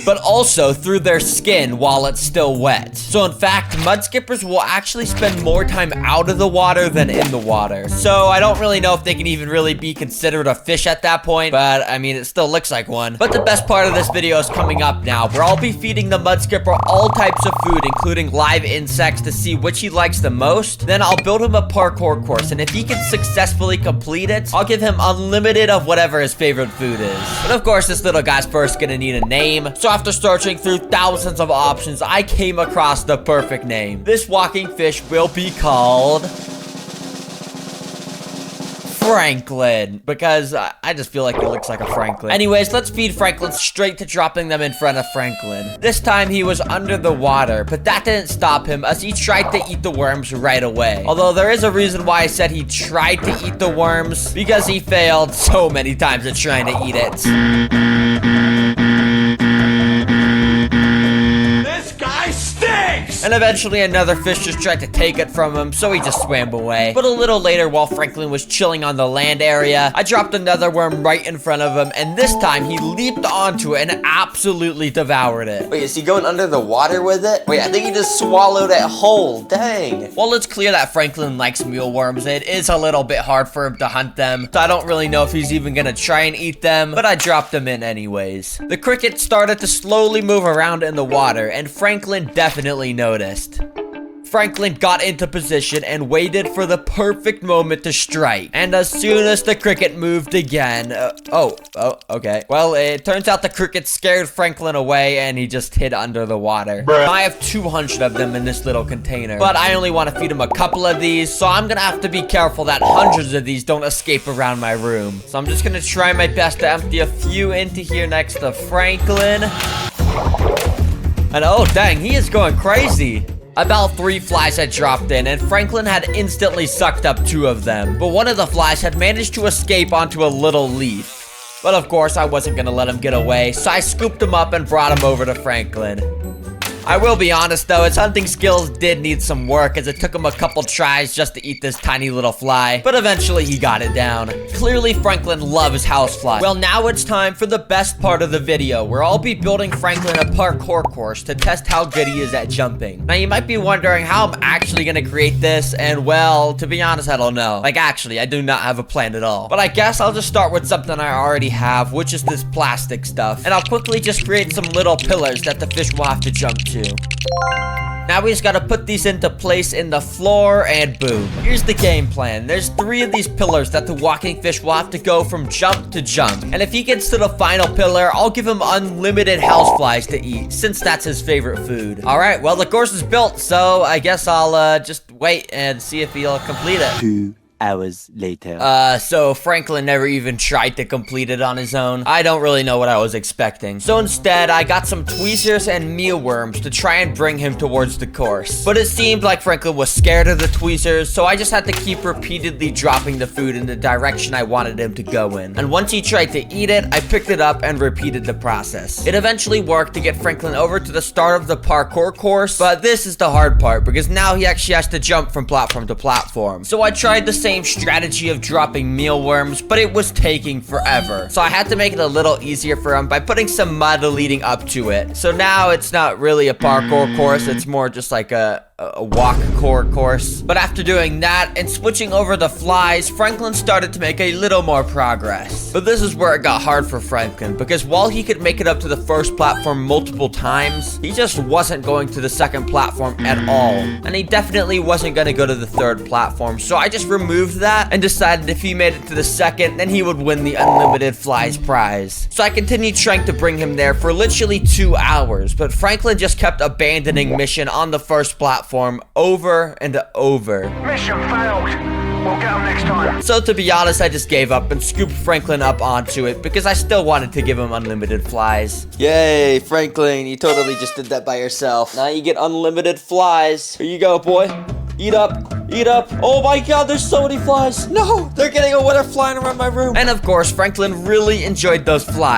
but also through their skin while it's still wet. So in fact, mud skippers will actually spend more time out of the water than in the water. So I don't really know if they can even really be considered a fish at that point, but I mean, it still looks like one. But the best part of this video is coming up now, where I'll be feeding the mud skipper all types of food, including live insects, to see which he likes the most. Then I'll build him a parkour course, and if he can successfully complete it, I'll give him unlimited of whatever his favorite food is. But of course, this little guy's first gonna need a name. So after searching through thousands of options, I came across the perfect name. This walking fish will be called Franklin, because I just feel like it looks like a Franklin. Anyways, let's feed Franklin straight to dropping them in front of Franklin. This time he was under the water, but that didn't stop him as he tried to eat the worms right away. Although there is a reason why I said he tried to eat the worms, because he failed so many times at trying to eat it. And eventually another fish just tried to take it from him, so he just swam away. But a little later, while Franklin was chilling on the land area, I dropped another worm right in front of him, and this time he leaped onto it and absolutely devoured it. Wait, is he going under the water with it? Wait, I think he just swallowed it whole. Dang. While it's clear that Franklin likes mealworms, it is a little bit hard for him to hunt them, so I don't really know if he's even gonna try and eat them, but I dropped them in anyways. The cricket started to slowly move around in the water, and Franklin definitely noticed. Franklin got into position and waited for the perfect moment to strike. And as soon as the cricket moved again, okay. Well, it turns out the cricket scared Franklin away and he just hid under the water. I have 200 of them in this little container, but I only want to feed him a couple of these, so I'm gonna have to be careful that hundreds of these don't escape around my room. So I'm just gonna try my best to empty a few into here next to Franklin. And oh dang, he is going crazy. About 3 flies had dropped in, and Franklin had instantly sucked up 2 of them. But one of the flies had managed to escape onto a little leaf. But of course, I wasn't gonna let him get away, so I scooped him up and brought him over to Franklin. I will be honest though, his hunting skills did need some work as it took him a couple tries just to eat this tiny little fly, but eventually he got it down. Clearly Franklin loves houseflies. Well, now it's time for the best part of the video, where I'll be building Franklin a parkour course to test how good he is at jumping. Now you might be wondering how I'm actually gonna create this, and well, to be honest, I don't know. Like actually, I do not have a plan at all. But I guess I'll just start with something I already have, which is this plastic stuff. And I'll quickly just create some little pillars that the fish will have to jump to. Now we just gotta put these into place in the floor, and boom. Here's the game plan. There's 3 of these pillars that the walking fish will have to go from jump to jump. And if he gets to the final pillar, I'll give him unlimited houseflies to eat, since that's his favorite food. Alright, well the course is built, so I guess I'll just wait and see if he'll complete it. 2 hours later. So Franklin never even tried to complete it on his own. I don't really know what I was expecting. So instead, I got some tweezers and mealworms to try and bring him towards the course. But it seemed like Franklin was scared of the tweezers, so I just had to keep repeatedly dropping the food in the direction I wanted him to go in. And once he tried to eat it, I picked it up and repeated the process. It eventually worked to get Franklin over to the start of the parkour course, but this is the hard part, because now he actually has to jump from platform to platform. So I tried the same strategy of dropping mealworms, but it was taking forever. So I had to make it a little easier for him by putting some mud leading up to it. So now it's not really a parkour course, it's more just like a walk-core course. But after doing that and switching over the flies, Franklin started to make a little more progress. But this is where it got hard for Franklin, because while he could make it up to the first platform multiple times, he just wasn't going to the second platform at all. And he definitely wasn't going to go to the third platform. So I just removed that and decided if he made it to the second, then he would win the unlimited flies prize. So I continued trying to bring him there for literally 2 hours, but Franklin just kept abandoning mission on the first platform over and over. Mission failed. We'll get them next time. So to be honest, I just gave up and scooped Franklin up onto it because I still wanted to give him unlimited flies. Yay, Franklin, you totally just did that by yourself. Now you get unlimited flies. Here you go, boy. Eat up. Eat up. Oh my god, there's so many flies. No, they're getting away. They're flying around my room. And of course, Franklin really enjoyed those flies.